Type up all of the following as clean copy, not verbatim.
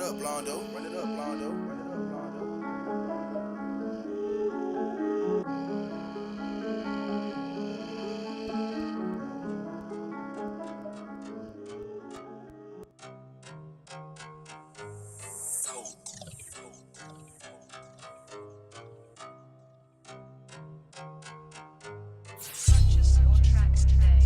up, Blondo. Run it up, Blondo. Run it up, Blondo. Purchase your tracks today.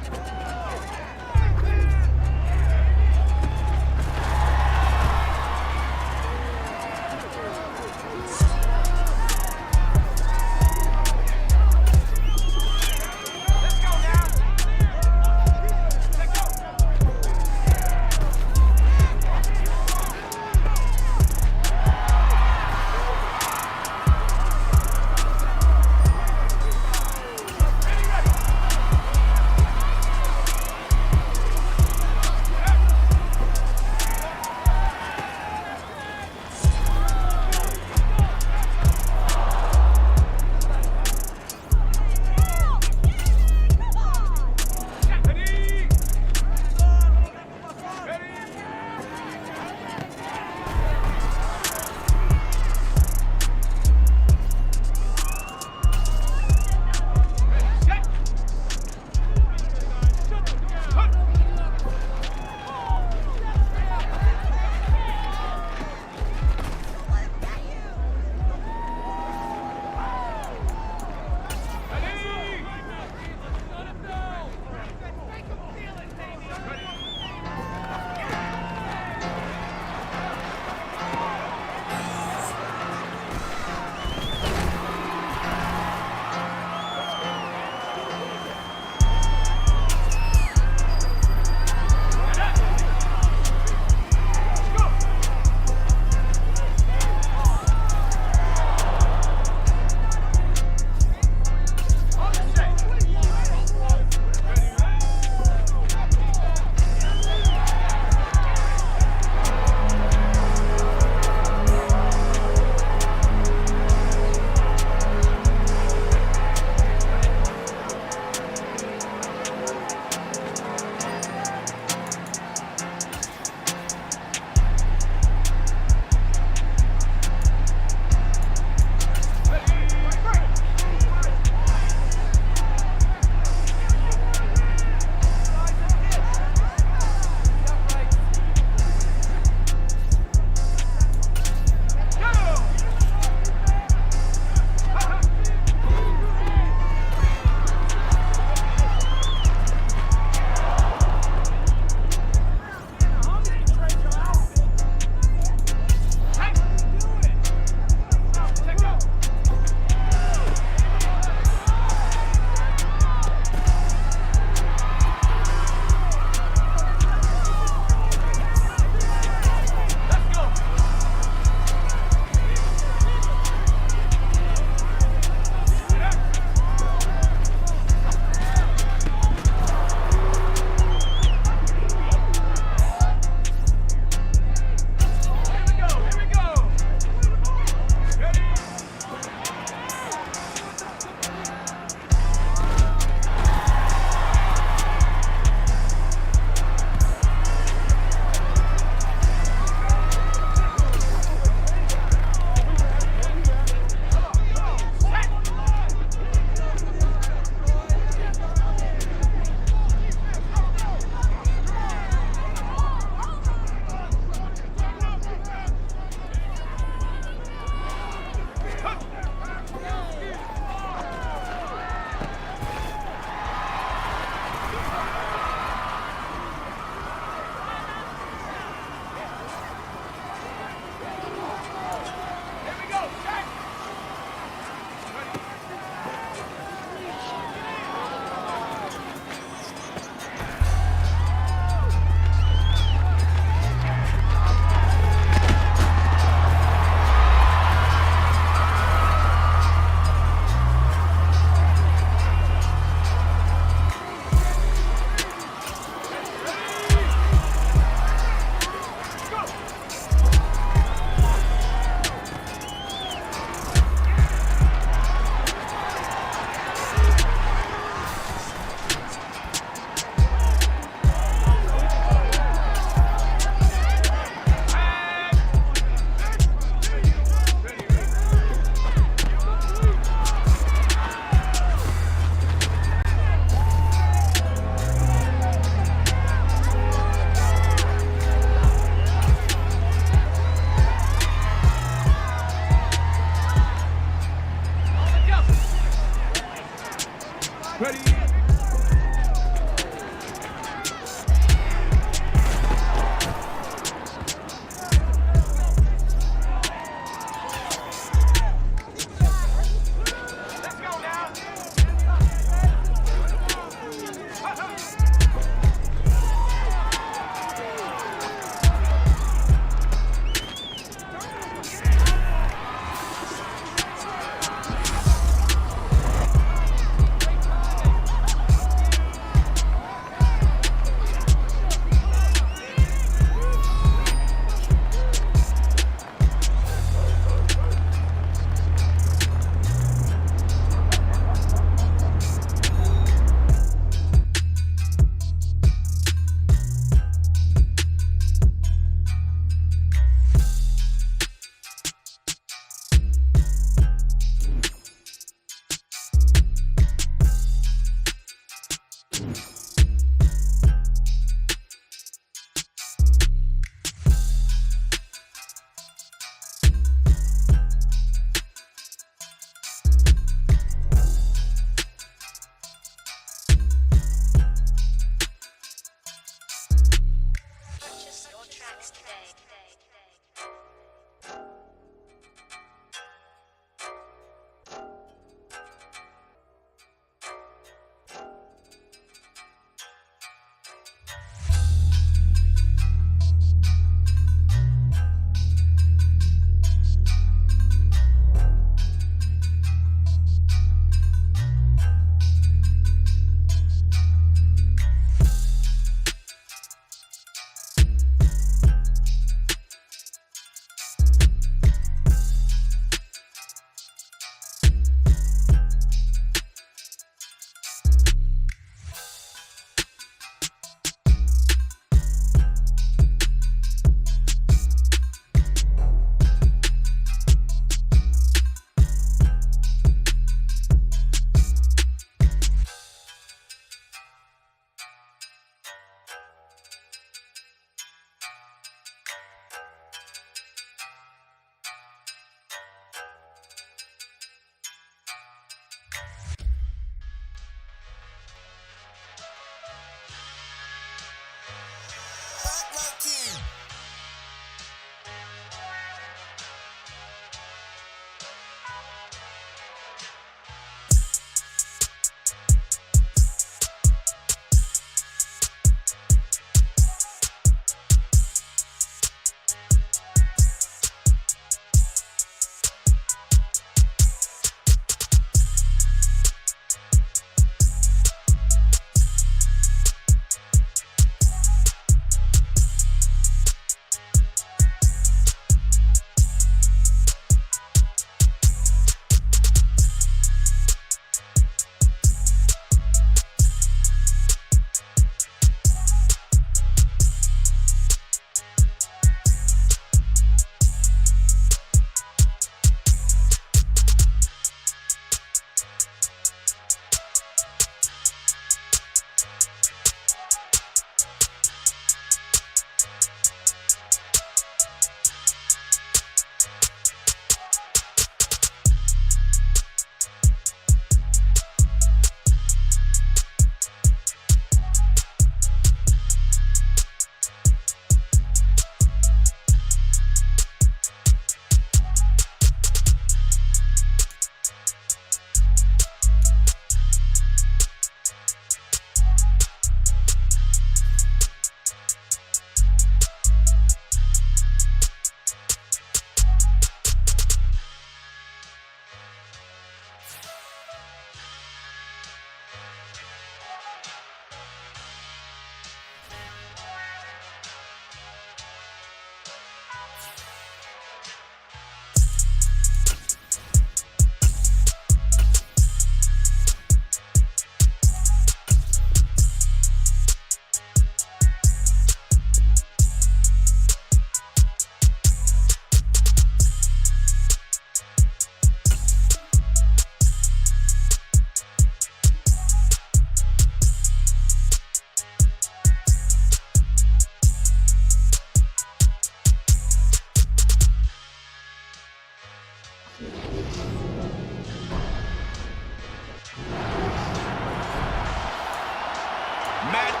Madden.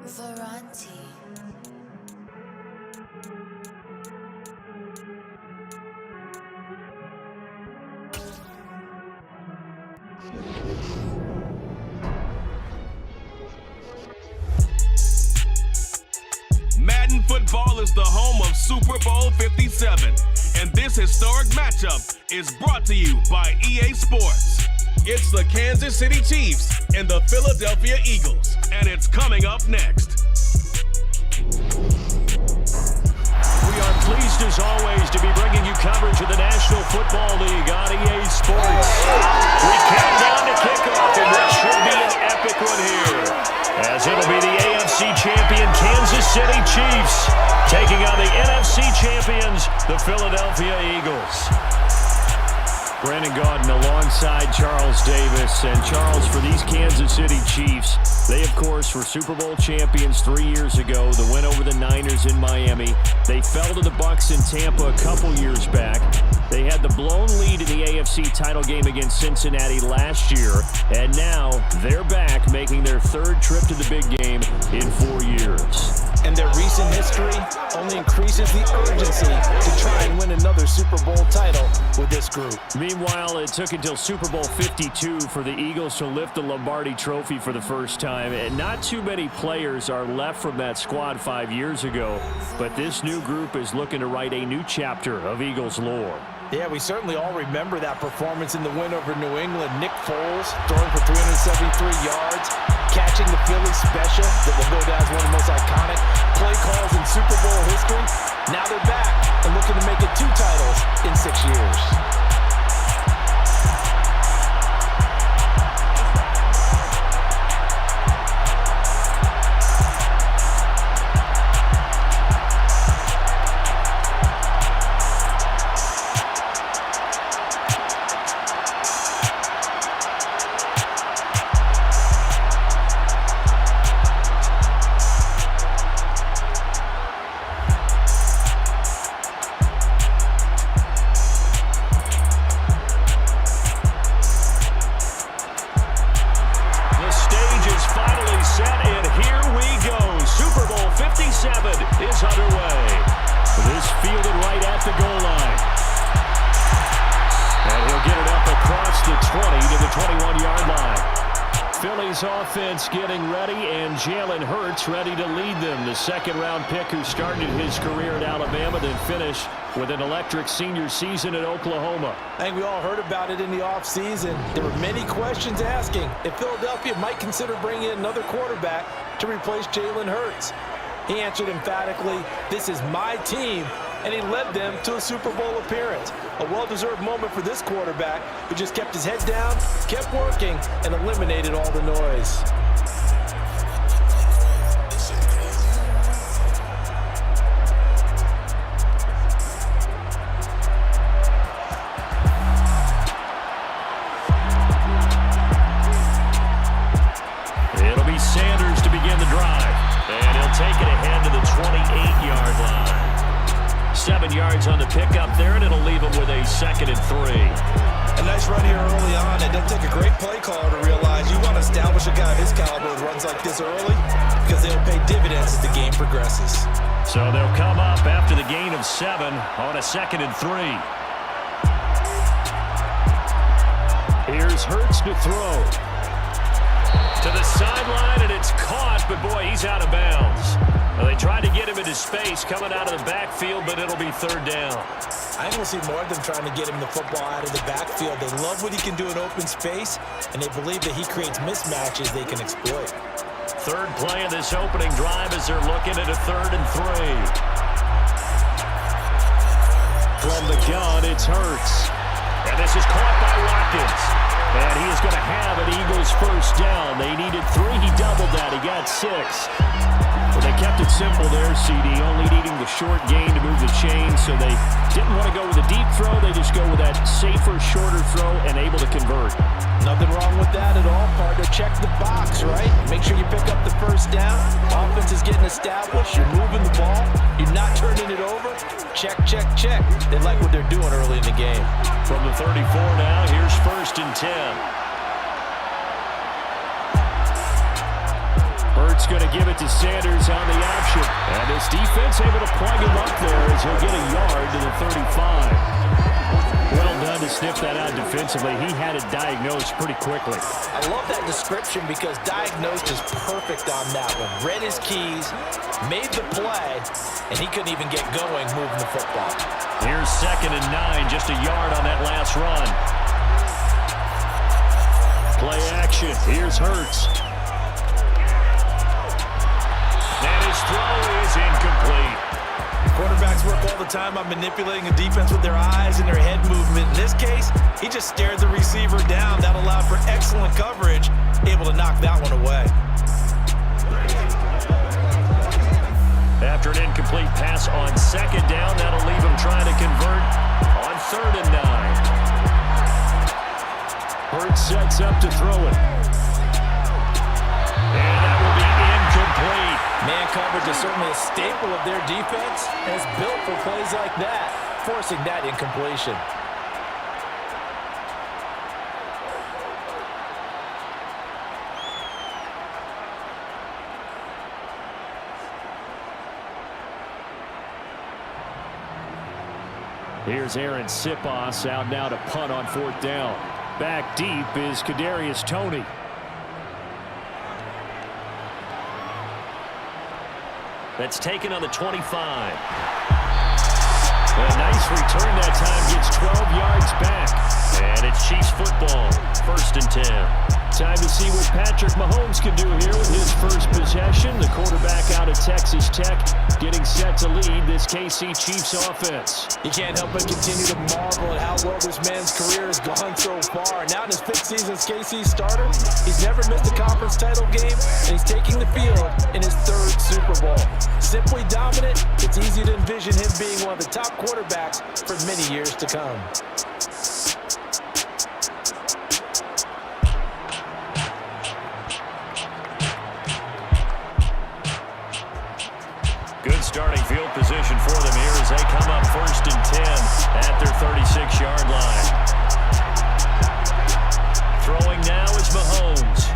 Variety. Madden football is the home of Super Bowl 57, and this historic matchup is brought to you by EA Sports. It's the Kansas City Chiefs and the Philadelphia Eagles, and it's coming up next. We are pleased as always to be bringing you coverage of the National Football League on EA Sports. We count down to kickoff in what should be an epic one here, as it'll be the AFC champion Kansas City Chiefs taking on the NFC champions, the Philadelphia Eagles. Brandon Gaudin alongside Charles Davis. And Charles, for these Kansas City Chiefs, they, of course, were Super Bowl champions 3 years ago. The win over the Niners in Miami. They fell to the Bucs in Tampa a couple years back. They had the blown lead in the AFC title game against Cincinnati last year. And now they're back, making their third trip to the big game in 4 years. And their recent history only increases the urgency to try and win another Super Bowl title with this group. Meanwhile, it took until Super Bowl 52 for the Eagles to lift the Lombardi Trophy for the first time. And not too many players are left from that squad 5 years ago. But this new group is looking to write a new chapter of Eagles lore. Yeah, we certainly all remember that performance in the win over New England. Nick Foles throwing for 373 yards, catching the Philly special that will go down as one of the most iconic play calls in Super Bowl history. Now they're back and looking to make it 2 titles in 6 years. Is underway. This fielded right at the goal line. And he'll get it up across the 20 to the 21-yard line. Philly's offense getting ready, and Jalen Hurts ready to lead them. The second-round pick who started his career at Alabama, then finished with an electric senior season at Oklahoma. I think we all heard about it in the offseason. There were many questions asking if Philadelphia might consider bringing in another quarterback to replace Jalen Hurts. He answered emphatically, "This is my team," and he led them to a Super Bowl appearance. A well-deserved moment for this quarterback who just kept his head down, kept working, and eliminated all the noise. It'll be Sanders to begin the drive. And he'll take it ahead to the 28-yard line. 7 yards on the pickup there, and it'll leave him with a 2nd and 3. A nice run here early on. It doesn't take a great play caller to realize you want to establish a guy of his caliber with runs like this early because they'll pay dividends as the game progresses. So they'll come up after the gain of 7 on a 2nd and 3. Here's Hurts to throw. To the sideline, and it's caught, but boy, he's out of bounds. Well, they tried to get him into space coming out of the backfield, but it'll be 3rd down. I think we'll see more of them trying to get him the football out of the backfield. They love what he can do in open space, and they believe that he creates mismatches they can exploit. Third play of this opening drive as they're looking at a 3rd and 3. From the gun, it's Hurts. And this is caught by Watkins. And he is going to have an Eagles first down. They needed 3. He doubled that. He got 6. Well, they kept it simple there, CD, only needing the short gain to move the chain, so they didn't want to go with a deep throw. They just go with that safer, shorter throw and able to convert. Nothing wrong with that at all, partner. Check the box, right? Make sure you pick up the first down. Offense is getting established. You're moving the ball. You're not turning it over. Check, check, check. They like what they're doing early in the game. From the 34 now, here's 1st and 10. Hurts going to give it to Sanders on the option. And this defense able to plug him up there as he'll get a yard to the 35. Well done to sniff that out defensively. He had it diagnosed pretty quickly. I love that description because diagnosed is perfect on that one. Read his keys, made the play, and he couldn't even get going moving the football. Here's 2nd and 9, just a yard on that last run. Play action. Here's Hurts. And his throw is incomplete. Quarterbacks work all the time on manipulating a defense with their eyes and their head movement. In this case, he just stared the receiver down. That allowed for excellent coverage, able to knock that one away. After an incomplete pass on 2nd down, that'll leave him trying to convert on 3rd and 9. Hurts sets up to throw it. And that will be incomplete. Man coverage is certainly a staple of their defense, and it's built for plays like that, forcing that incompletion. Here's Aaron Sipos out now to punt on 4th down. Back deep is Kadarius Toney. That's taken on the 25. A nice return that time, gets 12 yards back. And it's Chiefs football, 1st and 10. Time to see what Patrick Mahomes can do here with his first possession. The quarterback out of Texas Tech getting set to lead this KC Chiefs offense. You can't help but continue to marvel at how well this man's career has gone so far. Now in his 5th season as KC starter, he's never missed a conference title game, and he's taking the field in his 3rd Super Bowl. Simply dominant, it's easy to envision him being one of the top quarterbacks for many years to come. Good starting field position for them here as they come up 1st and 10 at their 36-yard line. Throwing now is Mahomes.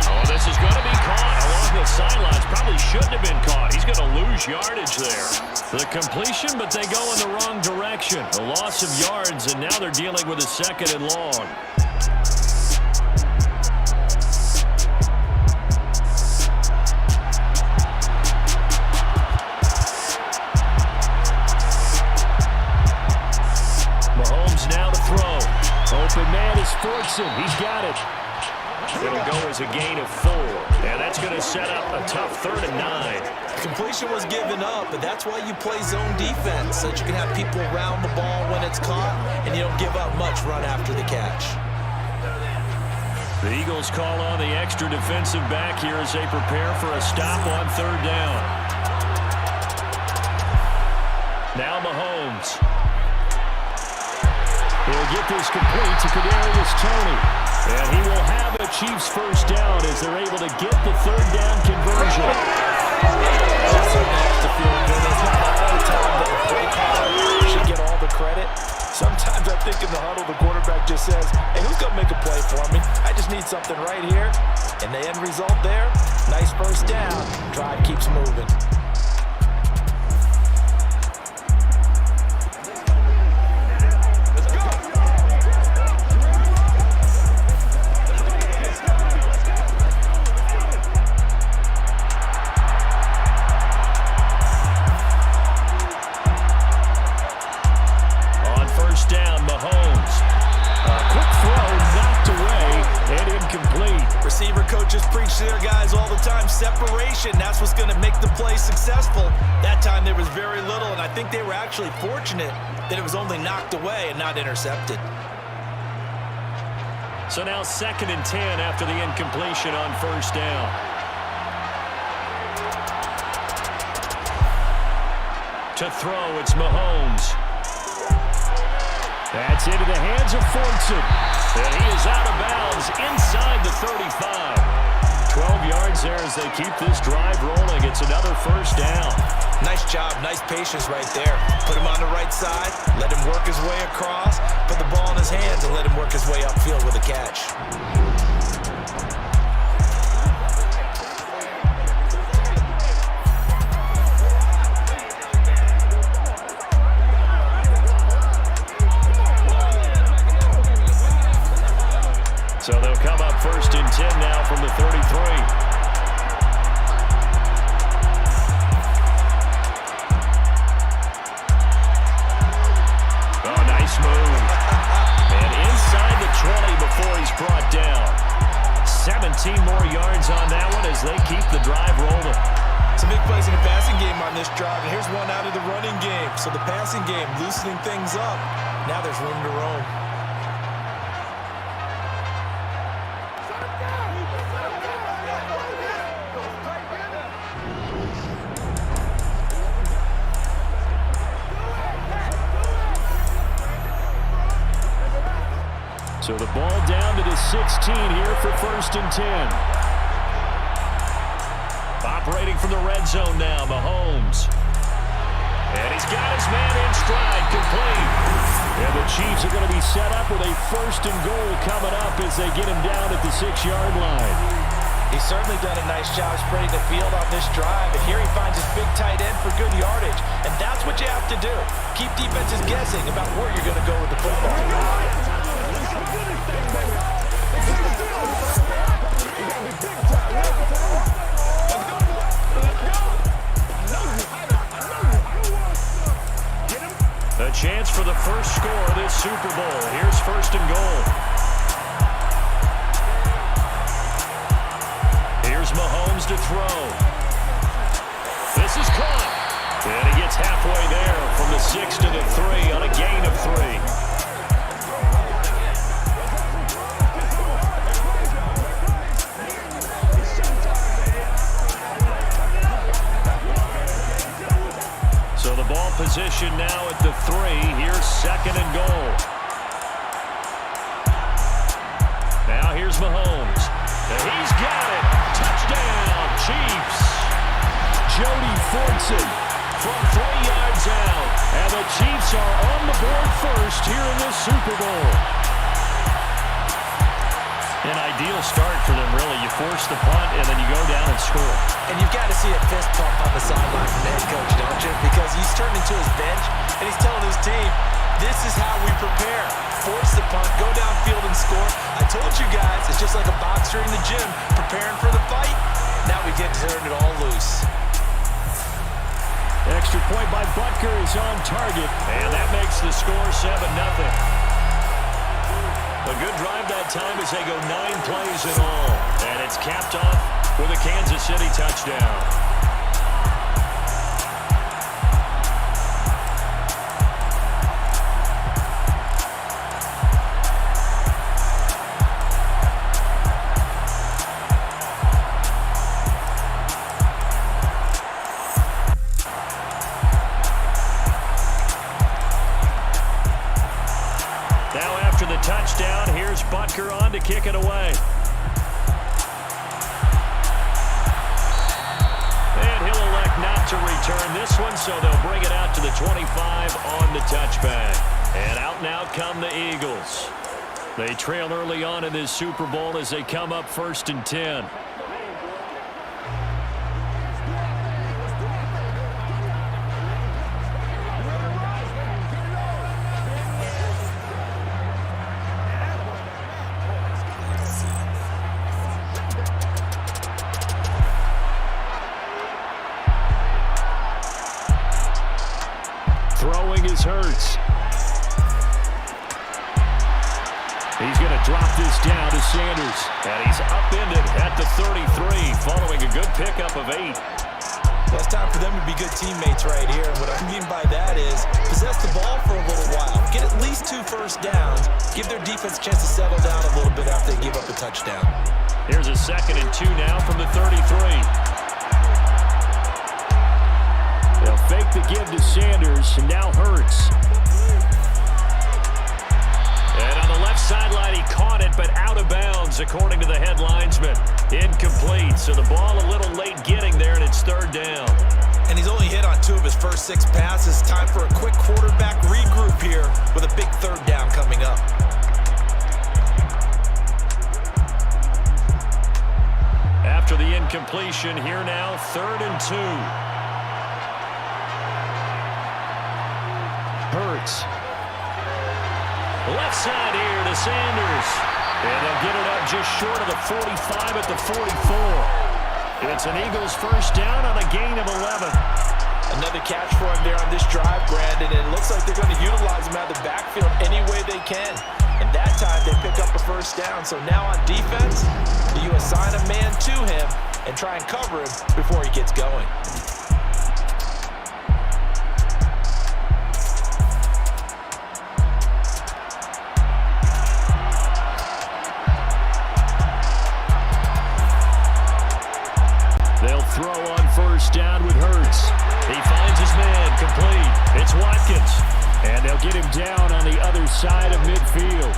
Oh, this is going to be caught along the sidelines. Probably shouldn't have been caught. He's going to lose yardage there. The completion, but they go in the wrong direction. A loss of yards, and now they're dealing with a 2nd and long. Open man is Fortson. He's got it. It'll go as a gain of 4. And that's going to set up a tough 3rd and 9. Completion was given up, but that's why you play zone defense, so that you can have people around the ball when it's caught, and you don't give up much run after the catch. The Eagles call on the extra defensive back here as they prepare for a stop on 3rd down. Now Mahomes. He'll get this complete to Kadarius Toney. And he will have a Chiefs first down as they're able to get the 3rd down conversion. That certainly has to feel good. It's not all the time that the play caller should get all the credit. Sometimes I think in the huddle, the quarterback just says, hey, who's going to make a play for me? I just need something right here. And the end result there, nice first down. Drive keeps moving. receiver coaches preach to their guys all the time. Separation, that's what's going to make the play successful. That time there was very little, and I think they were actually fortunate that it was only knocked away and not intercepted. So now 2nd and 10 after the incompletion on 1st down. To throw, it's Mahomes. That's into the hands of Fortson. And he is out of bounds inside the 35. 12 yards there as they keep this drive rolling. It's another 1st down. Nice job, nice patience right there. Put him on the right side, let him work his way across, put the ball in his hands, and let him work his way upfield with a catch. So they'll come up 1st and 10 now from the 33. Move. And inside the 20 before he's brought down. 17 more yards on that one as they keep the drive rolling. Some big plays in the passing game on this drive, and here's one out of the running game. So the passing game loosening things up. Now there's room to roam. So the ball down to the 16 here for 1st and 10. Operating from the red zone now, Mahomes. And he's got his man in stride, complete. And the Chiefs are going to be set up with a 1st and goal coming up as they get him down at the 6-yard line. He's certainly done a nice job spreading the field on this drive, and here he finds his big tight end for good yardage. And that's what you have to do. Keep defenses guessing about where you're going to go with the football. A chance for the first score of this Super Bowl. Here's 1st and goal. Here's Mahomes to throw. This is caught. And he gets halfway there from the 6 to the 3 on a gain of 3. So the ball position now at the 3. Here's 2nd and goal. Now here's Mahomes. And he's got it. Touchdown, Chiefs. Jody Fortson from 3 yards out. And the Chiefs are on the board first here in this Super Bowl. An ideal start for them, really. You force the punt, and then you go down and score. And you've got to see a fist pump on the sideline from the head coach, don't you? Because he's turned into his bench, and he's telling his team, this is how we prepare. Force the punt, go downfield and score. I told you guys, it's just like a boxer in the gym, preparing for the fight. Now we get to turn it all loose. Extra point by Butker is on target, and that makes the score 7-0. A good drive that time as they go 9 plays in all. And it's capped off with a Kansas City touchdown. Touchdown. Here's Butker on to kick it away. And he'll elect not to return this one, so they'll bring it out to the 25 on the touchback. And out now come the Eagles. They trail early on in this Super Bowl as they come up 1st and 10. Throwing is Hurts. He's going to drop this down to Sanders. And he's upended at the 33 following a good pickup of 8. Well, it's time for them to be good teammates right here. And what I mean by that is possess the ball for a little while. Get at least 2 first downs. Give their defense a chance to settle down a little bit after they give up a touchdown. Here's a 2nd and 2 now from the 33. They'll fake the give to Sanders, and now Hurts. And on the left sideline, he caught it, but out of bounds, according to the head linesman. Incomplete, so the ball a little late getting there, and it's 3rd down. And he's only hit on 2 of his first 6 passes. Time for a quick quarterback regroup here with a big 3rd down coming up. After the incompletion, here now, 3rd and 2. Hurts. Left side here to Sanders. And they'll get it up just short of the 45 at the 44. It's an Eagles first down on a gain of 11. Another catch for him there on this drive, Brandon. And it looks like they're going to utilize him out of the backfield any way they can. And that time they pick up a first down. So now on defense, you assign a man to him and try and cover him before he gets going. Throw on first down with Hurts. He finds his man, complete. It's Watkins. And they'll get him down on the other side of midfield.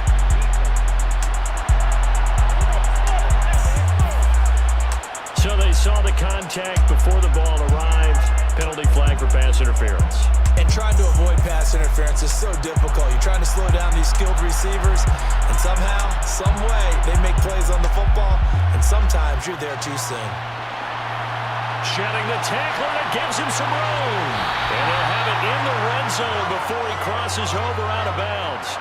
So they saw the contact before the ball arrived. Penalty flag for pass interference. And trying to avoid pass interference is so difficult. You're trying to slow down these skilled receivers, and somehow, some way, they make plays on the football, and sometimes you're there too soon. Shedding the tackler that gives him some room. And he'll have it in the red zone before he crosses over out of bounds.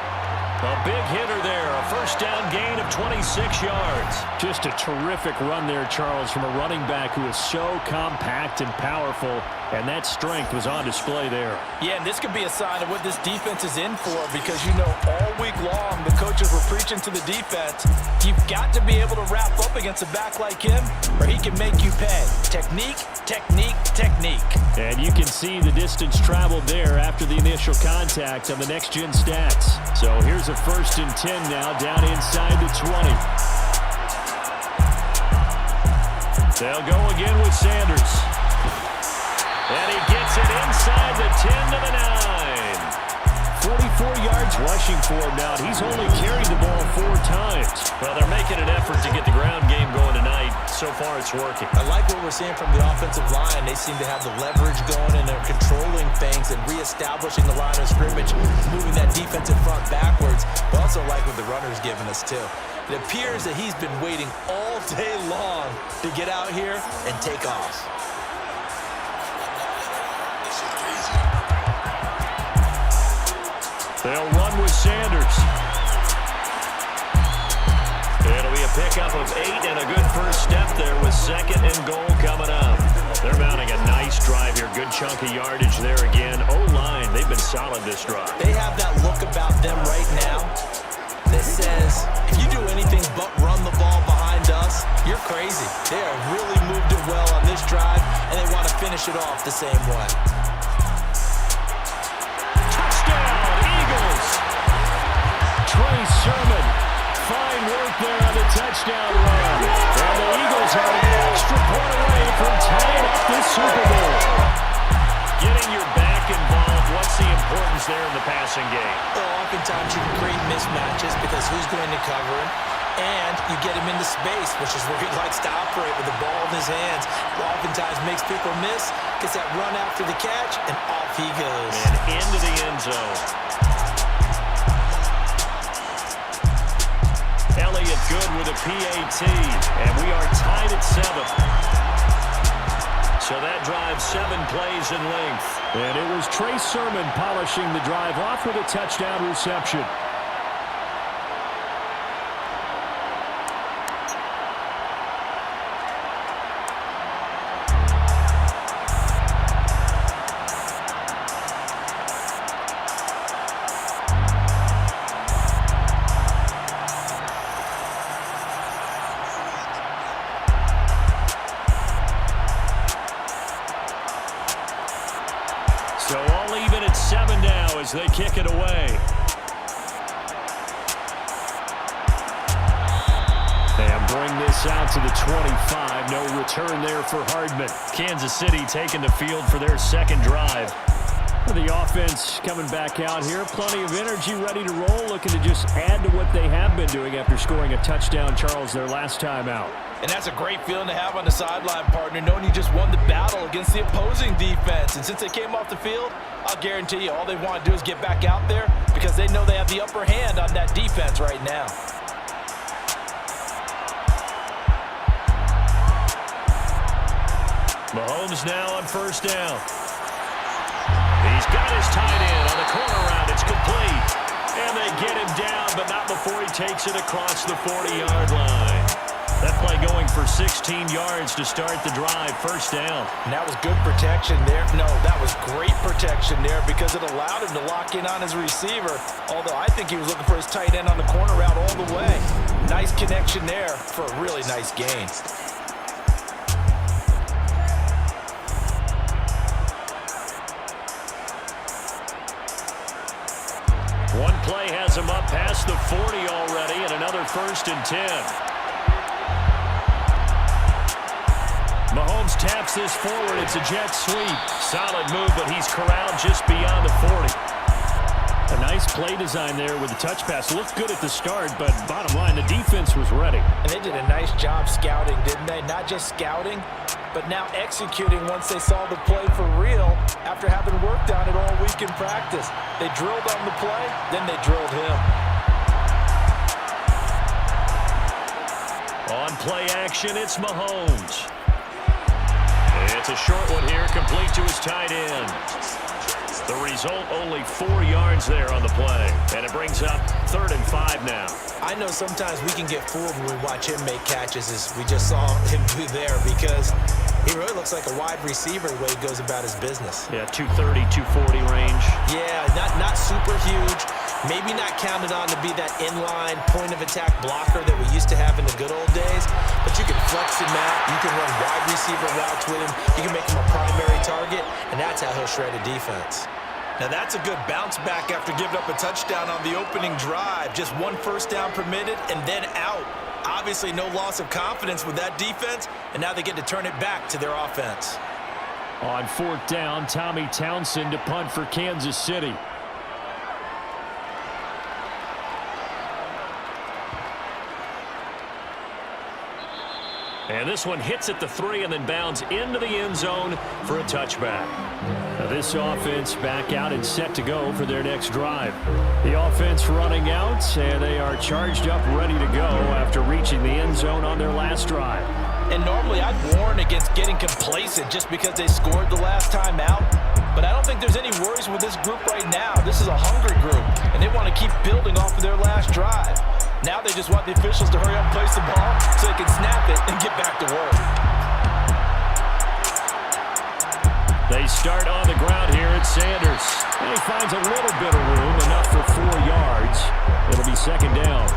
A big hitter there, a first down gain of 26 yards. Just a terrific run there, Charles, from a running back who is so compact and powerful, and that strength was on display there. Yeah, and this could be a sign of what this defense is in for, because you know all week long the coaches were preaching to the defense, you've got to be able to wrap up against a back like him, or he can make you pay. Technique, technique, technique. And you can see the distance traveled there after the initial contact on the next-gen stats. So here's a 1st and 10 now, down inside the 20. They'll go again with Sanders. And he gets it inside the 10 to the 9. 44 yards rushing for him now. He's only carried the ball 4 times. Well, they're making an effort to get the ground game going tonight. So far, it's working. I like what we're seeing from the offensive line. They seem to have the leverage going, and they're controlling things and reestablishing the line of scrimmage, moving that defensive front backwards. But also like what the runner's giving us, too. It appears that he's been waiting all day long to get out here and take off. They'll run with Sanders. It'll be a pickup of 8 and a good first step there with 2nd and goal coming up. They're mounting a nice drive here. Good chunk of yardage there again. O-line, they've been solid this drive. They have that look about them right now that says, if you do anything but run the ball behind us, you're crazy. They have really moved it well on this drive, and they want to finish it off the same way. Trey Sermon, fine work there on the touchdown run. And the Eagles are an extra point away from tying up this Super Bowl. Getting your back involved, what's the importance there in the passing game? Well, oftentimes you can create mismatches because who's going to cover him? And you get him into space, which is where he likes to operate with the ball in his hands. Oftentimes makes people miss, gets that run after the catch, and off he goes. And into the end zone. Elliott good with a PAT, and we are tied at 7. So that drive 7 plays in length. And it was Trey Sermon polishing the drive off with a touchdown reception. kick it away. And bring this out to the 25. No return there for Hardman. Kansas City taking the field for their second drive. The offense coming back out here. Plenty of energy, ready to roll, looking to just add to what they have been doing after scoring a touchdown, Charles, their last time out. And that's a great feeling to have on the sideline, partner, knowing you just won the battle against the opposing defense. And since they came off the field, I'll guarantee you all they want to do is get back out there because they know they have the upper hand on that defense right now. Mahomes now on first down. He's got his tight end on the corner route. It's complete. And they get him down, but not before he takes it across the 40-yard line. That play going for 16 yards to start the drive. First down. And that was good protection there. No, that was great protection there because it allowed him to lock in on his receiver. Although I think he was looking for his tight end on the corner route all the way. Nice connection there for a really nice gain. One play has him up past the 40 already, and another 1st and 10. Mahomes taps this forward. It's a jet sweep. Solid move, but he's corralled just beyond the 40. A nice play design there with the touch pass. Looked good at the start, but bottom line, the defense was ready. And they did a nice job scouting, didn't they? Not just scouting, but now executing once they saw the play for real after having worked on it all week in practice. They drilled on the play, then they drilled him. On play action, it's Mahomes. It's a short one here, complete to his tight end. The result, only 4 yards there on the play. And it brings up 3rd and 5 now. I know sometimes we can get fooled when we watch him make catches, as we just saw him do there, because he really looks like a wide receiver the way he goes about his business. Yeah, 230, 240 range. Yeah, not super huge. Maybe not counted on to be that inline point-of-attack blocker that we used to have in the good old days, but you can flex him out. You can run wide receiver routes with him. You can make him a primary target, and that's how he'll shred a defense. Now that's a good bounce back after giving up a touchdown on the opening drive. Just 1 first down permitted and then out. Obviously no loss of confidence with that defense, and now they get to turn it back to their offense. On 4th down, Tommy Townsend to punt for Kansas City. And this one hits at the 3 and then bounds into the end zone for a touchback. Now this offense back out and set to go for their next drive. The offense running out, and they are charged up, ready to go after reaching the end zone on their last drive. And normally I'd warn against getting complacent just because they scored the last time out. But I don't think there's any worries with this group right now. This is a hungry group, and they want to keep building off of their last drive. Now they just want the officials to hurry up and place the ball so they can snap it and get back to work. They start on the ground here at Sanders. And he finds a little bit of room, enough for 4 yards. It'll be 2nd down.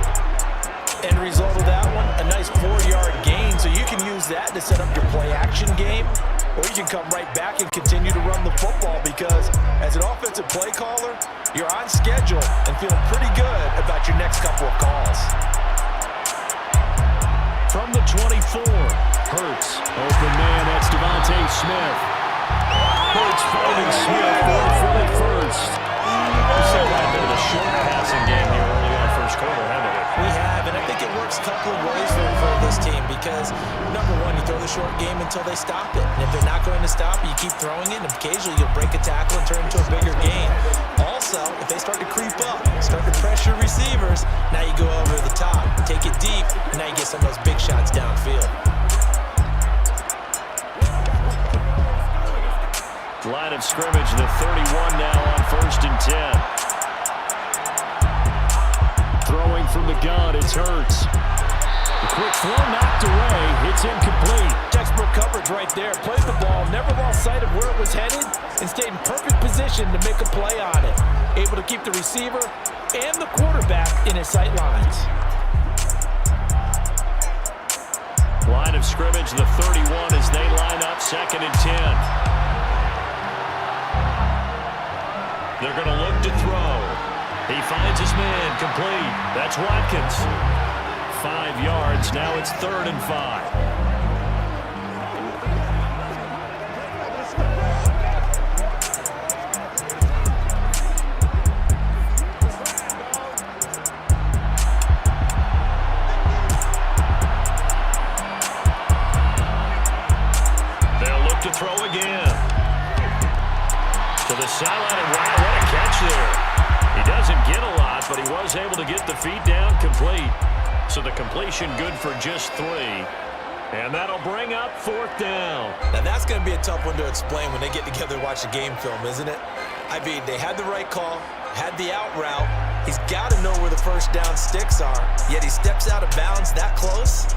End result of that one, a nice 4-yard gain, so you can use that to set up your play-action game, or you can come right back and continue to run the football because as an offensive play caller, you're on schedule and feeling pretty good about your next couple of calls. From the 24, Hurts. Open man, that's Devontae Smith. Hurts finding Smith going for the first. We've seen quite a bit of a short passing game here early on first quarter, haven't we? We have, and I think it works a couple of ways for this team because, number one, you throw the short game until they stop it. And if they're not going to stop it, you keep throwing it, and occasionally you'll break a tackle and turn it into a bigger gain. Also, if they start to creep up, start to pressure receivers, now you go over the top, take it deep, and now you get some of those big shots downfield. Line of scrimmage, the 31 now on 1st and 10. Throwing from the gun, it's Hurts. The quick throw knocked away. It's incomplete. Textbook coverage right there. Played the ball, never lost sight of where it was headed, and stayed in perfect position to make a play on it. Able to keep the receiver and the quarterback in his sight lines. Line of scrimmage, the 31 as they line up 2nd and 10. They're going to look to throw. He finds his man, complete. That's Watkins. 5 yards, now it's 3rd and 5. To throw again. To the sideline, and wow, what a catch there. He doesn't get a lot, but he was able to get the feet down complete. So the completion good for just 3. And that'll bring up 4th down. Now that's going to be a tough one to explain when they get together and watch the game film, isn't it? I mean, they had the right call, had the out route. He's got to know where the first down sticks are, yet he steps out of bounds that close.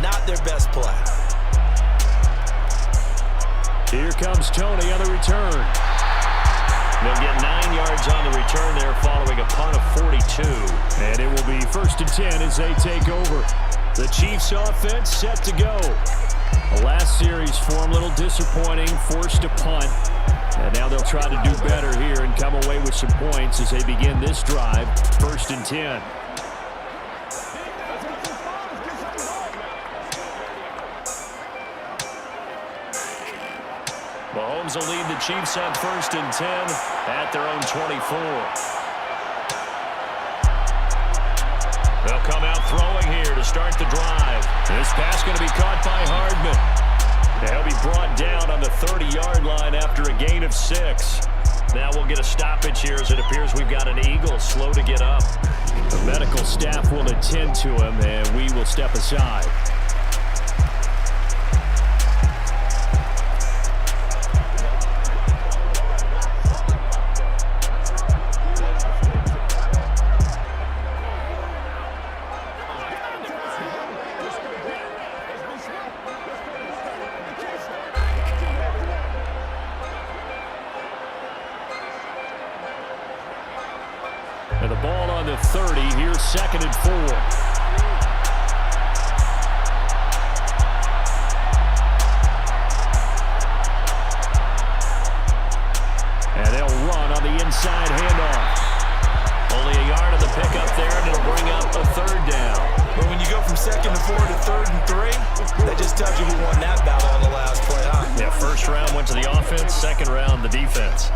Not their best play. Here comes Tony on the return. They'll get 9 yards on the return there following a punt of 42. And it will be 1st and 10 as they take over. The Chiefs offense set to go. The last series for them a little disappointing, forced a punt. And now they'll try to do better here and come away with some points as they begin this drive. 1st and 10. Mahomes will lead the Chiefs on 1st and 10 at their own 24. They'll come out throwing here to start the drive. This pass going to be caught by Hardman. He'll be brought down on the 30-yard line after a gain of 6. Now we'll get a stoppage here as it appears we've got an Eagle slow to get up. The medical staff will attend to him, and we will step aside. And the ball on the 30. Here's 2nd and 4. And they'll run on the inside handoff. Only a yard on the pickup there, and it'll bring up a 3rd down. But when you go from 2nd and 4 to 3rd and 3, that just tells you who won that battle on the last play, huh? Yeah, 1st round went to the offense, 2nd round the defense.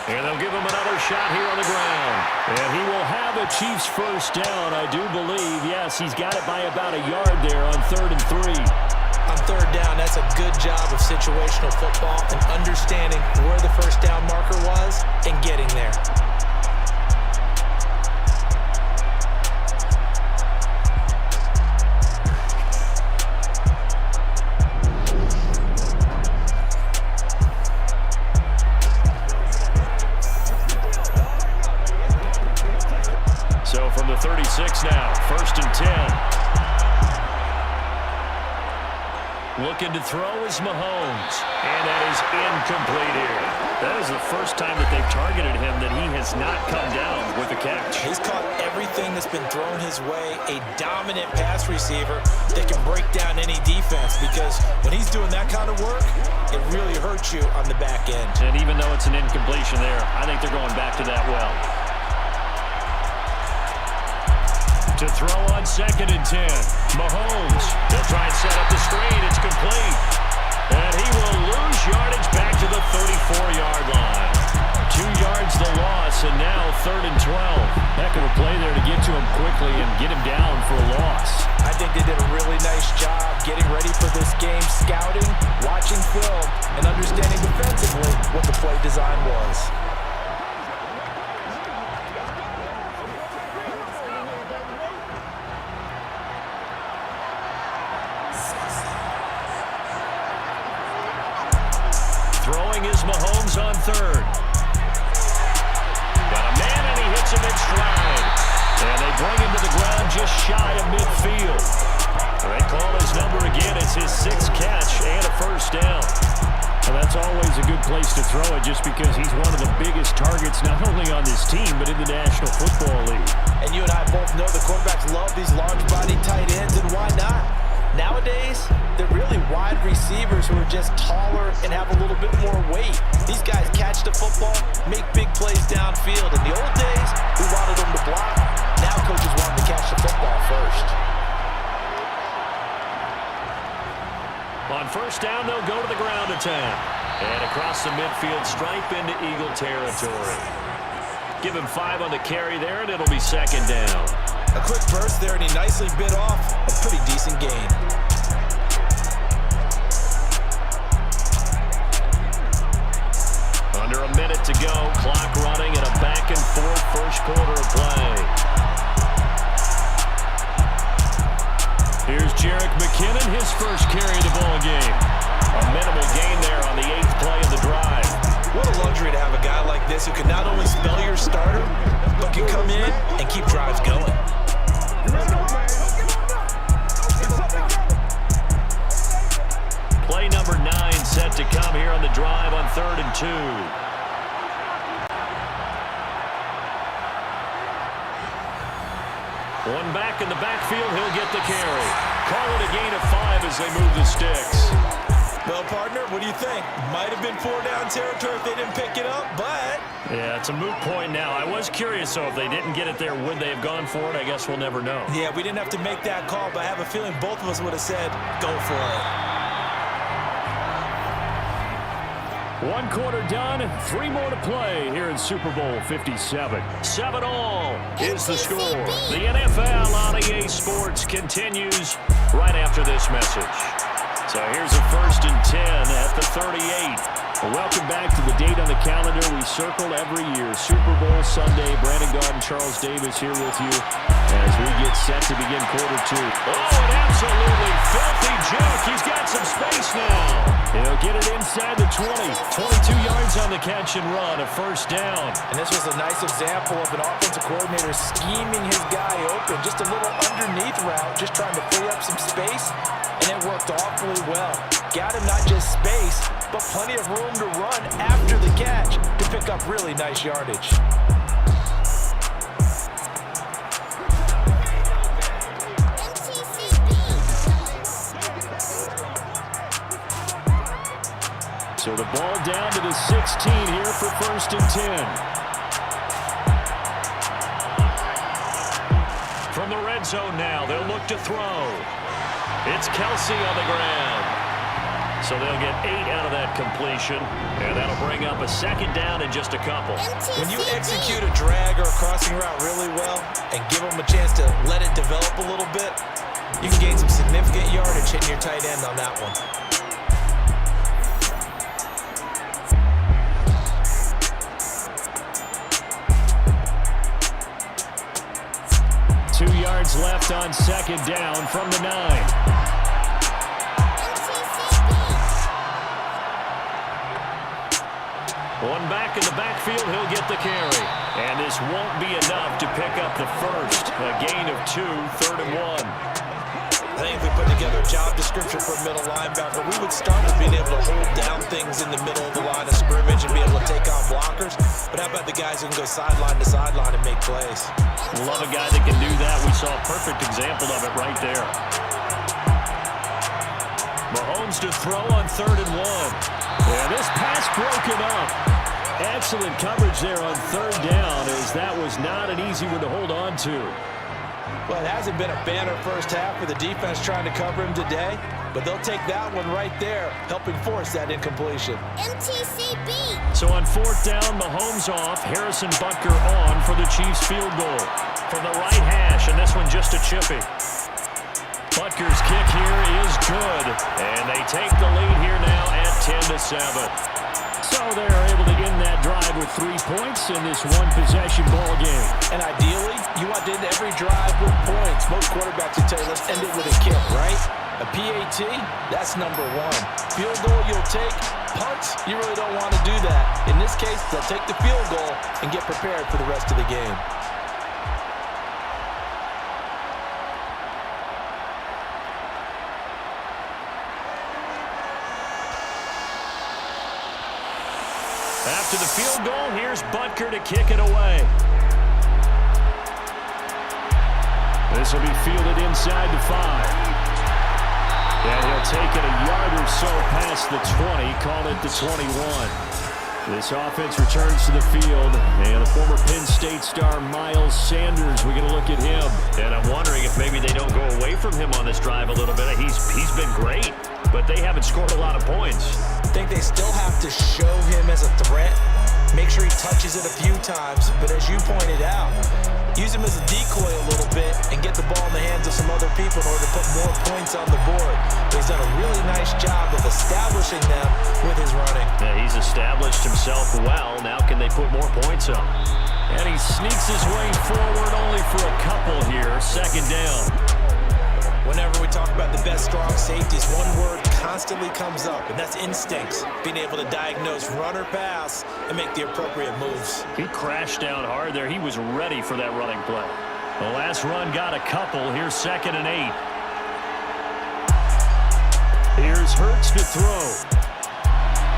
And they'll give him another shot here on the ground. And he will have a Chiefs 1st down, I do believe. Yes, he's got it by about a yard there on 3rd and 3. On 3rd down, that's a good job of situational football and understanding where the 1st down marker was and getting there. So from the 36 now, 1st and 10. Looking to throw is Mahomes. And that is incomplete here. That is the first time that they've targeted him that he has not come down with a catch. He's caught everything that's been thrown his way. A dominant pass receiver that can break down any defense, because when he's doing that kind of work, it really hurts you on the back end. And even though it's an incompletion there, I think they're going back to that well. To throw on 2nd and 10. Mahomes. They'll try and set up the screen. It's complete. And he will lose yardage back to the 34-yard line. 2 yards the loss, and now 3rd and 12. Heck of a play there to get to him quickly and get him down for a loss. I think they did a really nice job getting ready for this game, scouting, watching film, and understanding defensively what the play design was. Throwing is Mahomes on 3rd. Got a man, and he hits him in stride. And they bring him to the ground just shy of midfield. They call his number again. It's his 6th catch and a 1st down. Well, that's always a good place to throw it just because he's one of the biggest targets not only on this team but in the National Football League. And you and I both know the quarterbacks love these large-body tight ends, and why not? Nowadays, they're really wide receivers who are just taller and have a little bit more weight. These guys catch the football, make big plays downfield. In the old days, we wanted them to block. Now coaches want them to catch the football first. On first down, they'll go to the ground attack. And across the midfield stripe into Eagle territory. Give him 5 on the carry there, and it'll be second down. A quick burst there, and he nicely bit off a pretty decent gain. Under a minute to go, clock running, and a back-and-forth first quarter of play. Here's Jerick McKinnon, his first carry of the ball game. A minimal gain there on the 8th play of the drive. What a luxury to have a guy like this who can not only spell your starter, but can come in and keep drives going. Play number 9 set to come here on the drive on 3rd and 2. One back in the backfield, he'll get the carry. Call it a gain of 5 as they move the sticks. Well, partner, what do you think? Might have been 4-down territory if they didn't pick it up, but... Yeah, it's a moot point now. I was curious, so if they didn't get it there, would they have gone for it? I guess we'll never know. Yeah, we didn't have to make that call, but I have a feeling both of us would have said, go for it. 1 quarter done, 3 more to play here in Super Bowl 57. 7-all is the score. The NFL on EA Sports continues right after this message. So here's a 1st and 10 at the 38. Well, welcome back to the date on the calendar we circle every year. Super Bowl Sunday. Brandon Gaudin, Charles Davis here with you as we get set to begin quarter 2. Oh, an absolutely filthy juke. He's got some space now. He'll get it inside the 20. 22 yards on the catch and run, a first down. And this was a nice example of an offensive coordinator scheming his guy open. Just a little underneath route, just trying to free up some space, and it worked awfully well. Got him not just space, but plenty of room to run after the catch to pick up really nice yardage. So the ball down to the 16 here for 1st and 10. From the red zone now, they'll look to throw. It's Kelsey on the ground. So they'll get 8 out of that completion, and that'll bring up a 2nd down in just a couple. When you execute a drag or a crossing route really well and give them a chance to let it develop a little bit, you can gain some significant yardage hitting your tight end on that one. 2 yards left on 2nd down from the 9. One back in the backfield, he'll get the carry. And this won't be enough to pick up the first. A gain of 2, 3rd and 1. I think if we put together a job description for a middle linebacker, we would start with being able to hold down things in the middle of the line of scrimmage and be able to take on blockers. But how about the guys who can go sideline to sideline and make plays? Love a guy that can do that. We saw a perfect example of it right there. Mahomes to throw on 3rd and 1. And this pass broken up. Excellent coverage there on 3rd down, as that was not an easy one to hold on to. Well, it hasn't been a banner first half for the defense trying to cover him today, but they'll take that one right there, helping force that incompletion. MTCB. So on 4th down, Mahomes off, Harrison Butker on for the Chiefs field goal. From the right hash, and this one just a chippy. Butker's kick here is good, and they take the lead here now at 10-7. So they're able to end that drive with 3 points in this one-possession ball game. And ideally, you want to end every drive with points. Most quarterbacks would tell you, let's end it with a kick, right? A PAT, that's number 1. Field goal you'll take. Punts, you really don't want to do that. In this case, they'll take the field goal and get prepared for the rest of the game. After the field goal, here's Butker to kick it away. This will be fielded inside the 5. And he'll take it a yard or so past the 20, call it the 21. This offense returns to the field, and the former Penn State star Miles Sanders, we're going to look at him. And I'm wondering if maybe they don't go away from him on this drive a little bit. He's been great, but they haven't scored a lot of points. I think they still have to show him as a threat, make sure he touches it a few times, but as you pointed out, use him as a decoy a little bit and get the ball in the hands of some other people in order to put more points on the board. But he's done a really nice job of establishing them with his running. Yeah, he's established himself well. Now can they put more points up? And he sneaks his way forward only for a couple here. Second down. Whenever we talk about the best strong safeties, one word constantly comes up, and that's instincts. Being able to diagnose run or pass and make the appropriate moves. He crashed down hard there. He was ready for that running play. The last run got a couple. Here's 2nd and 8. Here's Hurts to throw.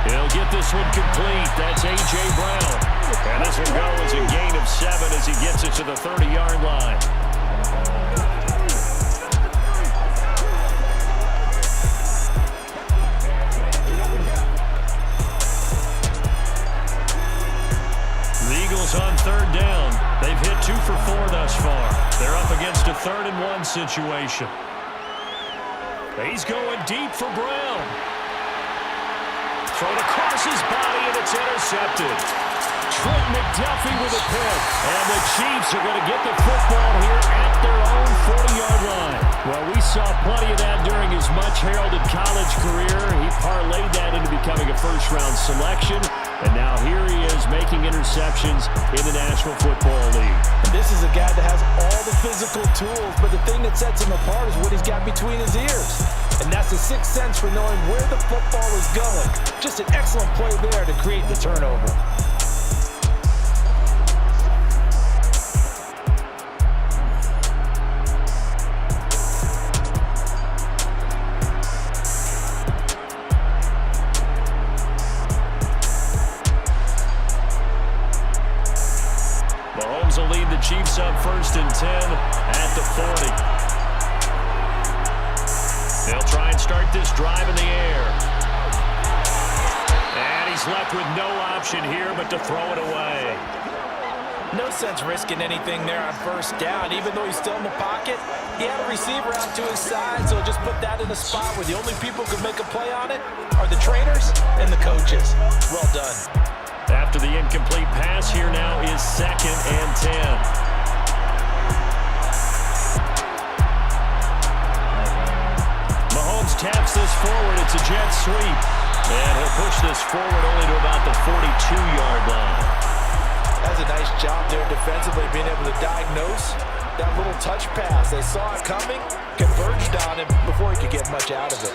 He'll get this one complete. That's A.J. Brown. And this will go as a gain of 7 as he gets it to the 30-yard line. On 3rd down. They've hit 2 for 4 thus far. They're up against a 3rd and 1 situation. He's going deep for Brown. Thrown across his body, and it's intercepted. Trent McDuffie with a pick. And the Chiefs are going to get the football here at their own 40-yard line. Well, we saw plenty of that during his much-heralded college career. He parlayed that into becoming a first-round selection. And now here he is making interceptions in the National Football League. And this is a guy that has all the physical tools, but the thing that sets him apart is what he's got between his ears. And that's the sixth sense for knowing where the football is going. Just an excellent play there to create the turnover. Will lead the Chiefs up 1st and 10 at the 40. They'll try and start this drive in the air. And he's left with no option here but to throw it away. No sense risking anything there on 1st down. Even though he's still in the pocket, he had a receiver out to his side, so just put that in a spot where the only people who can make a play on it are the trainers and the coaches. Well done. After the incomplete pass, here now is 2nd and 10. Mahomes taps this forward. It's a jet sweep. And he'll push this forward only to about the 42-yard line. That's a nice job there defensively, being able to diagnose that little touch pass. They saw it coming, converged on him before he could get much out of it.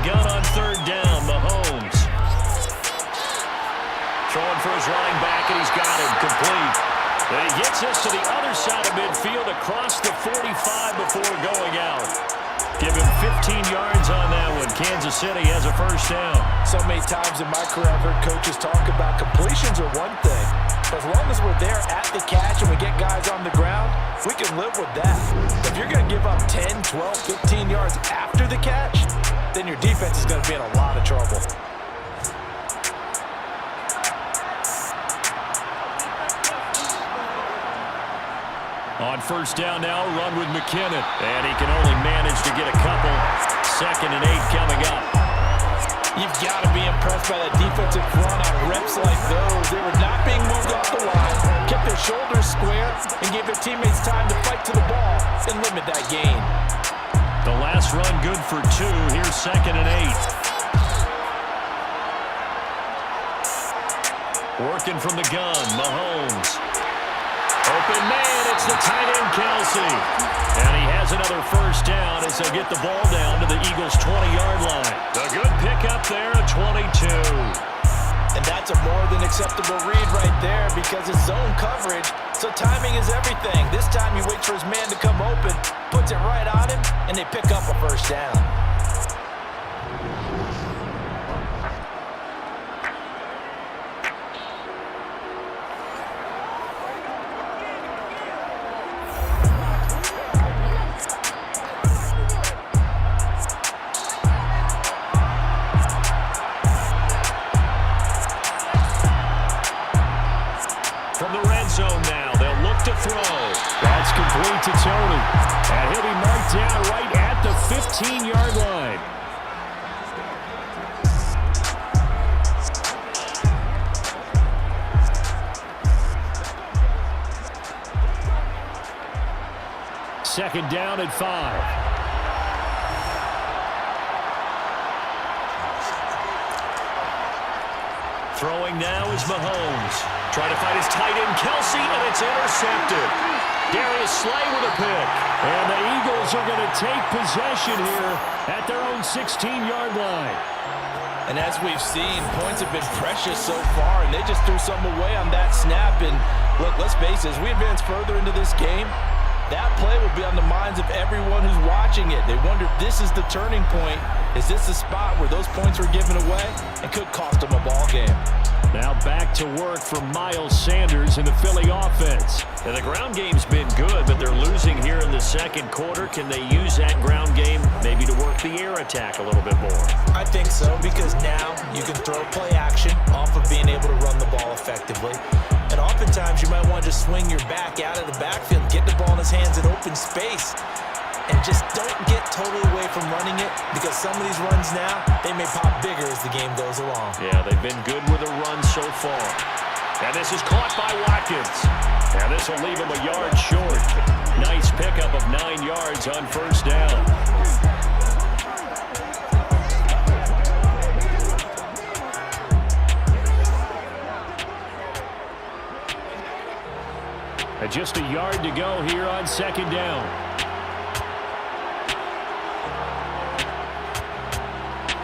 Gun on 3rd down, Mahomes. Throwing for his running back, and he's got him complete. And he gets this to the other side of midfield across the 45 before going out. Give him 15 yards on that one. Kansas City has a 1st down. So many times in my career I've heard coaches talk about completions are one thing. As long as we're there at the catch and we get guys on the ground, we can live with that. If you're going to give up 10, 12, 15 yards after the catch, then your defense is going to be in a lot of trouble. On 1st down now, run with McKinnon. And he can only manage to get a couple. 2nd and 8 coming up. You've got to be impressed by that defensive front on reps like those. They were not being moved off the line, kept their shoulders square, and gave their teammates time to fight to the ball and limit that gain. The last run good for 2. Here's 2nd and 8. Working from the gun, Mahomes. Open man, it's the tight end, Kelsey. And he has another 1st down as they'll get the ball down to the Eagles' 20-yard line. A good pickup there at 22. And that's a more than acceptable read right there because it's zone coverage, so timing is everything. This time he waits for his man to come open, puts it right on him, and they pick up a first down. From the red zone now, they'll look to throw. That's complete to Tony. And he'll be marked down right at the 15-yard line. Second down at 5. Throwing now is Mahomes. Trying to find his tight end, Kelsey, and it's intercepted. Darius Slay with a pick. And the Eagles are going to take possession here at their own 16-yard line. And as we've seen, points have been precious so far, and they just threw some away on that snap. And look, let's face it, as we advance further into this game, that play will be on the minds of everyone who's watching it. They wonder if this is the turning point. Is this the spot where those points were given away and could cost them a ball game? Now back to work for Miles Sanders in the Philly offense. And the ground game's been good, but they're losing here in the second quarter. Can they use that ground game maybe to work the air attack a little bit more? I think so, because now you can throw play action off of being able to run the ball effectively. And oftentimes you might want to just swing your back out of the backfield, get the ball in his hands in open space, and just don't get totally away from running it, because some of these runs now, they may pop bigger as the game goes along. Yeah, they've been good with a run so far. And this is caught by Watkins. And this will leave him a yard short. Nice pickup of 9 yards on first down. And just a yard to go here on second down.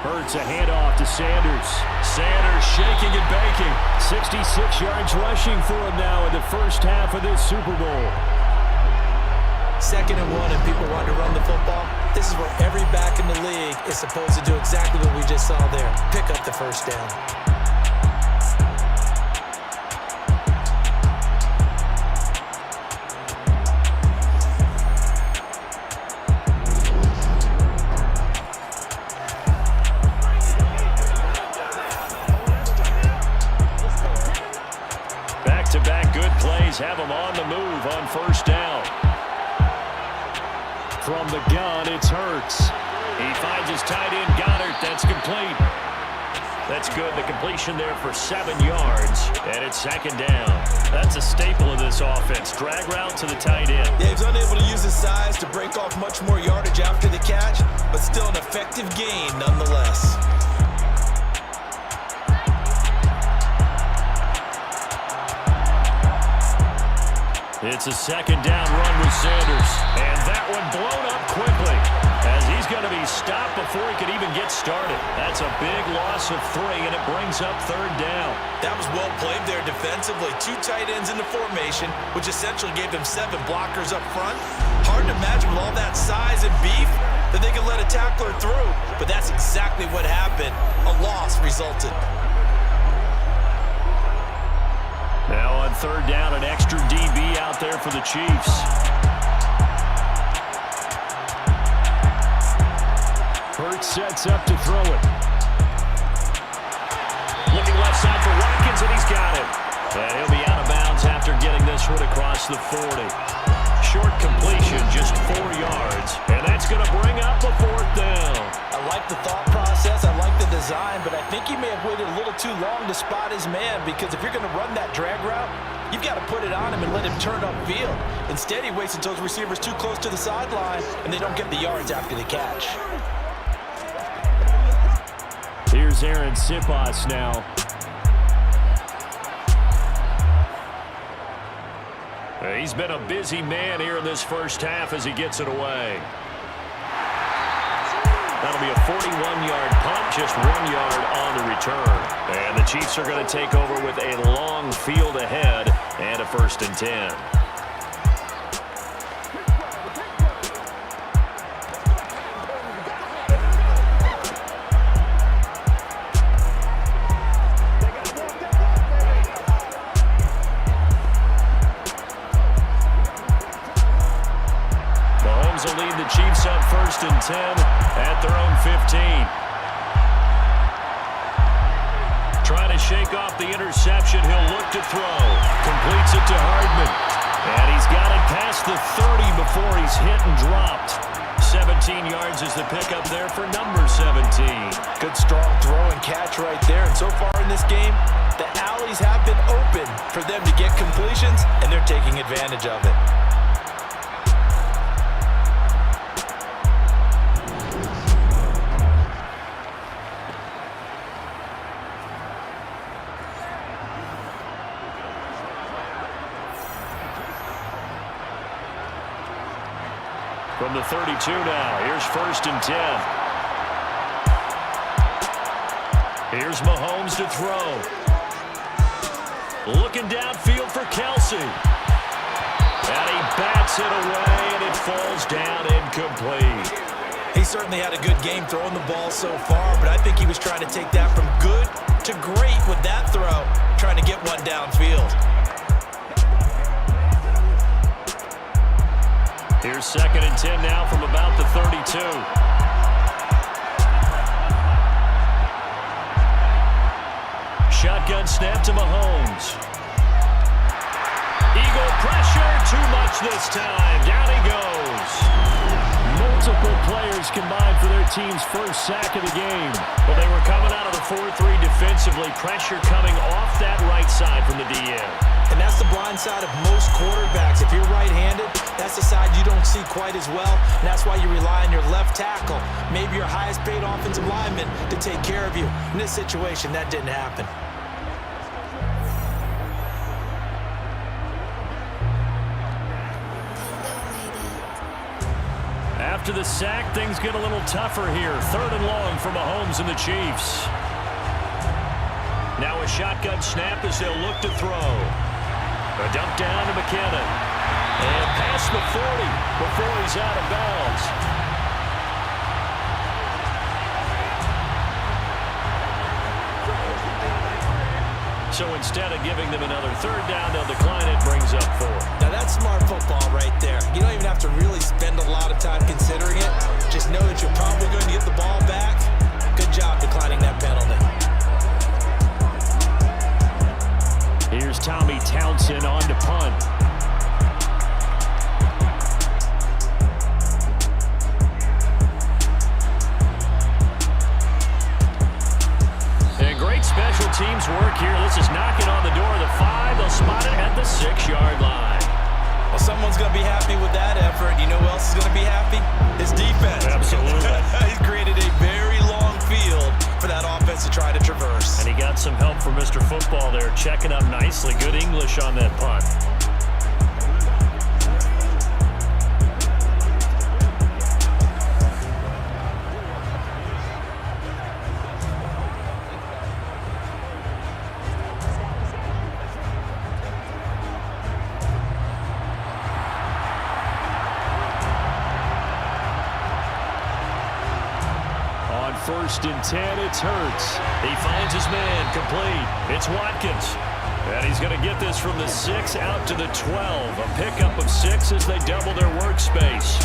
Hurts a handoff to Sanders. Sanders shaking and baking. 66 yards rushing for him now in the first half of this Super Bowl. 2nd and 1 and people want to run the football. This is where every back in the league is supposed to do exactly what we just saw there. Pick up the first down. Have him on the move on first down. From the gun, it's Hurts. He finds his tight end, Goddard. That's complete. That's good. The completion there for 7 yards. And it's second down. That's a staple of this offense. Drag route to the tight end. Yeah, he's unable to use his size to break off much more yardage after the catch, but still an effective gain nonetheless. It's a second down run with Sanders. And that one blown up quickly as he's going to be stopped before he could even get started. That's a big loss of 3, and it brings up third down. That was well played there defensively. 2 tight ends in the formation, which essentially gave them 7 blockers up front. Hard to imagine with all that size and beef that they could let a tackler through, but that's exactly what happened. A loss resulted. Now on third down, an extra DB out there for the Chiefs. Hurts sets up to throw it. Looking left side for Watkins, and he's got it. And he'll be out of bounds after getting this one across the 40. Short completion, just 4 yards. And that's going to bring up a fourth down. I like the thought process. I like the design, but I think he may have waited a little too long to spot his man, because if you're going to run that drag route, you've got to put it on him and let him turn upfield. Instead, he waits until his receiver's too close to the sideline, and they don't get the yards after the catch. Here's Aaron Sipas now. He's been a busy man here in this first half as he gets it away. That'll be a 41-yard punt, just 1 yard on the return. And the Chiefs are going to take over with a long field ahead and a 1st and 10. Will lead the Chiefs up 1st and 10 at their own 15. Trying to shake off the interception. He'll look to throw. Completes it to Hardman. And he's got it past the 30 before he's hit and dropped. 17 yards is the pickup there for number 17. Good strong throw and catch right there. And so far in this game, the alleys have been open for them to get completions, and they're taking advantage of it. From the 32 now, here's 1st and 10. Here's Mahomes to throw. Looking downfield for Kelsey. And he bats it away, and it falls down incomplete. He certainly had a good game throwing the ball so far, but I think he was trying to take that from good to great with that throw, trying to get one downfield. Here's 2nd and 10 now from about the 32. Shotgun snap to Mahomes. Eagle pressure, too much this time. Down he goes. Multiple players combined for their team's first sack of the game. Well, they were coming out of the 4-3 defensively. Pressure coming off that right side from the DN. And that's the blind side of most quarterbacks. If you're right-handed, that's the side you don't see quite as well. And that's why you rely on your left tackle, maybe your highest-paid offensive lineman, to take care of you. In this situation, that didn't happen. After the sack, things get a little tougher here. 3rd and long for Mahomes and the Chiefs. Now a shotgun snap as they'll look to throw. A dump down to McKinnon. And past the 40 before he's out of bounds. So instead of giving them another 3rd down, they'll decline it, brings up 4. Now that's smart football right there. You don't even have to really spend a lot of time considering it. Just know that you're probably going to get the ball back. Good job declining that penalty. Here's Tommy Townsend on to punt. And great special teams work here. This is knocking on the door of the 5. They'll spot it at the 6-yard line. Well, someone's going to be happy with that effort. You know who else is going to be happy? His defense. Absolutely. He's created a very long field for that offense to try to traverse. And he got some help from Mr. Football there, checking up nicely. Good English on that punt. On 1st and 10, it's Hurts. He finds his man, complete. It's Watkins. And he's going to get this from the 6 out to the 12. A pickup of 6 as they double their workspace.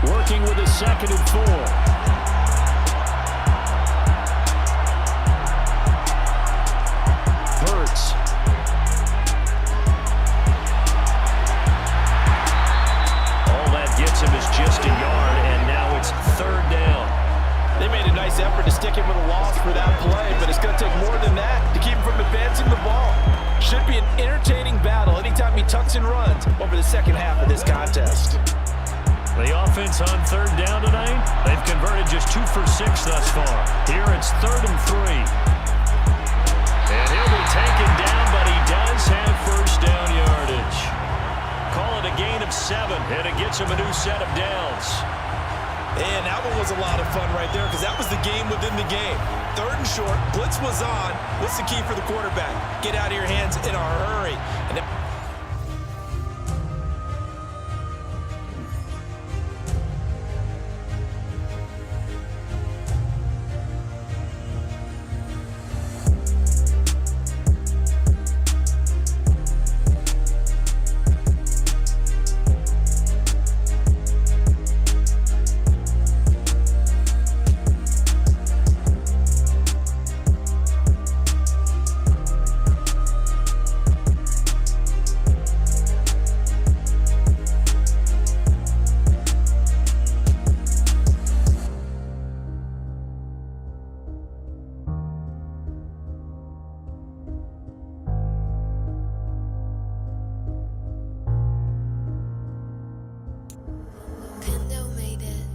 Working with a 2nd and 4. Just a yard, and now it's 3rd down. They made a nice effort to stick him with a loss for that play, but it's going to take more than that to keep him from advancing the ball. Should be an entertaining battle anytime he tucks and runs over the second half of this contest. The offense on 3rd down tonight, they've converted just 2 for 6 thus far. Here it's 3rd and 3. And he'll be taken down, but he does have first down yardage. Call it a gain of 7, and it gets him a new set of downs. And that one was a lot of fun right there because that was the game within the game. 3rd and short, blitz was on. What's the key for the quarterback? Get out of your hands in a hurry. And Kendo made it.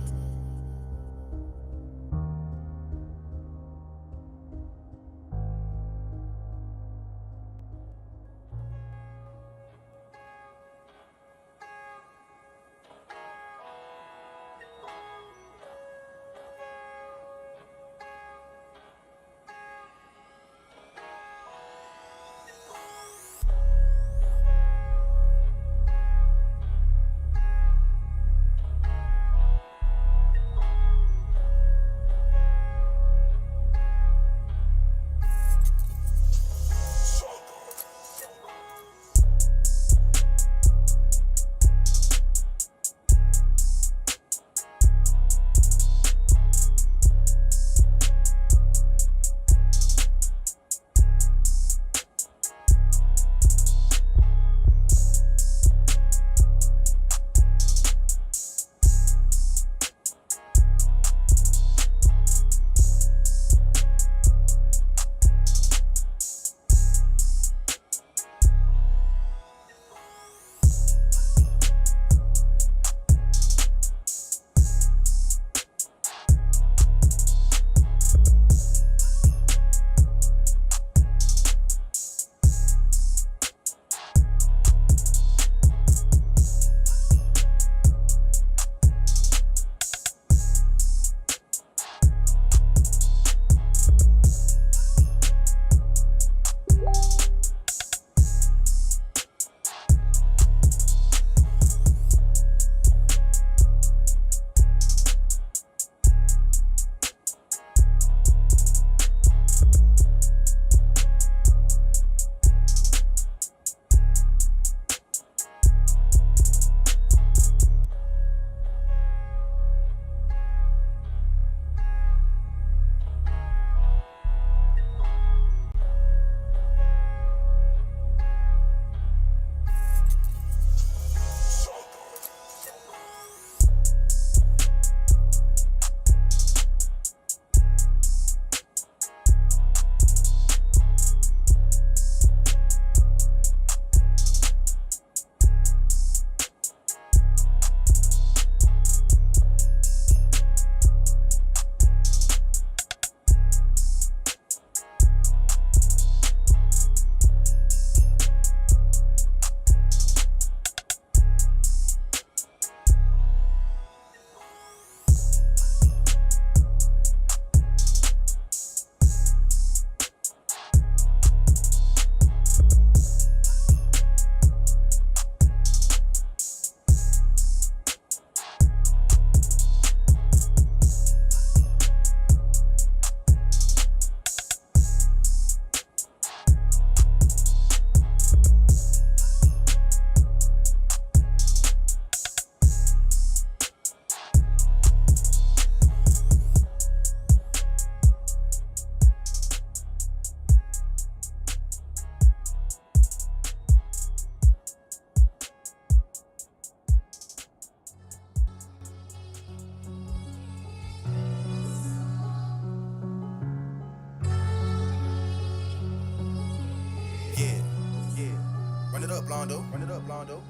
it up, Londo. Run it up, Londo.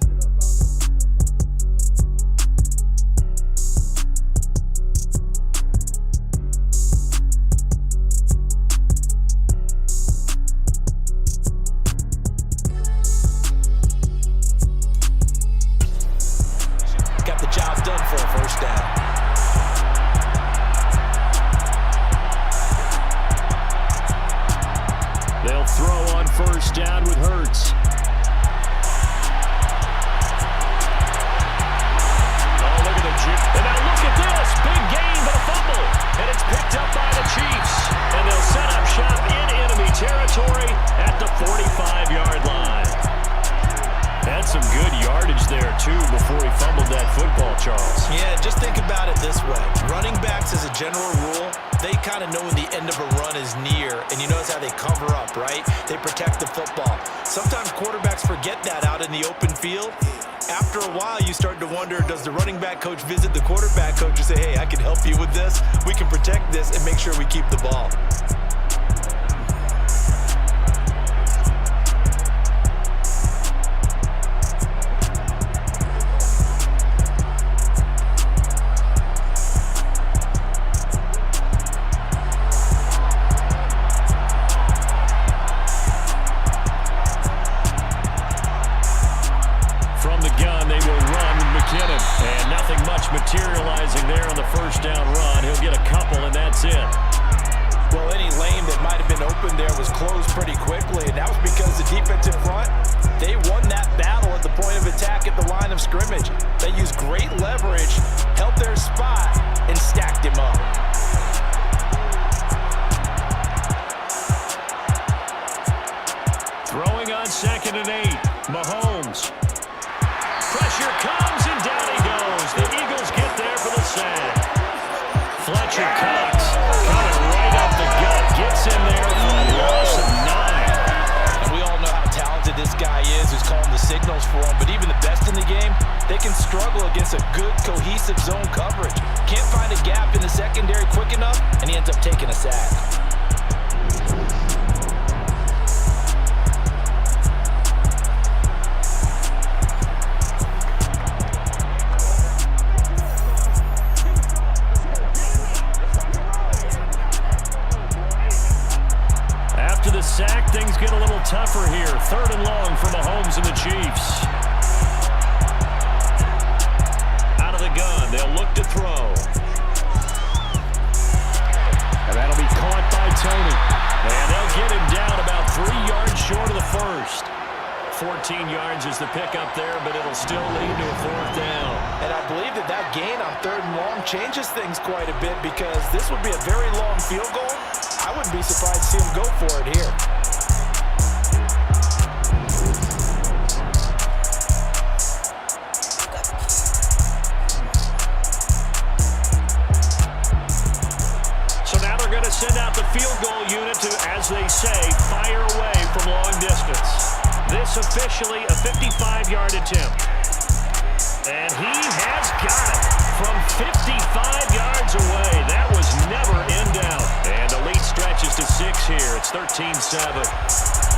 territory at the 45-yard line. Had some good yardage there, too, before he fumbled that football, Charles. Yeah, just think about it this way. Running backs, as a general rule, they kind of know when the end of a run is near, and you notice how they cover up, right? They protect the football. Sometimes quarterbacks forget that out in the open field. After a while, you start to wonder, does the running back coach visit the quarterback coach and say, hey, I can help you with this. We can protect this and make sure we keep the ball. Materializing there on the first down run. He'll get a couple, and that's it. Well, any lane that might have been open there was closed pretty quickly, and that was because the defensive front, they won that battle at the point of attack at the line of scrimmage. They used great leverage, held their spot, and stacked him up. Throwing on 2nd and 8. Mahomes. Pressure comes, and down he goes. The Eagles get there for the sack. Fletcher Cox coming right up the gut. Gets in there for a loss of 9. And we all know how talented this guy is who's calling the signals for him. But even the best in the game, they can struggle against a good, cohesive zone coverage. Can't find a gap in the secondary quick enough, and he ends up taking a sack. Sack, things get a little tougher here. 3rd and long for Mahomes and the Chiefs. Out of the gun, they'll look to throw. And that'll be caught by Tony. And they'll get him down about 3 yards short of the first. 14 yards is the pickup there, but it'll still lead to a 4th down. And I believe that gain on 3rd and long changes things quite a bit, because this would be a very long field goal. I wouldn't be surprised to see him go for it here. So now they're going to send out the field goal unit to, as they say, fire away from long distance. This officially a 55-yard attempt. And he has got it from 55 yards away. That was never in doubt. And the lead stretches to 6 here. It's 13-7.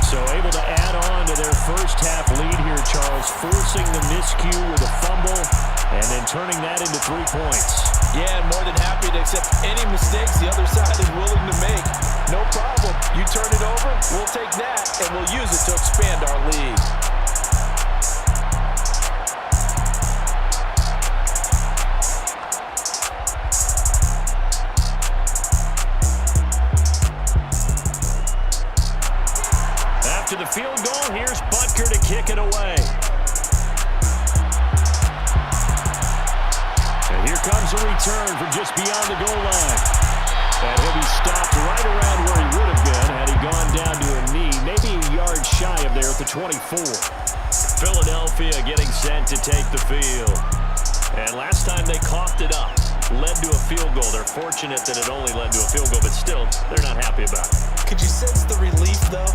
So able to add on to their first half lead here, Charles, forcing the miscue with a fumble and then turning that into 3 points. Yeah, and more than happy to accept any mistakes the other side is willing to make. No problem. You turn it over, we'll take that, and we'll use it to expand our lead. After the field goal, here's Butker to kick it away. And here comes a return from just beyond the goal line. And he'll be stopped right around where he would have been had he gone down to a knee, maybe a yard shy of there at the 24. Philadelphia getting set to take the field. And last time they coughed it up, led to a field goal. They're fortunate that it only led to a field goal, but still, they're not happy about it. Could you sense the relief, though,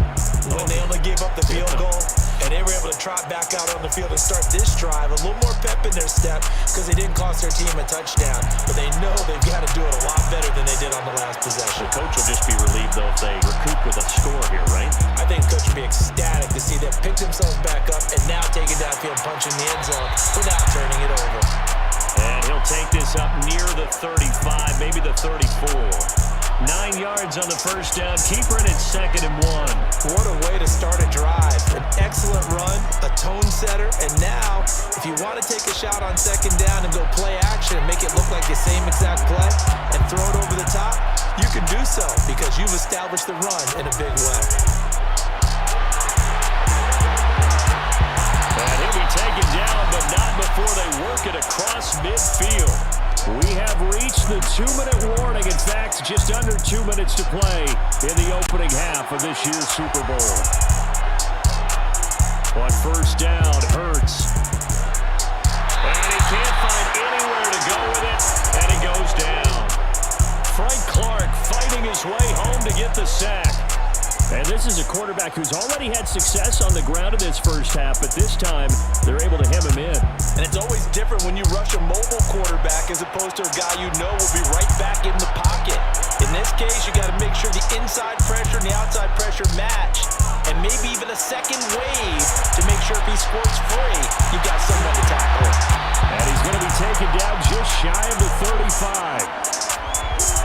when they only gave up the field goal and they were able to trot back out on the field and start this drive? A little more pep in their step because they didn't cost their team a touchdown, but they know they've got to do it a lot better than they did on the last possession. The coach will just be relieved, though, if they recoup with a score here, right? I think the coach will be ecstatic to see them pick themselves back up and now take it downfield, punching the end zone without turning it over. And he'll take this up near the 35, maybe the 34. 9 yards on the first down. Keeper in at 2nd and 1. What a way to start a drive. An excellent run, a tone setter, and now, if you want to take a shot on 2nd down and go play action and make it look like the same exact play and throw it over the top, you can do so because you've established the run in a big way. And he'll be taken down, but not before they work it across midfield. We have reached the 2-minute warning. In fact, It's just under 2 minutes to play in the opening half of this year's Super Bowl. On first down, Hurts. And he can't find anywhere to go with it, and he goes down. Frank Clark fighting his way home to get the sack. And this is a quarterback who's already had success on the ground in this first half, but this time they're able to hem him in. And it's always different when you rush a mobile quarterback as opposed to a guy you know will be right back in the pocket. In this case, you got to make sure the inside pressure and the outside pressure match, and maybe even a second wave to make sure if he squirts free, you got someone to tackle him. And he's going to be taken down just shy of the 35.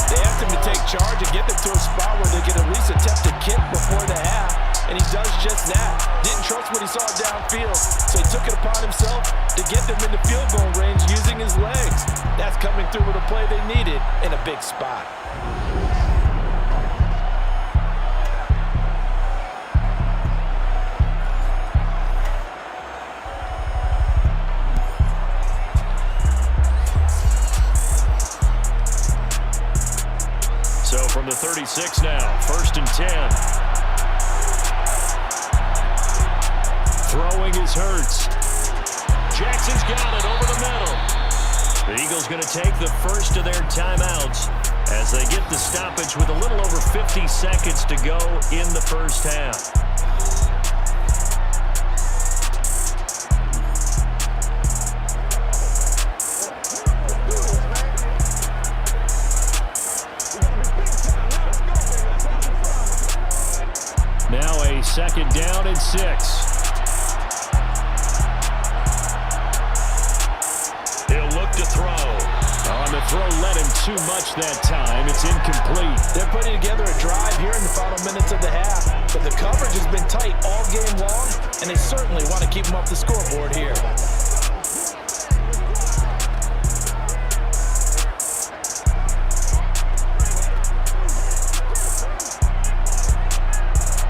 They asked him to take charge and get them to a spot where they can at least attempt a kick before the half, and he does just that. Didn't trust what he saw downfield, so he took it upon himself to get them into field goal range using his legs. That's coming through with a play they needed in a big spot. So from the 36 now, 1st and 10. Throwing is Hurts. Jackson's got it over the middle. The Eagles going to take the first of their timeouts as they get the stoppage with a little over 50 seconds to go in the first half. Now a 2nd down and 6. He'll look to throw. On the throw, led him too much that time. It's incomplete. They're putting together a drive here in the final minutes of the half, but the coverage has been tight all game long, and they certainly want to keep them off the scoreboard here.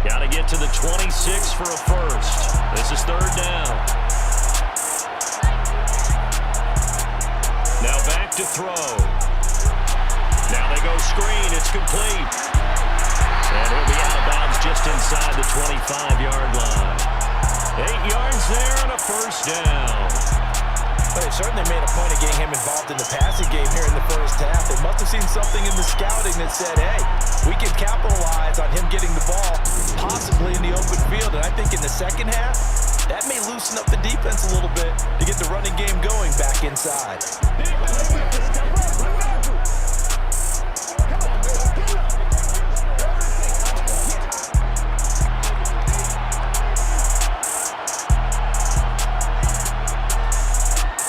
Got to get to the 26 for a first. This is 3rd down. Now back to throw. Now they go screen. It's complete. And he'll be out of bounds just inside the 25-yard line. 8 yards there and a first down. But they certainly made a point of getting him involved in the passing game here in the first half. They must have seen something in the scouting that said, hey, we can capitalize on him getting the ball, possibly in the open field. And I think in the second half, that may loosen up the defense a little bit to get the running game going back inside.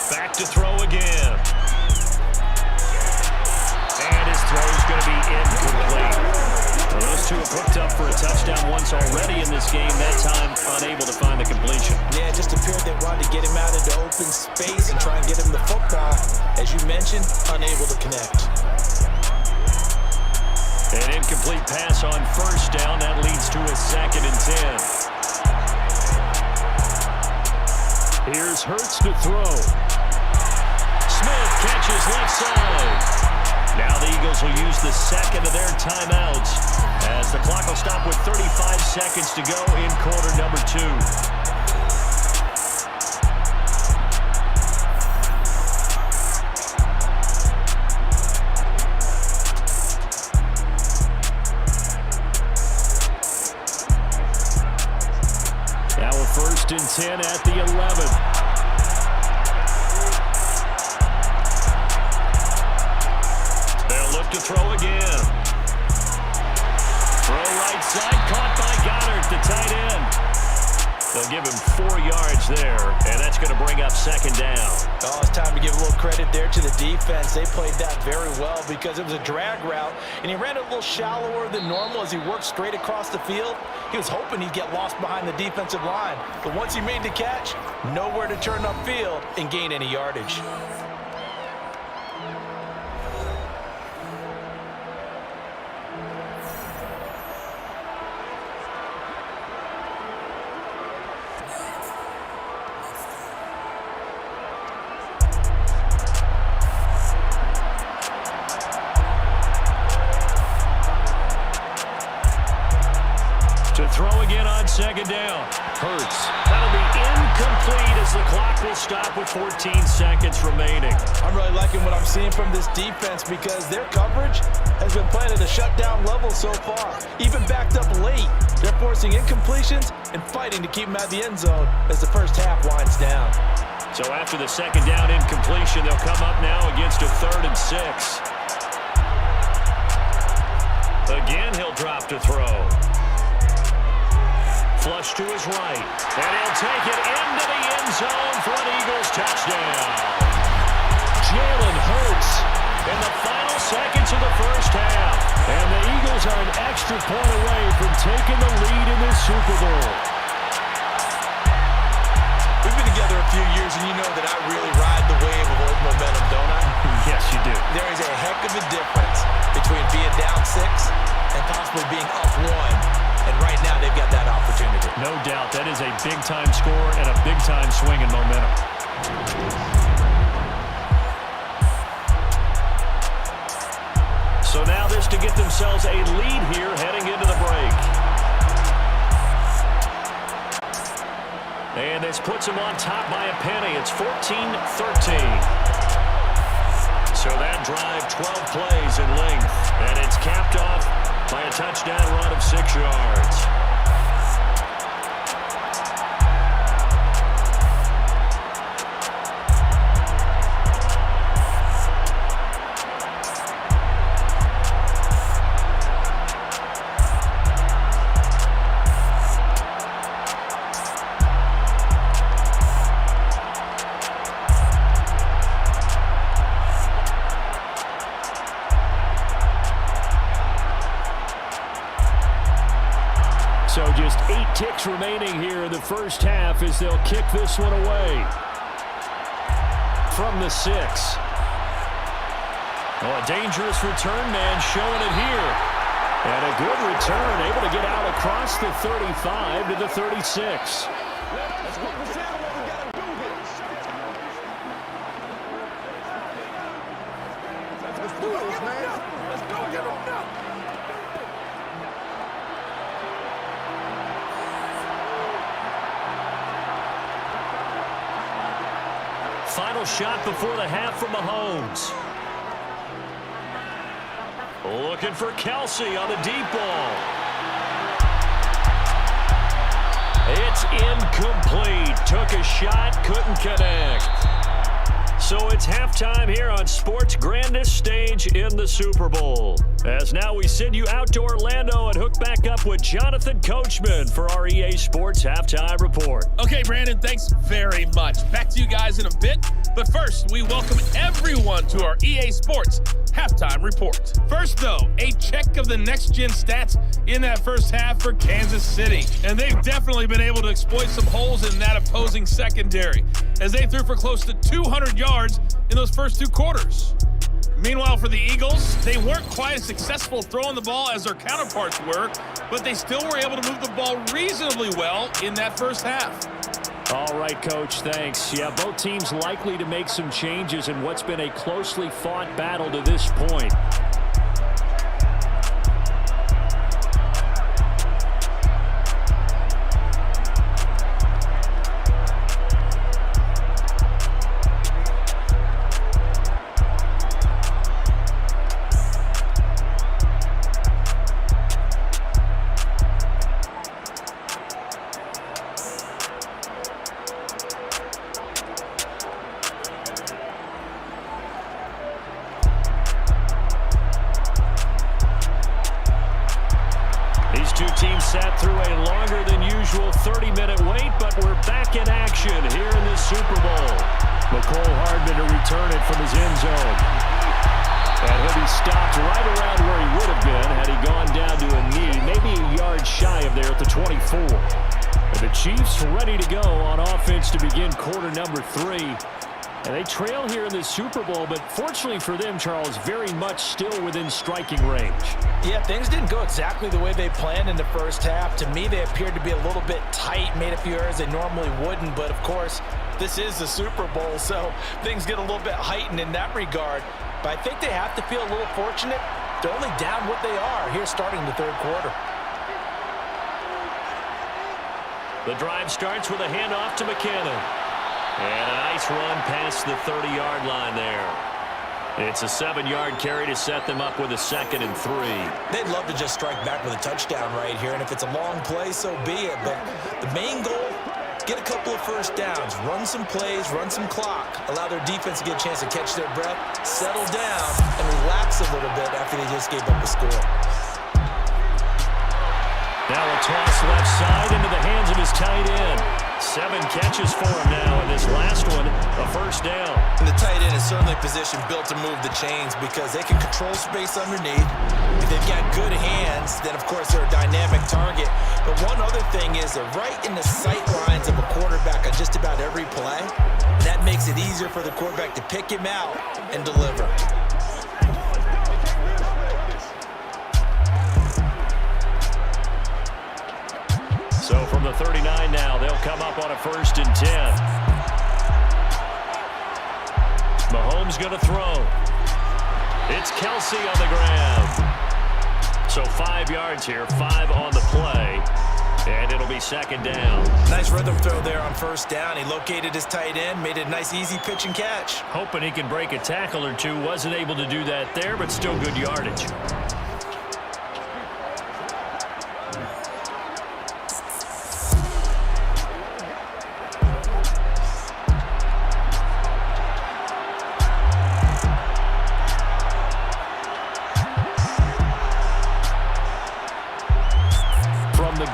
Back to throw again. And his throw is going to be incomplete. Well, those two have hooked up for a touchdown once already in this game. That time, unable to find the completion. Yeah, it just appeared they wanted to get him out into open space and try and get him the football. As you mentioned, unable to connect. An incomplete pass on first down. That leads to a 2nd and 10. Here's Hurts to throw. Smith catches left side. Now the Eagles will use the 2nd of their timeouts as the clock will stop with 35 seconds to go in quarter number 2. Now a 1st and 10 at the 11. To throw again. Throw right side, caught by Goddard, the tight end. They'll give him 4 yards there, and that's going to bring up 2nd down. Oh, it's time to give a little credit there to the defense. They played that very well because it was a drag route, and he ran a little shallower than normal as he worked straight across the field. He was hoping he'd get lost behind the defensive line, but once he made the catch, nowhere to turn upfield and gain any yardage. To throw again on second down. Hurts. That'll be incomplete as the clock will stop with 14 seconds remaining. I'm really liking what I'm seeing from this defense because their coverage has been playing at a shutdown level so far. Even backed up late, they're forcing incompletions and fighting to keep them out of the end zone as the first half winds down. So after the second down incompletion, they'll come up now against a 3rd and 6. Again, he'll drop to throw. Flush to his right. And he'll take it into the end zone for an Eagles touchdown. Jalen Hurts in the final seconds of the first half. And the Eagles are an extra point away from taking the lead in this Super Bowl. We've been together a few years, and you know that I really ride the wave of old momentum, don't I? Yes, you do. There is a heck of a difference between being down 6 and possibly being up 1. And right now, they've got that opportunity. No doubt. That is a big-time score and a big-time swing in momentum. So now this to get themselves a lead here heading into the break. And this puts them on top by a penny. It's 14-13. So that drive, 12 plays in length. And it's capped off by a touchdown run of 6 yards. So just 8 ticks remaining here in the first half as they'll kick this one away. From the 6. Oh, a dangerous return man showing it here. And a good return, able to get out across the 35 to the 36. Final shot before the half from Mahomes. Looking for Kelsey on the deep ball. It's incomplete. Took a shot, couldn't connect. So it's halftime here on sports' grandest stage in the Super Bowl. As now we send you out to Orlando and hook back up with Jonathan Coachman for our EA Sports Halftime Report. Okay, Brandon, thanks very much. Back to you guys in a bit. But first, we welcome everyone to our EA Sports Halftime Report. First, though, a check of the next-gen stats in that first half for Kansas City. And they've definitely been able to exploit some holes in that opposing secondary, as they threw for close to 200 yards in those first 2 quarters. Meanwhile, for the Eagles, they weren't quite as successful throwing the ball as their counterparts were, but they still were able to move the ball reasonably well in that first half. All right, Coach, thanks. Yeah, both teams likely to make some changes in what's been a closely fought battle to this point. Sat through a longer than usual 30-minute wait, but we're back in action here in this Super Bowl. McCole Hardman to return it from his end zone. And he'll be stopped right around where he would have been had he gone down to a knee, maybe a yard shy of there at the 24. And the Chiefs ready to go on offense to begin quarter number 3. And they trail here in the Super Bowl, but fortunately for them, Charles, very much still within striking range. Yeah, things didn't go exactly the way they planned in the first half. To me, they appeared to be a little bit tight, made a few errors they normally wouldn't. But, of course, this is the Super Bowl, so things get a little bit heightened in that regard. But I think they have to feel a little fortunate. They're only down what they are here starting the third quarter. The drive starts with a handoff to McKinnon. And a nice run past the 30-yard line there. It's a 7-yard carry to set them up with a 2nd and 3. They'd love to just strike back with a touchdown right here, and if it's a long play, so be it. But the main goal, get a couple of first downs, run some plays, run some clock, allow their defense to get a chance to catch their breath, settle down, and relax a little bit after they just gave up a score. Now a toss left side into the hands of his tight end. 7 catches for him now, and this last one, a first down. And the tight end is certainly a position built to move the chains because they can control space underneath. If they've got good hands, then of course they're a dynamic target. But one other thing is they're right in the sight lines of a quarterback on just about every play. And that makes it easier for the quarterback to pick him out and deliver. So from the 39 now, they'll come up on a 1st and 10. Mahomes going to throw. It's Kelsey on the ground. So 5 yards here, 5 on the play. And it'll be 2nd down. Nice rhythm throw there on 1st down. He located his tight end, made it a nice easy pitch and catch. Hoping he can break a tackle or two. Wasn't able to do that there, but still good yardage.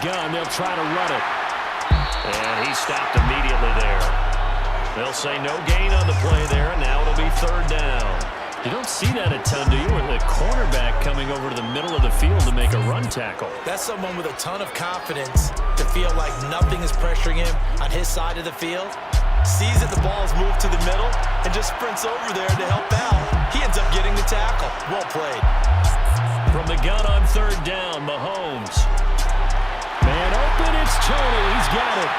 Gun, they'll try to run it. And he stopped immediately there. They'll say no gain on the play there, and now it'll be 3rd down. You don't see that a ton, do you? With the cornerback coming over to the middle of the field to make a run tackle. That's someone with a ton of confidence to feel like nothing is pressuring him on his side of the field. Sees that the ball's moved to the middle and just sprints over there to help out. He ends up getting the tackle. Well played. From the gun on 3rd down, Mahomes. Man open, it's Tony. He's got it.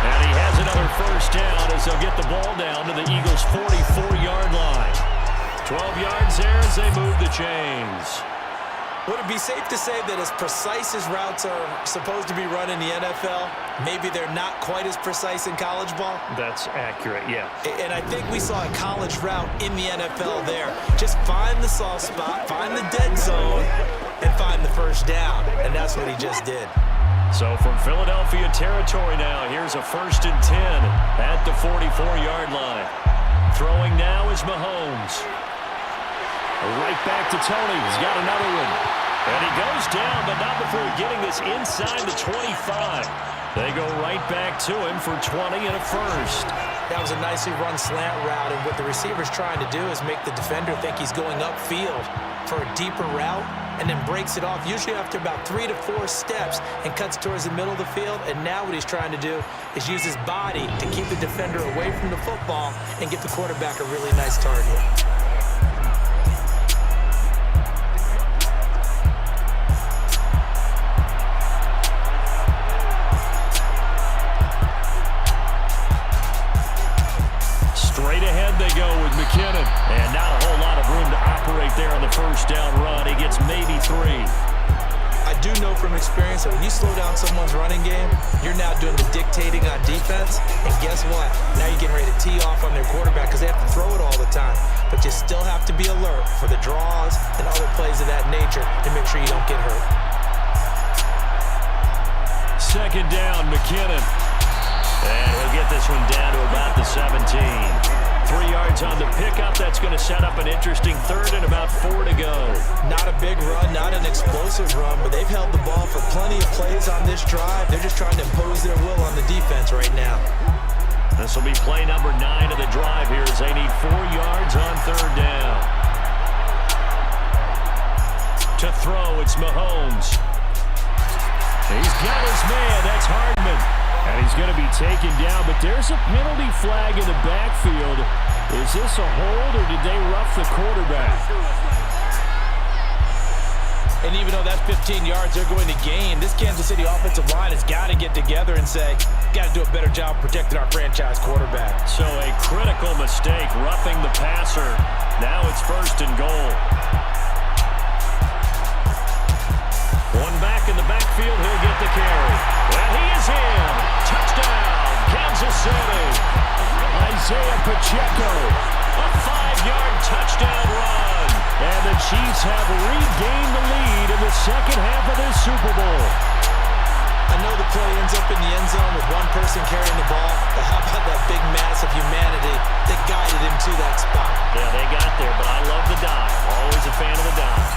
And he has another 1st down as they'll get the ball down to the Eagles' 44-yard line. 12 yards there as they move the chains. Would it be safe to say that as precise as routes are supposed to be run in the NFL, maybe they're not quite as precise in college ball? That's accurate, yeah. And I think we saw a college route in the NFL there. Just find the soft spot, find the dead zone, and find the 1st down. And that's what he just did. So from Philadelphia territory now, here's a 1st and 10 at the 44-yard line. Throwing now is Mahomes. Right back to Tony. He's got another one. And he goes down, but not before getting this inside the 25. They go right back to him for 20 and a 1st. That was a nicely run slant route, and what the receiver's trying to do is make the defender think he's going upfield for a deeper route, and then breaks it off, usually after about 3 to 4 steps, and cuts towards the middle of the field. And now what he's trying to do is use his body to keep the defender away from the football and get the quarterback a really nice target. Straight ahead they go with McKinnon. And not a whole lot of room to operate there on the 1st down run. He gets maybe 3. I do know from experience that when you slow down someone's running game, you're now doing the dictating on defense. And guess what? Now you're getting ready to tee off on their quarterback because they have to throw it all the time. But you still have to be alert for the draws and other plays of that nature to make sure you don't get hurt. 2nd down, McKinnon. And he'll get this one down to about the 17. 3 yards on the pickup. That's going to set up an interesting 3rd and about 4 to go. Not a big run, not an explosive run, but they've held the ball for plenty of plays on this drive. They're just trying to impose their will on the defense right now. This will be play number 9 of the drive here as they need 4 yards on 3rd down. To throw, it's Mahomes. He's got his man. That's Hardman. And he's going to be taken down, but there's a penalty flag in the backfield. Is this a hold, or did they rough the quarterback? And even though that's 15 yards they're going to gain, this Kansas City offensive line has got to get together and say, got to do a better job protecting our franchise quarterback. So a critical mistake, roughing the passer. Now it's 1st and goal. One back in the backfield, he'll get the carry. And he is in. Touchdown. touchdown, Kansas City. Isaiah Pacheco, a 5-yard touchdown run. And the Chiefs have regained the lead in the second half of this Super Bowl. I know the play ends up in the end zone with one person carrying the ball, but how about that big mass of humanity that guided him to that spot? Yeah, they got there, but I love the dive. Always a fan of the dive.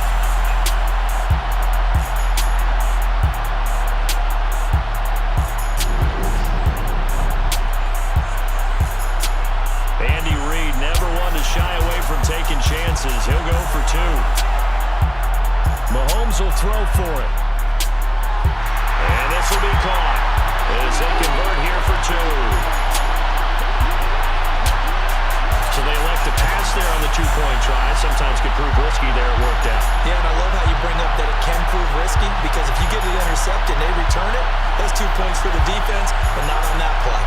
Andy Reid never one to shy away from taking chances. He'll go for 2. Mahomes will throw for it. And this will be caught as they convert here for 2. So they elect to pass there on the 2-point try. Sometimes could prove risky there. It worked out. Yeah, and I love how you bring up that it can prove risky because if you get it intercepted and they return it, that's 2 points for the defense, but not on that play.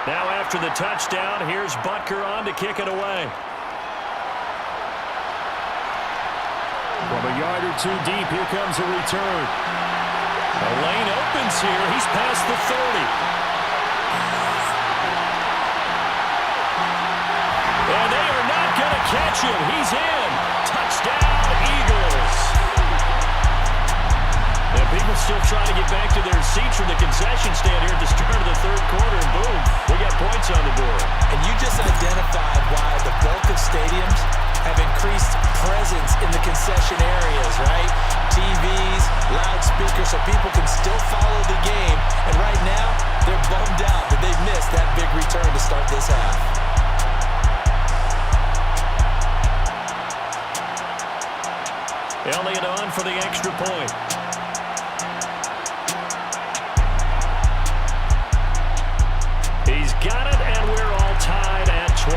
Now after the touchdown, here's Butker on to kick it away. From a yard or 2 deep, here comes a return. The lane opens here. He's past the 30. And they are not going to catch him. He's in. Touchdown, Eagles. And people still trying to get back to their seats from the concession stand here at the start of the third quarter, and boom, we got points on the board. And you just identified why the bulk of stadiums have increased presence in the concession areas, right? TVs, loudspeakers, so people can still follow the game. And right now, they're bummed out that they've missed that big return to start this half. Elliott on for the extra point. He's got it, and we're all tied at 21.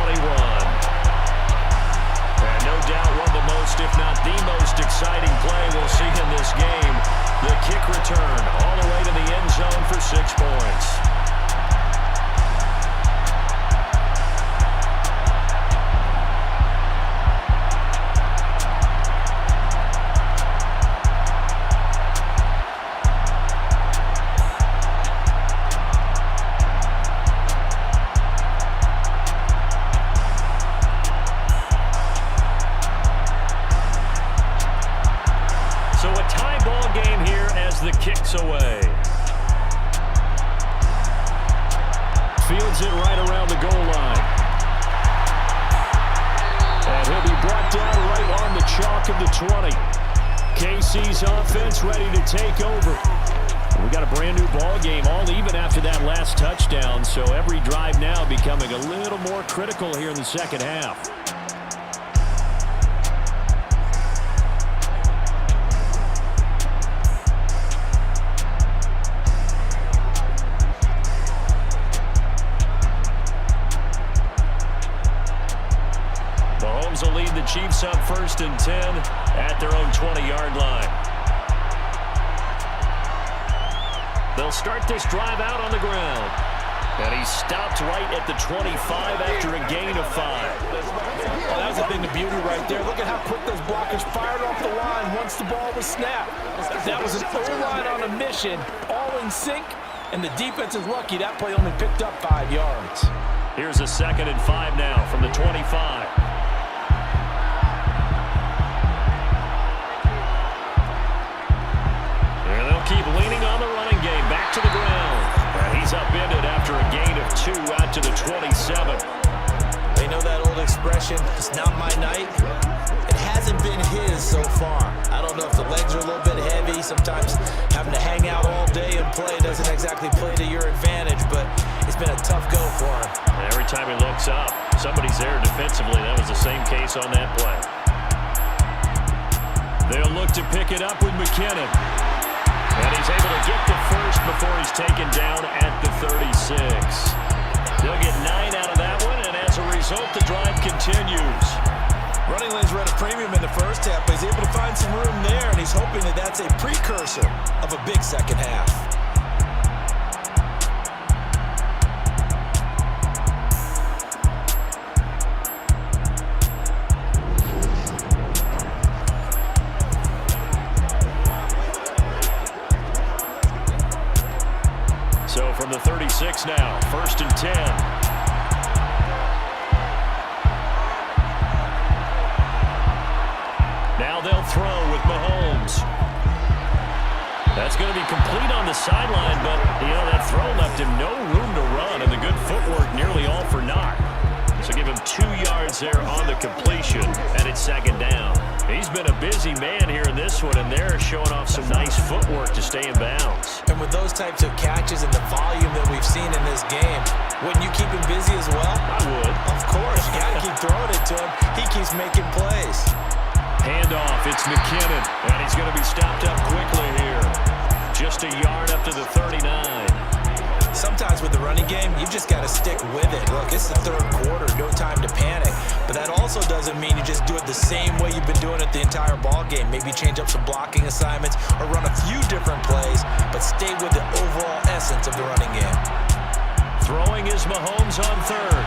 And no doubt one of the most, if not the most exciting play we'll see in this game. The kick return all the way to the end zone for 6 points. Kicks away. Fields it right around the goal line. And he'll be brought down right on the chalk of the 20. KC's offense ready to take over. We got a brand new ball game, all even after that last touchdown, so every drive now becoming a little more critical here in the second half. Will lead the Chiefs up 1st and 10 at their own 20-yard line. They'll start this drive out on the ground. And he stopped right at the 25 after a gain of 5. Well, that was a thing of beauty right there. Look at how quick those blockers fired off the line once the ball was snapped. That was an O-line on a mission, all in sync, and the defense is lucky that play only picked up 5 yards. Here's a 2nd and 5 now from the 25. Keep leaning on the running game. Back to the ground. And he's upended after a gain of 2 out to the 27. They know that old expression, it's not my night. It hasn't been his so far. I don't know if the legs are a little bit heavy. Sometimes having to hang out all day and play doesn't exactly play to your advantage, but it's been a tough go for him. And every time he looks up, somebody's there defensively. That was the same case on that play. They'll look to pick it up with McKinnon. And he's able to get the first before he's taken down at the 36. They'll get 9 out of that one, and as a result, the drive continues. Running lanes were at a premium in the first half, but he's able to find some room there, and he's hoping that that's a precursor of a big second half. So from the 36 now, 1st and 10. Now they'll throw with Mahomes. That's going to be complete on the sideline, but, that throw left him no room to run, and the good footwork nearly all for naught. So give him 2 yards there on the completion, and it's 2nd down. He's been a busy man here in this one, and they're showing off some nice footwork to stay in bounds. And with those types of catches and the volume that we've seen in this game, wouldn't you keep him busy as well? I would. Of course. You got to keep throwing it to him. He keeps making plays. Handoff, it's McKinnon, and he's going to be stopped up quickly here. Just a yard up to the 39. Sometimes with the running game, you just got to stick with it. Look, it's the 3rd quarter, no time to panic. But that also doesn't mean you just do it the same way you've been doing it the entire ball game. Maybe change up some blocking assignments or run a few different plays, but stay with the overall essence of the running game. Throwing is Mahomes on 3rd.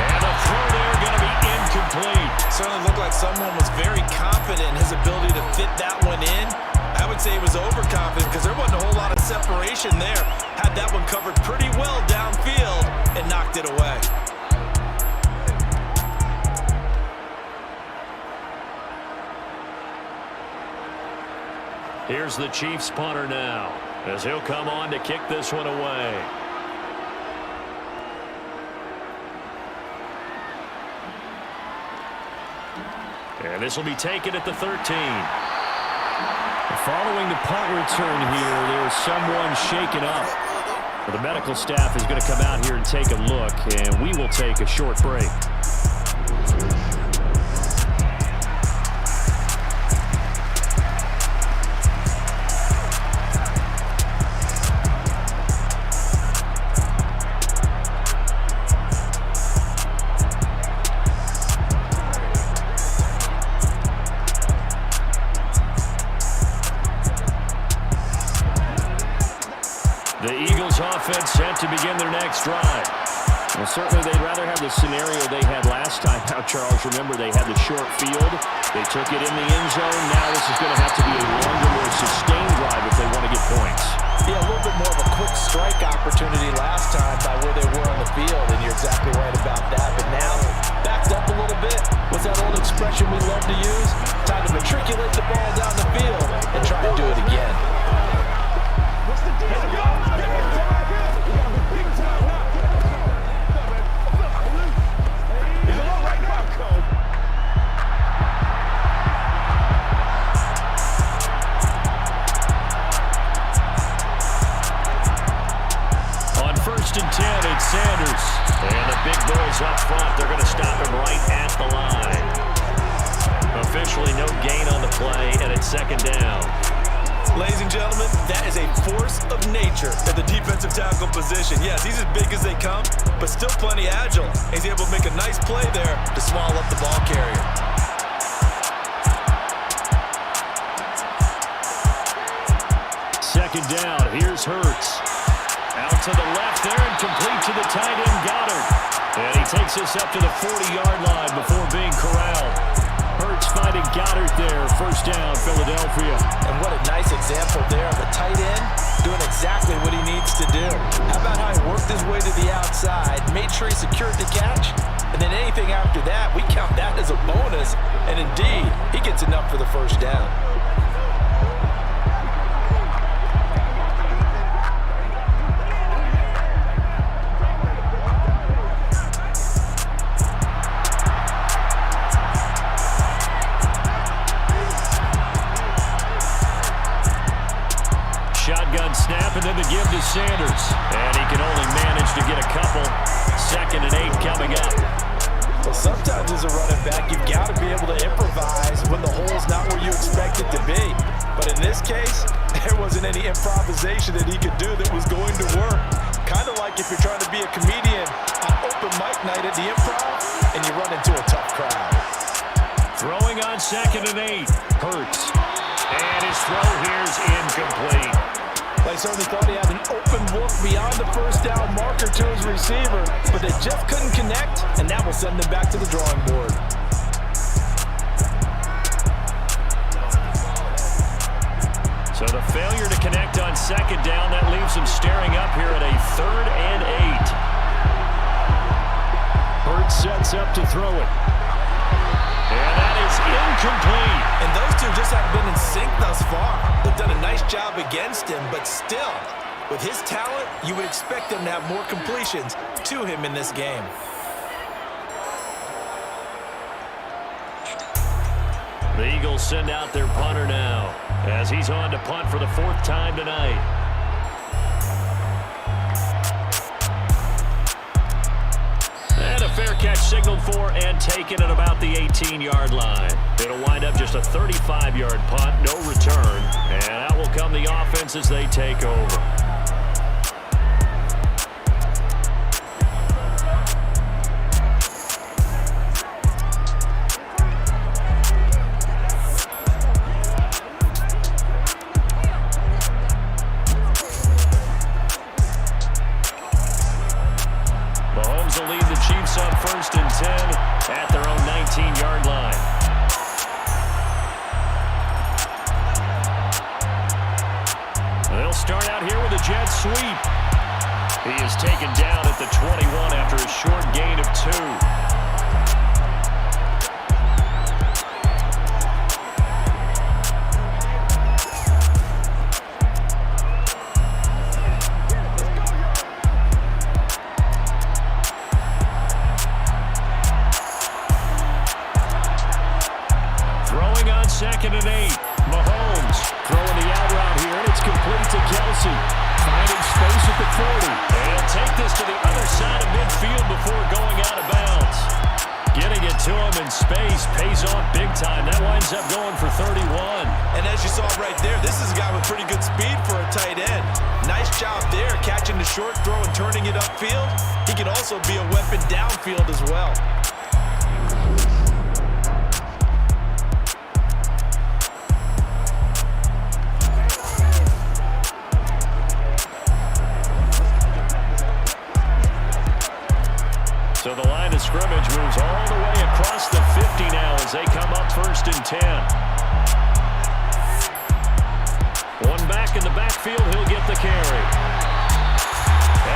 And a throw there going to be incomplete. Certainly looked like someone was very confident in his ability to fit that one in. I would say he was overconfident because there wasn't a whole lot of separation there. Had that one covered pretty well downfield and knocked it away. Here's the Chiefs punter now, as he'll come on to kick this one away. And this will be taken at the 13. Following the punt return here, there's someone shaken up. The medical staff is going to come out here and take a look, and we will take a short break. The Eagles offense set to begin their next drive. Well, certainly they'd rather have the scenario they had last time. Now, Charles, remember they had the short field. They took it in the end zone. Now this is going to have to be a longer, more sustained drive if they want to get points. Yeah, a little bit more of a quick strike opportunity last time by where they were on the field, and you're exactly right about that. But now, backed up a little bit. What's that old expression we love to use? Time to matriculate the ball down the field and try and do it again. On 1st and 10, it's Sanders. And the big boys up front, they're going to stop him right at the line. Officially no gain on the play, and it's 2nd down. Ladies and gentlemen, that is a force of nature at the defensive tackle position. Yes, he's as big as they come, but still plenty agile. He's able to make a nice play there to swallow up the ball carrier. Second down, here's Hurts. Out to the left there and complete to the tight end, Goddard. And he takes us up to the 40-yard line before being corralled. Hurts finding Goddard there. 1st down, Philadelphia. And what a nice example there of a tight end doing exactly what he needs to do. How about how he worked his way to the outside, made sure he secured the catch, and then anything after that, we count that as a bonus. And indeed, he gets enough for the 1st down. Shotgun snap and then the give to Sanders. And he can only manage to get a couple. 2nd and 8 coming up. Well, sometimes as a running back, you've got to be able to improvise when the hole's not where you expect it to be. But in this case, there wasn't any improvisation that he could do that was going to work. Kind of like if you're trying to be a comedian on open mic night at the Improv and you run into a tough crowd. Throwing on 2nd and 8. Hurts. And his throw here's incomplete. They certainly thought he had an open look beyond the first down marker to his receiver, but they just couldn't connect, and that will send them back to the drawing board. So the failure to connect on 2nd down, that leaves them staring up here at a 3rd and 8. Hurts sets up to throw it. And that is incomplete. And those two just haven't been in sync thus far. They've done a nice job against him, but still, with his talent, you would expect him to have more completions to him in this game. The Eagles send out their punter now, as he's on to punt for the 4th time tonight. And a fair catch signaled for and taken at about the 18-yard line. It'll wind up just a 35-yard punt, no return. And out will come the offense as they take over. At their own 19-yard line. They'll start out here with a jet sweep. He is taken down at the 21 after a short gain of 2. Second and 8. Mahomes throwing the out route here, and it's complete to Kelsey. Finding space at the 40. And take this to the other side of midfield before going out of bounds. Getting it to him in space pays off big time. That winds up going for 31. And as you saw right there, this is a guy with pretty good speed for a tight end. Nice job there, catching the short throw and turning it upfield. He can also be a weapon downfield as well. So the line of scrimmage moves all the way across the 50 now as they come up 1st and 10. One back in the backfield, he'll get the carry.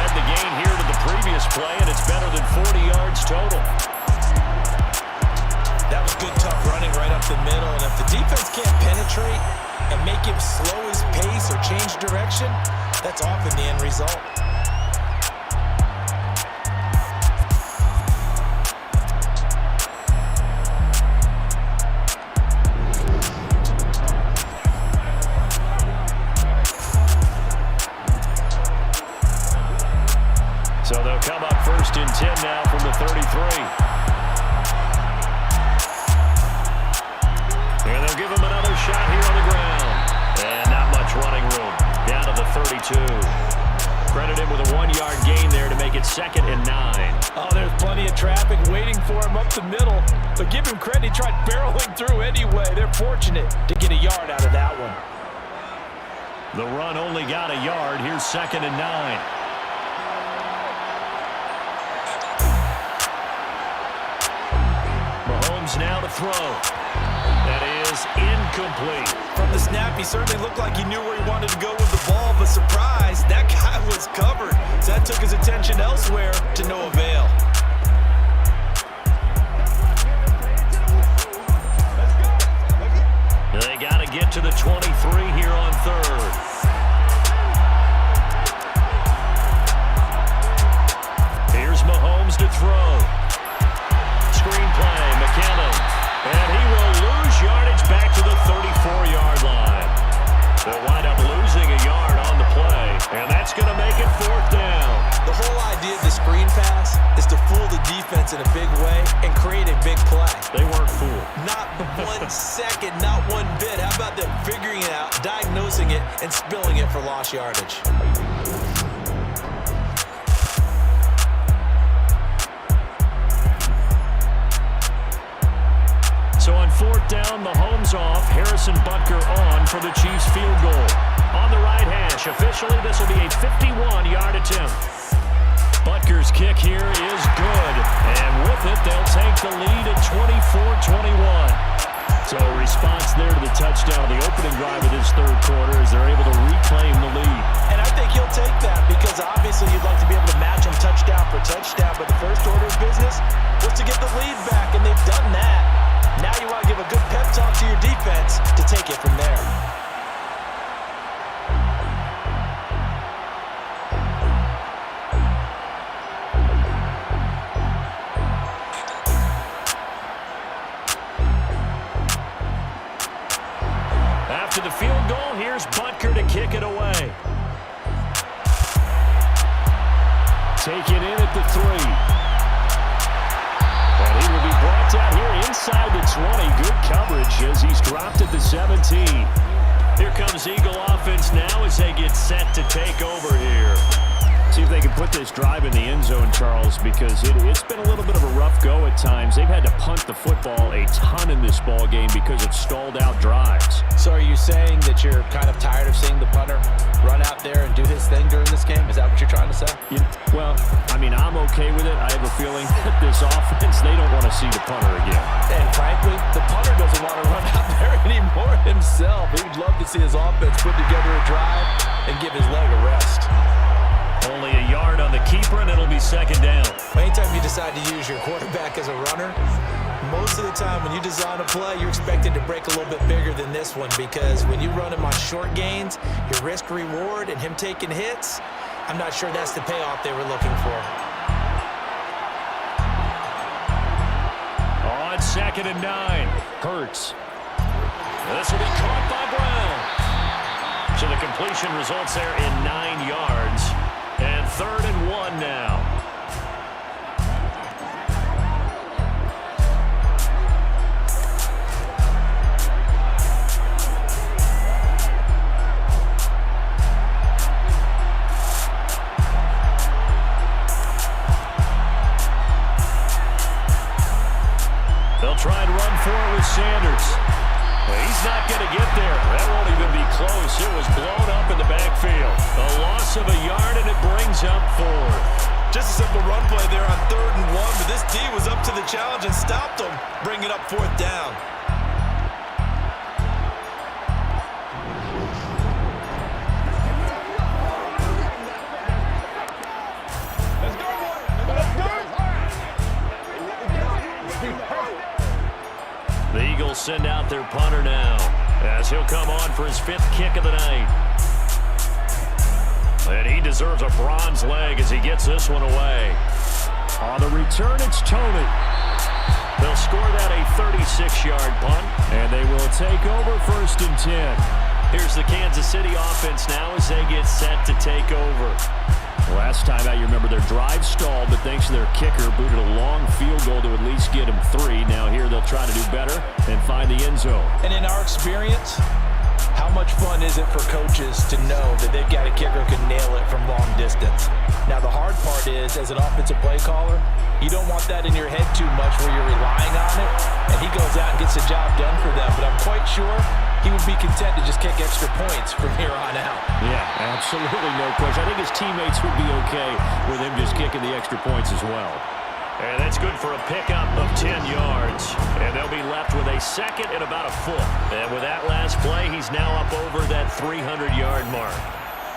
Add the gain here to the previous play, and it's better than 40 yards total. That was good, tough running right up the middle, and if the defense can't penetrate and make him slow his pace or change direction, that's often the end result. So they'll come up 1st and 10 now from the 33. And they'll give him another shot here on the ground. And not much running room. Down to the 32. Credit him with a 1-yard gain there to make it 2nd and 9. Oh, there's plenty of traffic waiting for him up the middle. But give him credit, he tried barreling through anyway. They're fortunate to get a yard out of that one. The run only got a yard. Here's 2nd and 9. Now to throw. That is incomplete. From the snap, he certainly looked like he knew where he wanted to go with the ball, but surprise, that guy was covered. So that took his attention elsewhere to no avail. They got to get to the 23 here on 3rd. Here's Mahomes to throw. Screenplay, McKinnon, and he will lose yardage back to the 34-yard line. They'll wind up losing a yard on the play, and that's going to make it 4th down. The The whole idea of the screen pass is to fool the defense in a big way and create a big play. They weren't fooled. Not 1 second, not one bit. How about them figuring it out, diagnosing it, and spilling it for lost yardage? So on 4th down, Mahomes off. Harrison Butker on for the Chiefs field goal. On the right hash, officially this will be a 51-yard attempt. Butker's kick here is good. And with it, they'll take the lead at 24-21. So a response there to the touchdown, the opening drive of this third quarter, as they're able to reclaim the lead. And I think he'll take that because obviously you'd like to be able to match him touchdown for touchdown, but the first order of business was to get the lead back, and they've done that. Now you want to give a good pep talk to your defense to take it from there. After the field goal, here's Butker to kick it away. Take it in at the 3. And he will be brought down here inside the 20. Good coverage as he's dropped at the 17. Here comes Eagle offense now as they get set to take over here. See if they can put this drive in the end zone, Charles, because it's been a little bit of a rough go at times. They've had to punt the football a ton in this ball game because of stalled out drives. So are you saying that you're kind of tired of seeing the punter run out there and do his thing during this game? Is that what you're trying to say? Well, I mean, I'm okay with it. I have a feeling that this offense, they don't want to see the punter again. And frankly, the punter doesn't want to run out there anymore himself. He'd love to see his offense put together a drive and give his leg a rest. Only a yard on the keeper, and it'll be 2nd down. Anytime you decide to use your quarterback as a runner, most of the time when you design a play, you're expected to break a little bit bigger than this one, because when you run him on short gains, your risk-reward and him taking hits, I'm not sure that's the payoff they were looking for. On 2nd and 9, Hurts. This will be caught by Brown. So the completion results there in 9 yards. And 3rd and 1 now. They'll try and run for it with Sanders. Well, he's not going to get there. That won't even be close. It was blown up in the backfield. A loss of a yard, and it brings up 4th. Just a simple run play there on 3rd and 1, but this D was up to the challenge and stopped them, bringing up 4th down. The Eagles send out their punter now, as he'll come on for his 5th kick of the night. And he deserves a bronze leg as he gets this one away. On the return, it's Tony. They'll score that a 36-yard punt, and they will take over 1st and 10. Here's the Kansas City offense now as they get set to take over. Last time out, you remember their drive stalled, but thanks to their kicker, booted a long field goal to at least get him 3. Now here they'll try to do better and find the end zone. And in our experience, how much fun is it for coaches to know that they've got a kicker who can nail it from long distance? Now the hard part is, as an offensive play caller, you don't want that in your head too much where you're relying on it, and he goes out and gets the job done for them. But I'm quite sure he would be content to just kick extra points from here on out. Yeah, absolutely no question. I think his teammates would be okay with him just kicking the extra points as well. And that's good for a pickup of 10 yards. And they'll be left with a 2nd and about a foot. And with that last play, he's now up over that 300-yard mark.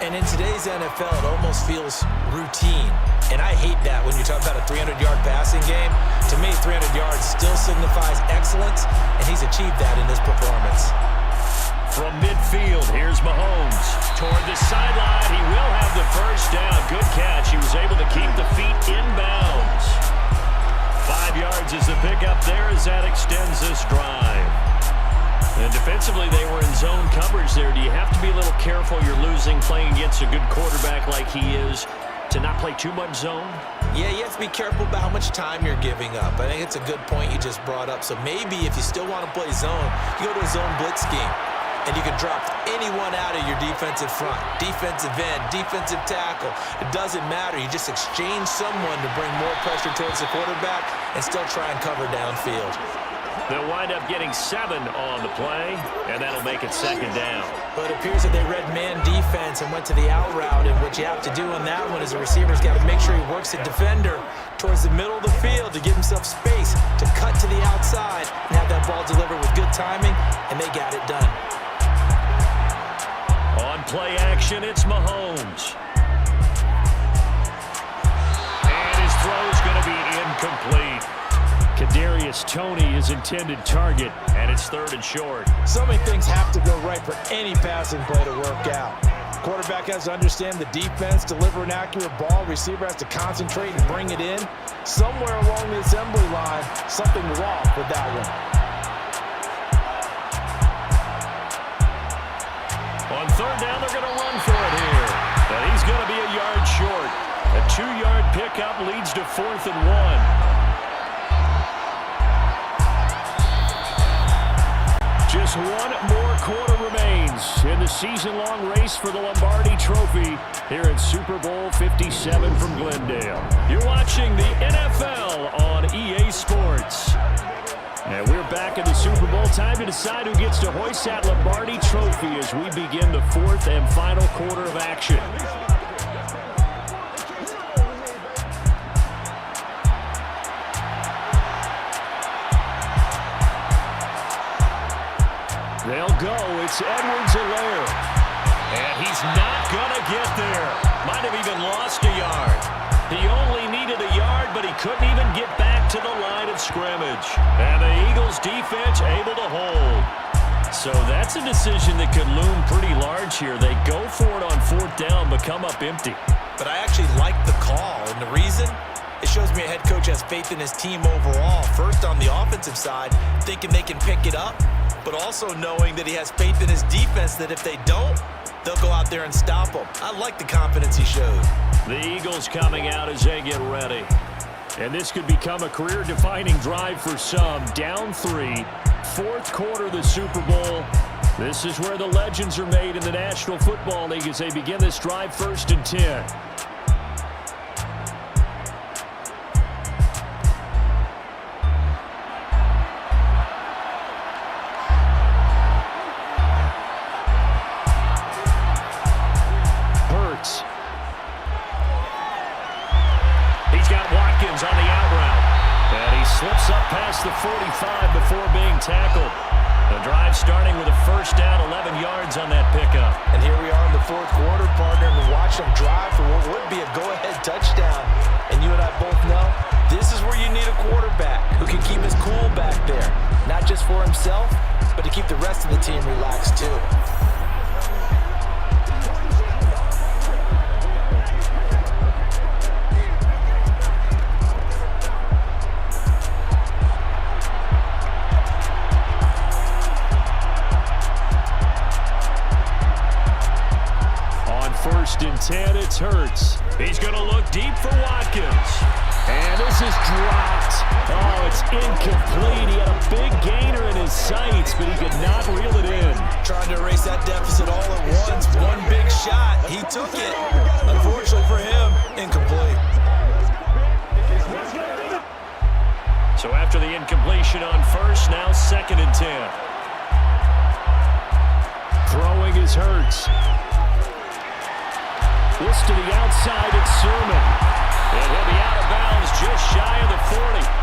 And in today's NFL, it almost feels routine. And I hate that when you talk about a 300-yard passing game. To me, 300 yards still signifies excellence, and he's achieved that in this performance. From midfield, here's Mahomes. Toward the sideline, he will have the 1st down. Good catch. He was able to keep the feet in bounds. 5 yards is the pickup there as that extends this drive. And defensively, they were in zone coverage there. Do you have to be a little careful? You're losing playing against a good quarterback like he is to not play too much zone? Yeah, you have to be careful about how much time you're giving up. I think it's a good point you just brought up. So maybe if you still want to play zone, you go to a zone blitz scheme. And you can drop anyone out of your defensive front, defensive end, defensive tackle. It doesn't matter. You just exchange someone to bring more pressure towards the quarterback and still try and cover downfield. They'll wind up getting 7 on the play, and that'll make it 2nd down. But it appears that they read man defense and went to the out route, and what you have to do on that one is the receiver's got to make sure he works the defender towards the middle of the field to give himself space to cut to the outside and have that ball delivered with good timing, and they got it done. On play action, it's Mahomes. And his throw's going to be incomplete. Kadarius Toney, his intended target, and it's 3rd and short. So many things have to go right for any passing play to work out. Quarterback has to understand the defense, deliver an accurate ball. Receiver has to concentrate and bring it in. Somewhere along the assembly line, something's off with that one. On 3rd down, they're going to run for it here. And he's going to be a yard short. A 2-yard pickup leads to 4th and 1. Just 1 more quarter remains in the season-long race for the Lombardi Trophy here at Super Bowl 57 from Glendale. You're watching the NFL on EA Sports. And we're back in the Super Bowl. Time to decide who gets to hoist that Lombardi Trophy as we begin the 4th and final quarter of action. They'll go. It's Edwards-Helaire. And he's not going to get there. Might have even lost a yard. He only needed a yard, but he couldn't even get back to the line of scrimmage. And the Eagles defense able to hold. So that's a decision that could loom pretty large here. They go for it on 4th down, but come up empty. But I actually like the call, and the reason? It shows me a head coach has faith in his team overall. First, on the offensive side, thinking they can pick it up, but also knowing that he has faith in his defense that if they don't, they'll go out there and stop him. I like the confidence he showed. The Eagles coming out as they get ready. And this could become a career-defining drive for some. Down 3, 4th quarter of the Super Bowl. This is where the legends are made in the National Football League as they begin this drive 1st and 10. On the out route. And he slips up past the 45 before being tackled. The drive starting with a 1st down, 11 yards on that pickup. And here we are in the 4th quarter, partner, and we watch them drive for what would be a go-ahead touchdown. And you and I both know this is where you need a quarterback who can keep his cool back there. Not just for himself, but to keep the rest of the team relaxed too. And 10, it's Hurts. He's going to look deep for Watkins. And this is dropped. Oh, it's incomplete. He had a big gainer in his sights, but he could not reel it in. Trying to erase that deficit all at once. One big shot. He took it. Unfortunately for him, incomplete. So after the incompletion on 1st, now 2nd and 10. Throwing is Hurts. This to the outside, it's Sermon. And he'll be out of bounds just shy of the 40.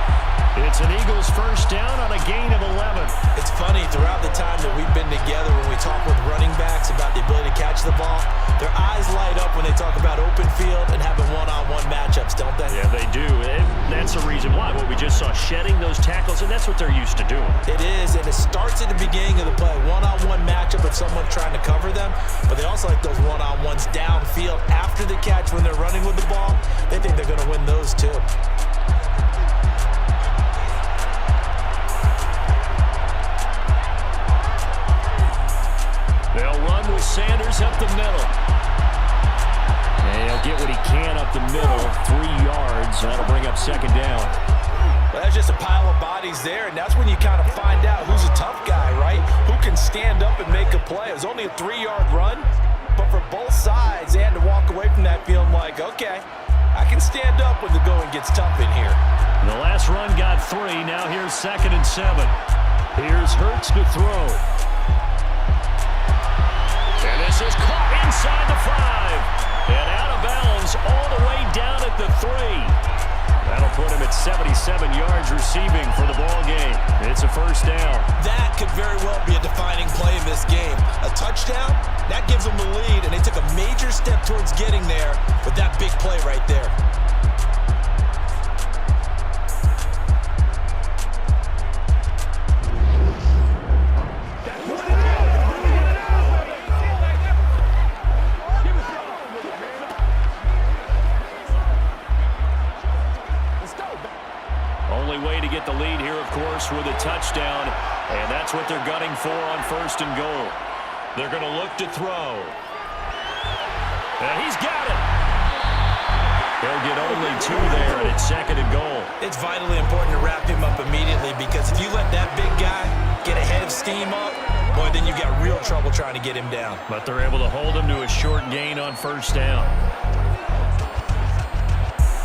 It's an Eagles 1st down on a gain of 11. It's funny, throughout the time that we've been together, when we talk with running backs about the ability to catch the ball, their eyes light up when they talk about open field and having one-on-one matchups, don't they? Yeah, they do. And that's the reason why. What we just saw, shedding those tackles, and that's what they're used to doing. It is, and it starts at the beginning of the play. One-on-one matchup if someone's trying to cover them, but they also like those one-on-ones downfield after the catch when they're running with the ball. They think they're going to win those too. They'll run with Sanders up the middle. And he'll get what he can up the middle, 3 yards. That'll bring up second down. Well, that's just a pile of bodies there, and that's when you kind of find out who's a tough guy, right? Who can stand up and make a play. It was only a 3-yard run, but for both sides, they had to walk away from that feeling like, okay, I can stand up when the going gets tough in here. The last run got 3. Now here's 2nd and 7. Here's Hurts to throw. And this is caught inside the 5. And out of bounds all the way down at the 3. That'll put him at 77 yards receiving for the ball game. It's a first down. That could very well be a defining play in this game. A touchdown, that gives them the lead, and they took a major step towards getting there with that big play right there. Get the lead here, of course, with a touchdown, and that's what they're gunning for on 1st and goal. They're going to look to throw. And he's got it. They'll get only 2 there, and it's 2nd and goal. It's vitally important to wrap him up immediately, because if you let that big guy get a head of steam up, boy, then you got real trouble trying to get him down. But they're able to hold him to a short gain on 1st down.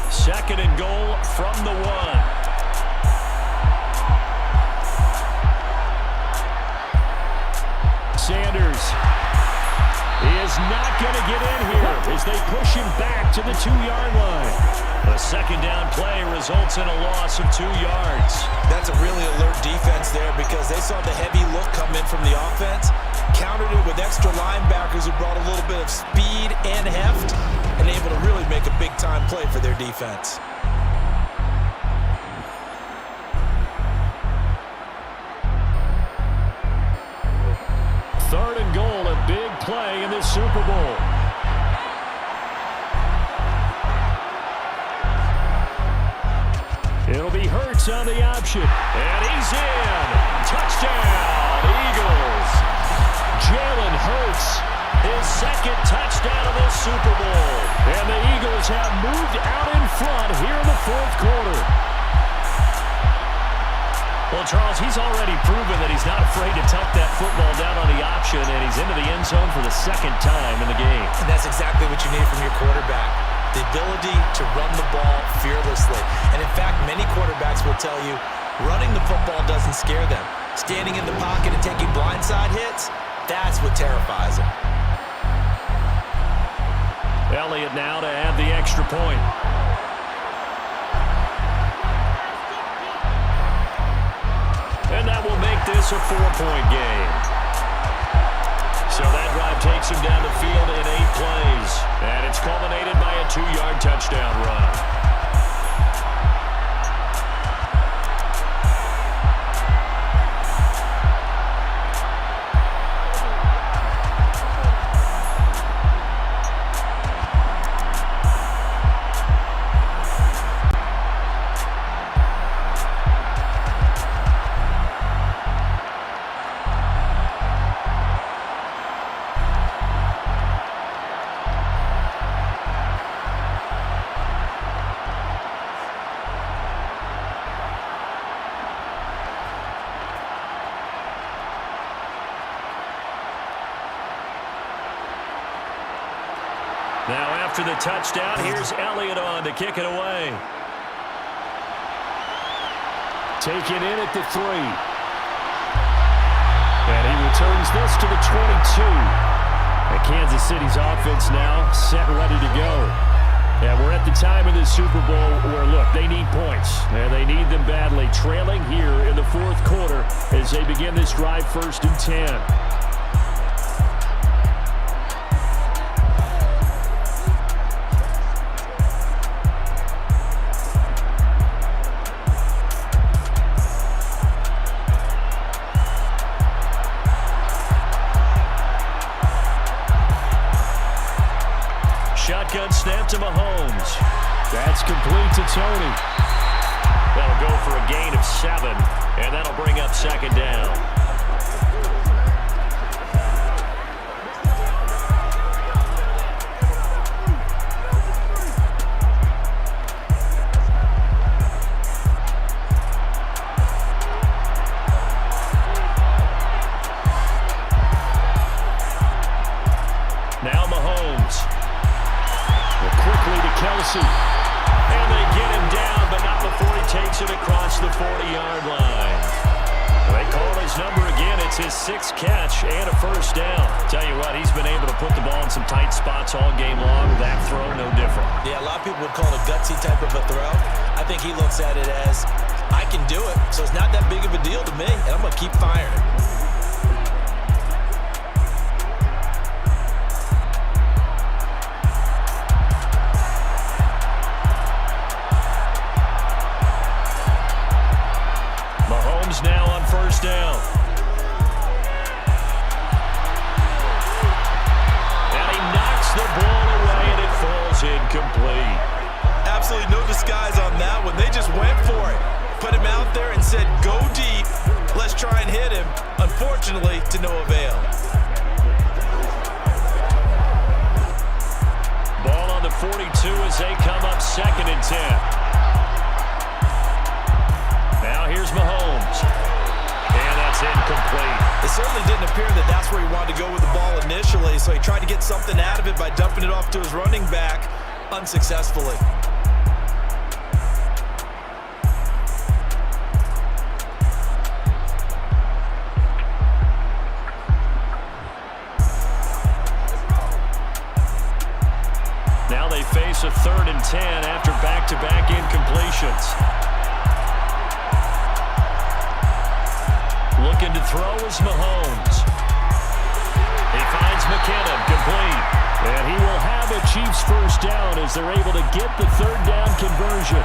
2nd and goal from the 1. Sanders is not going to get in here as they push him back to the 2-yard line. A 2nd down play results in a loss of 2 yards. That's a really alert defense there, because they saw the heavy look come in from the offense, countered it with extra linebackers who brought a little bit of speed and heft, and able to really make a big-time play for their defense. Third and goal, a big play in this Super Bowl. It'll be Hurts on the option. And he's in. Touchdown, Eagles. Jalen Hurts, his 2nd touchdown of this Super Bowl. And the Eagles have moved out in front here in the 4th quarter. Well, Charles, he's already proven that he's not afraid to tuck that football down on the option, and he's into the end zone for the 2nd time in the game. And that's exactly what you need from your quarterback, the ability to run the ball fearlessly. And in fact, many quarterbacks will tell you running the football doesn't scare them. Standing in the pocket and taking blindside hits, that's what terrifies them. Elliott now to add the extra point. And that will make this a 4-point game. So that drive takes him down the field in 8 plays. And it's culminated by a 2-yard touchdown run. Now after the touchdown, here's Elliott on to kick it away. Taken in at the 3. And he returns this to the 22. And Kansas City's offense now set and ready to go. And we're at the time of this Super Bowl where, look, they need points. And they need them badly. Trailing here in the 4th quarter as they begin this drive 1st and 10. Shotgun snap to Mahomes. That's complete to Tony. That'll go for a gain of 7, and that'll bring up 2nd down. Kelsey. And they get him down, but not before he takes it across the 40-yard line. They call his number again. It's his 6th catch and a first down. Tell you what, he's been able to put the ball in some tight spots all game long. That throw, no different. Yeah, a lot of people would call it a gutsy type of a throw. I think he looks at it as, I can do it, so it's not that big of a deal to me, and I'm going to keep firing. Now on first down. And he knocks the ball away, and it falls incomplete. Absolutely no disguise on that one. They just went for it. Put him out there and said, go deep. Let's try and hit him. Unfortunately, to no avail. Ball on the 42 as they come up 2nd and 10. Now here's Mahomes. And that's incomplete. It certainly didn't appear that that's where he wanted to go with the ball initially, so he tried to get something out of it by dumping it off to his running back unsuccessfully. Now they face a 3rd and 10 after back-to-back incompletions. Looking to throw is Mahomes. He finds McKinnon, complete. And he will have a Chiefs first down as they're able to get the 3rd down conversion.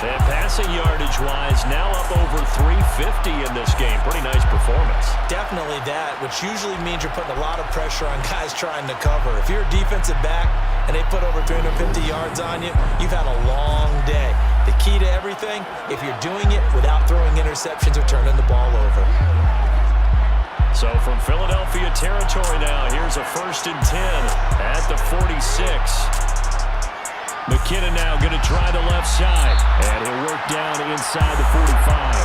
And passing yardage-wise, now up over 350 in this game. Pretty nice performance. Definitely that, which usually means you're putting a lot of pressure on guys trying to cover. If you're a defensive back and they put over 350 yards on you, you've had a long day. The key to everything, if you're doing it without throwing interceptions or turning the ball over. So from Philadelphia territory now, here's a 1st and 10 at the 46. McKinnon now going to try the left side, and he'll work down inside the 45.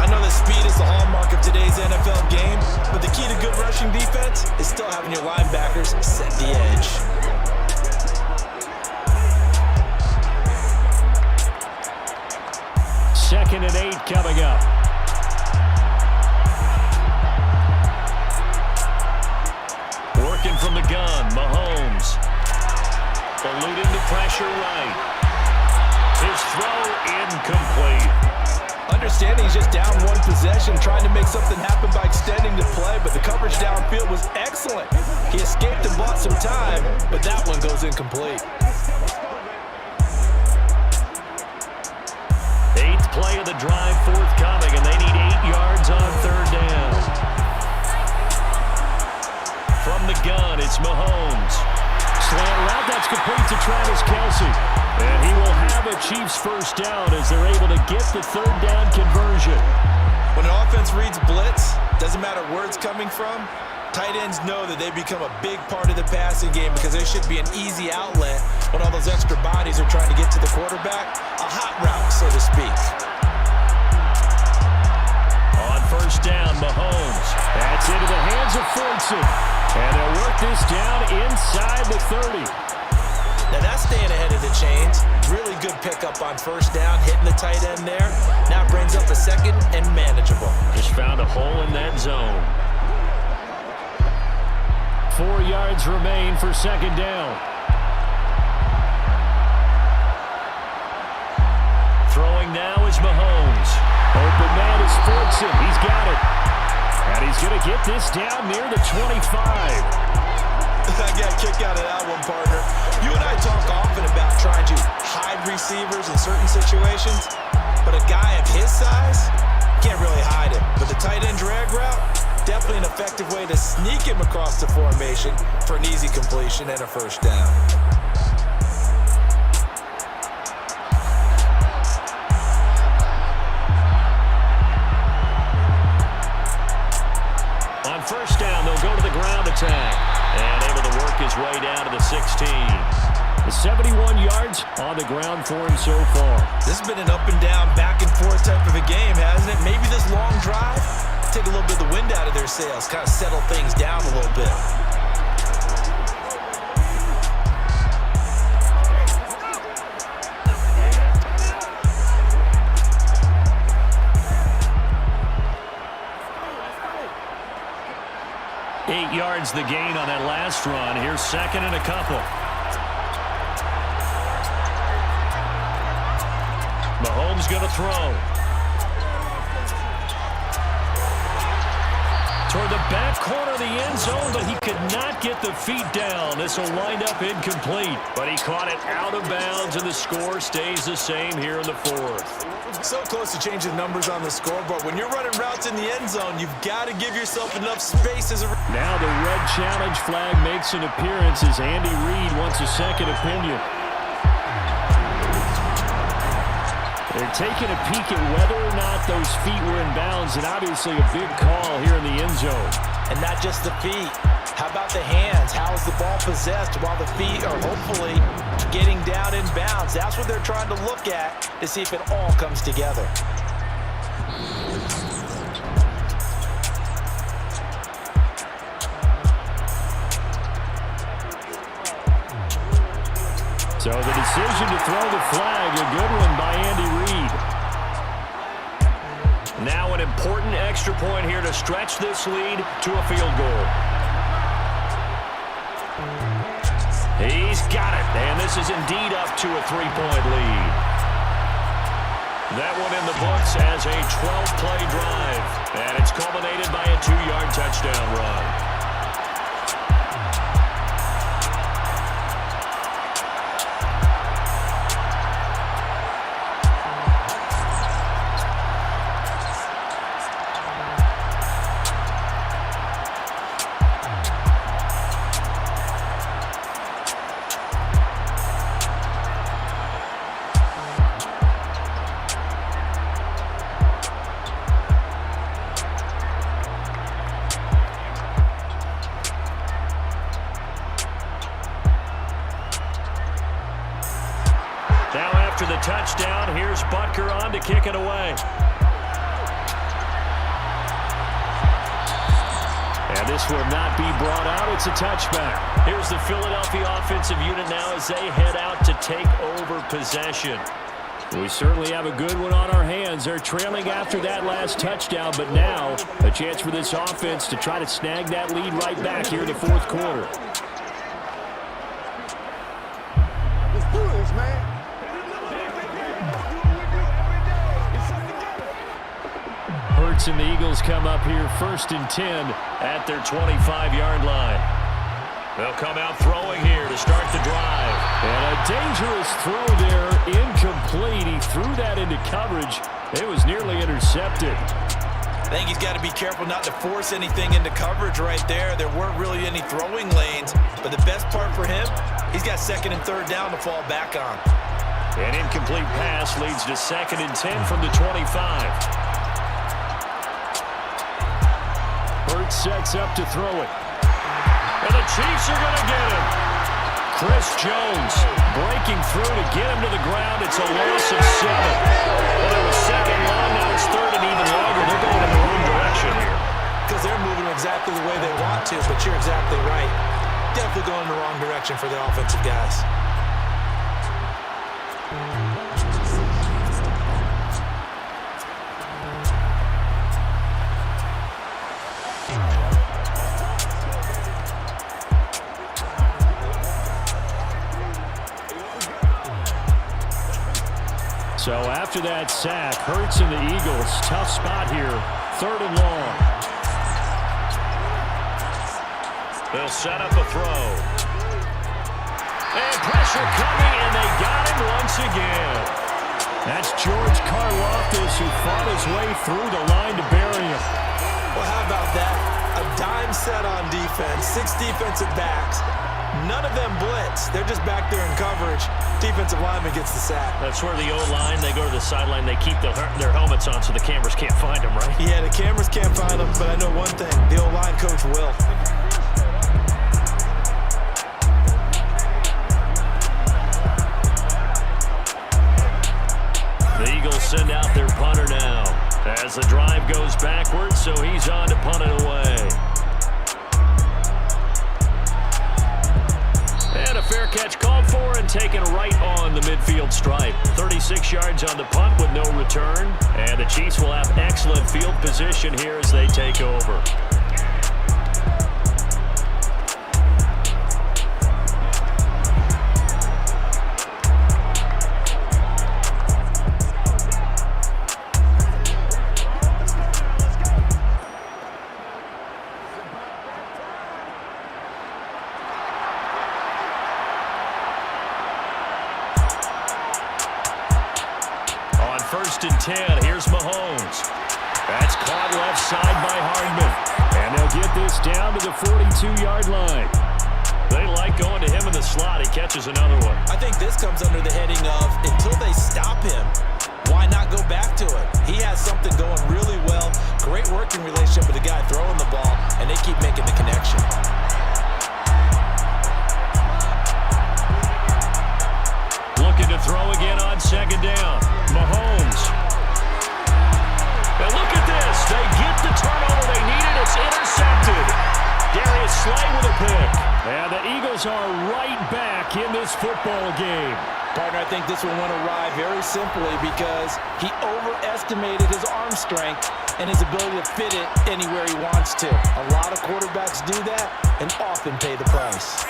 I know that speed is the hallmark of today's NFL game, but the key to good rushing defense is still having your linebackers set the edge. 2nd and 8 coming up. Working from the gun, Mahomes. Eluding the pressure right. His throw incomplete. Understanding he's just down one possession, trying to make something happen by extending the play, but the coverage downfield was excellent. He escaped and bought some time, but that one goes incomplete. 8th play of the drive forthcoming, and they need 8 yards on 3rd down. From the gun, it's Mahomes. Slant route, that's complete to Travis Kelsey. And he will have a Chiefs first down as they're able to get the 3rd down conversion. When an offense reads blitz, doesn't matter where it's coming from, tight ends know that they become a big part of the passing game because there should be an easy outlet when all those extra bodies are trying to get to the quarterback. A hot route, so to speak. On first down, Mahomes. That's into the hands of Fortson. And they'll work this down inside the 30. Now that's staying ahead of the chains. Really good pickup on first down, hitting the tight end there. Now brings up a 2nd and manageable. Just found a hole in that zone. 4 yards remain for 2nd down. Throwing now is Mahomes. Open man is Fortson. He's got it. And he's going to get this down near the 25. I got a kick out of that one, partner. You and I talk often about trying to hide receivers in certain situations, but a guy of his size can't really hide him. But the tight end drag route, definitely an effective way to sneak him across the formation for an easy completion and a first down. On first down, they'll go to the ground attack. And able to work his way down to the 16. The 71 yards on the ground for him so far. This has been an up and down, back and forth type of a game, hasn't it? Maybe this long drive, take a little bit of the wind out of their sails, kind of settle things down a little bit. 8 yards the gain on that last run. Here's second and a couple. Mahomes going to throw. Toward the back corner of the end zone, but he could not get the feet down. This will wind up incomplete, but he caught it out of bounds, and the score stays the same here in the fourth. So close to changing the numbers on the scoreboard. When you're running routes in the end zone, you've got to give yourself enough space as a... Now the red challenge flag makes an appearance as Andy Reid wants a second opinion. They're taking a peek at whether or not those feet were in bounds, and obviously a big call here in the end zone. And not just the feet. How about the hands? How is the ball possessed while the feet are hopefully getting down in bounds? That's what they're trying to look at to see if it all comes together. So the decision to throw the flag, a good one by Andy Reid. Now an important extra point here to stretch this lead to a field goal. He's got it, and this is indeed up to a 3-point lead. That one in the books as a 12-play drive, and it's culminated by a 2-yard touchdown run. After the touchdown, here's Butker on to kick it away. And this will not be brought out. It's a touchback. Here's the Philadelphia offensive unit now as they head out to take over possession. We certainly have a good one on our hands. They're trailing after that last touchdown, but now a chance for this offense to try to snag that lead right back here in the fourth quarter. Let's do this, man. Hurts and the Eagles come up here 1st and 10 at their 25-yard line. They'll come out throwing here to start the drive. And a dangerous throw there, incomplete. He threw that into coverage. It was nearly intercepted. I think he's got to be careful not to force anything into coverage right there. There weren't really any throwing lanes, but the best part for him, he's got 2nd and 3rd down to fall back on. An incomplete pass leads to 2nd and 10 from the 25. Hurts sets up to throw it. And the Chiefs are going to get him. Chris Jones breaking through to get him to the ground. It's a loss of 7. Well, it was 2nd long. Now it's 3rd and even longer. They're going in the wrong direction here. Because they're moving exactly the way they want to, but you're exactly right. Definitely going in the wrong direction for the offensive guys. So after that sack, Hurts and the Eagles, tough spot here, 3rd and long. They'll set up a throw. And pressure coming, and they got him once again. That's George Karlaftis, who fought his way through the line to bury him. Well, how about that? A dime set on defense, 6 defensive backs. None of them blitz. They're just back there in coverage. Defensive lineman gets the sack. That's where the O-line, they go to the sideline, they keep their helmets on so the cameras can't find them, right? Yeah, the cameras can't find them, but I know one thing. The O-line coach will. The Eagles send out their punter now as the drive goes backwards, so he's on to punt it away. And a fair catch called for and taken right on the midfield stripe. 36 yards on the punt with no return. And the Chiefs will have excellent field position here as they take over. inside by Hardman. And they'll get this down to the 42-yard line. They like going to him in the slot. He catches another one. I think this comes under the heading of, until they stop him, why not go back to it? He has something going really well. Great working relationship with the guy throwing the ball, and they keep making the connection. Looking to throw again on second down. Mahomes. And look at this. They get the turnover they needed. It's intercepted. Darius Slay with a pick. And the Eagles are right back in this football game. Partner, I think this one went awry very simply because he overestimated his arm strength and his ability to fit it anywhere he wants to. A lot of quarterbacks do that and often pay the price.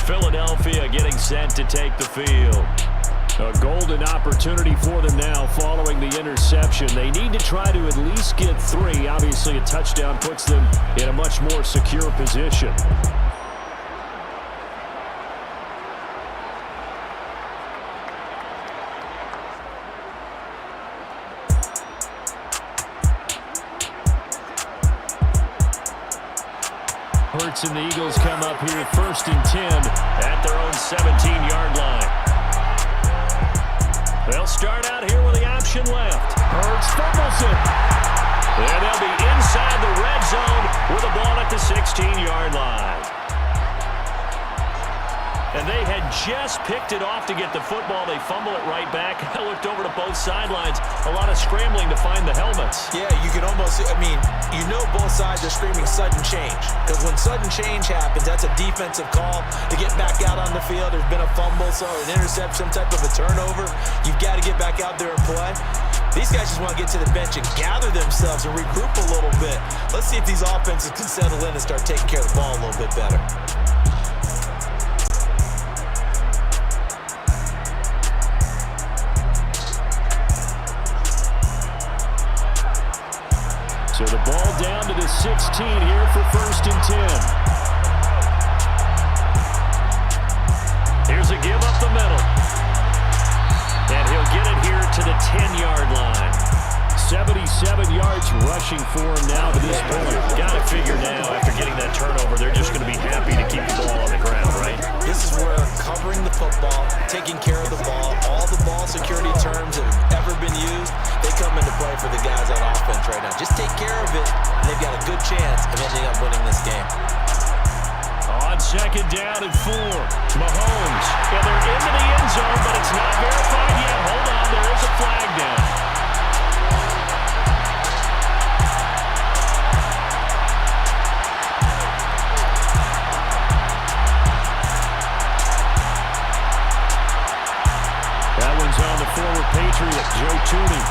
Philadelphia getting set to take the field. A golden opportunity for them now following the interception. They need to try to at least get 3. Obviously, a touchdown puts them in a much more secure position. Hurts and the Eagles come up here 1st and 10 at their own 17-yard line. They'll start out here with the option left. Hurts fumbles it. And they'll be inside the red zone with a ball at the 16-yard line. And they had just picked it off to get the football. They fumble it right back. I looked over to both sidelines. A lot of scrambling to find the helmets. Yeah, you can almost, you know both sides are screaming sudden change. Because when sudden change happens, that's a defensive call to get back out on the field. There's been a fumble, so an interception, some type of a turnover. You've got to get back out there and play. These guys just want to get to the bench and gather themselves and regroup a little bit. Let's see if these offenses can settle in and start taking care of the ball a little bit better. So the ball down to the 16 here for 1st and 10. Here's a give up the middle. And he'll get it here to the 10-yard line. 77 yards rushing for him now to this point. Got to figure now, after getting that turnover, they're just going to be happy to keep the ball on the ground, right? This is where covering the football, taking care of the ball, all the ball security terms that have ever been used, they come into play for the guys on offense right now. Just take care of it, and they've got a good chance of ending up winning this game. On second down and 4, Mahomes. And they're into the end zone, but it's not verified yet. Hold on, there is a flag down. That one's on the former Patriot, Joe Tooney.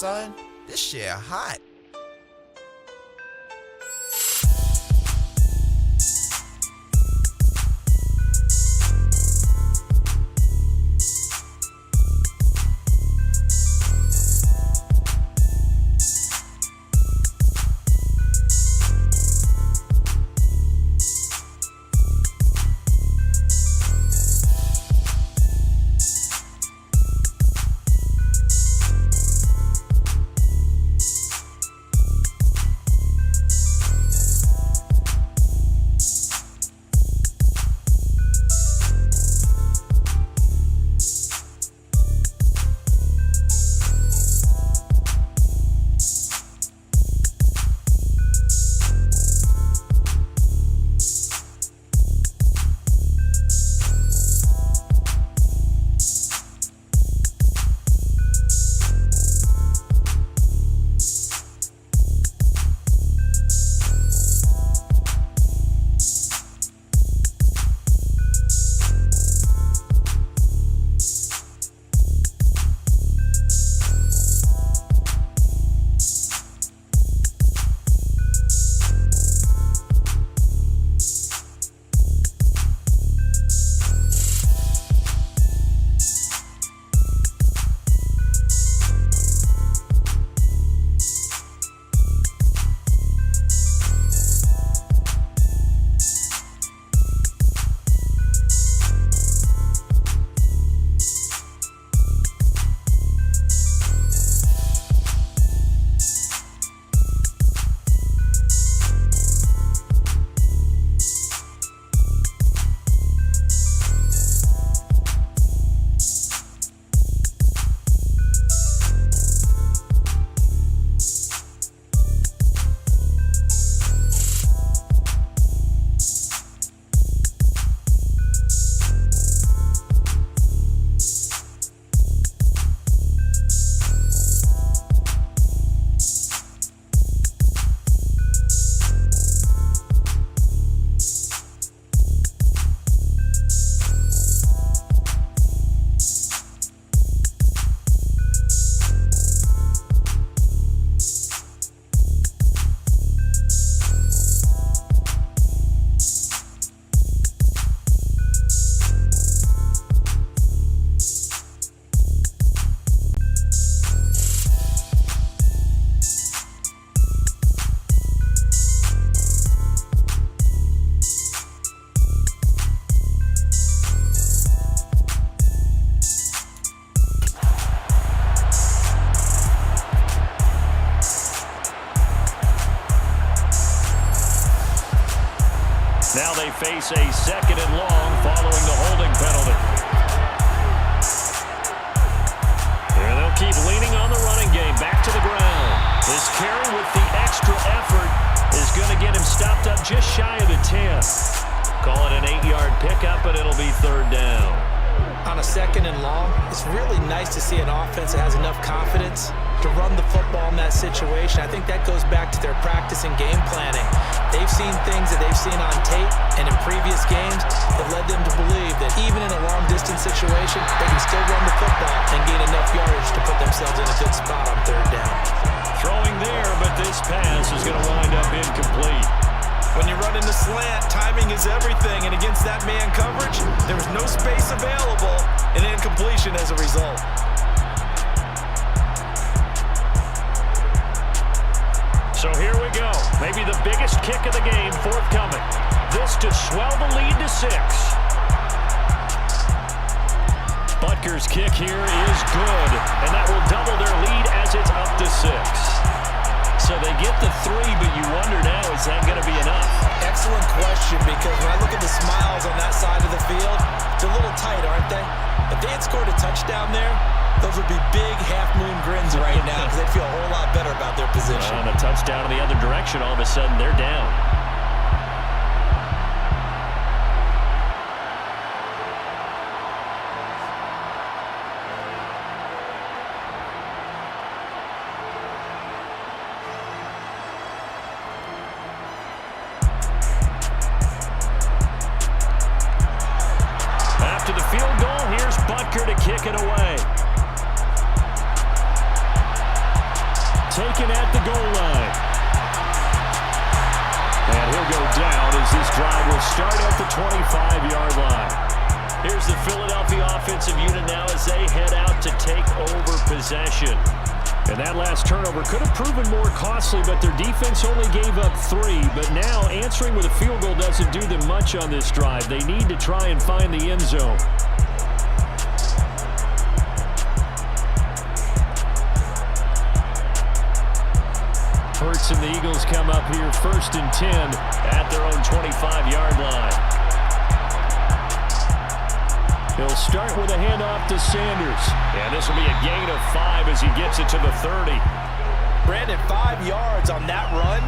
son. This shit hot. Now they face a second and long following the holding penalty. And they'll keep leaning on the running game. Back to the ground. This carry with the extra effort is going to get him stopped up just shy of the 10. Call it an 8-yard pickup, but it'll be third down. On a second and long, it's really nice to see an offense that has enough confidence to run the football in that situation. I think that goes back to their practice and game planning. They've seen things that they've seen on tape and in previous games that led them to believe that even in a long-distance situation, they can still run the football and gain enough yardage to put themselves in a good spot on third down. Throwing there, but this pass is going to wind up incomplete. When you run in the slant, timing is everything, and against that man coverage, there was no space available, and incompletion as a result. So here we go. Maybe the biggest kick of the game forthcoming. This to swell the lead to 6. Butker's kick here is good, and that will double their lead as it's up to 6. So they get the 3, but you wonder now, is that going to be enough? Excellent question, because when I look at the smiles on that side of the field, it's a little tight, aren't they? If they had scored a touchdown there, those would be big half-moon grins right now because they'd feel a whole lot better about their position. On a touchdown in the other direction, all of a sudden they're down. After the field goal, here's Butker to kick it away. taken at the goal line. And he'll go down as this drive will start at the 25-yard line. Here's the Philadelphia offensive unit now as they head out to take over possession. And that last turnover could have proven more costly, but their defense only gave up 3. But now answering with a field goal doesn't do them much on this drive. They need to try and find the end zone. Hurts and the Eagles come up here 1st and 10 at their own 25-yard line. He'll start with a handoff to Sanders. And this will be a gain of 5 as he gets it to the 30. Brandon, 5 yards on that run.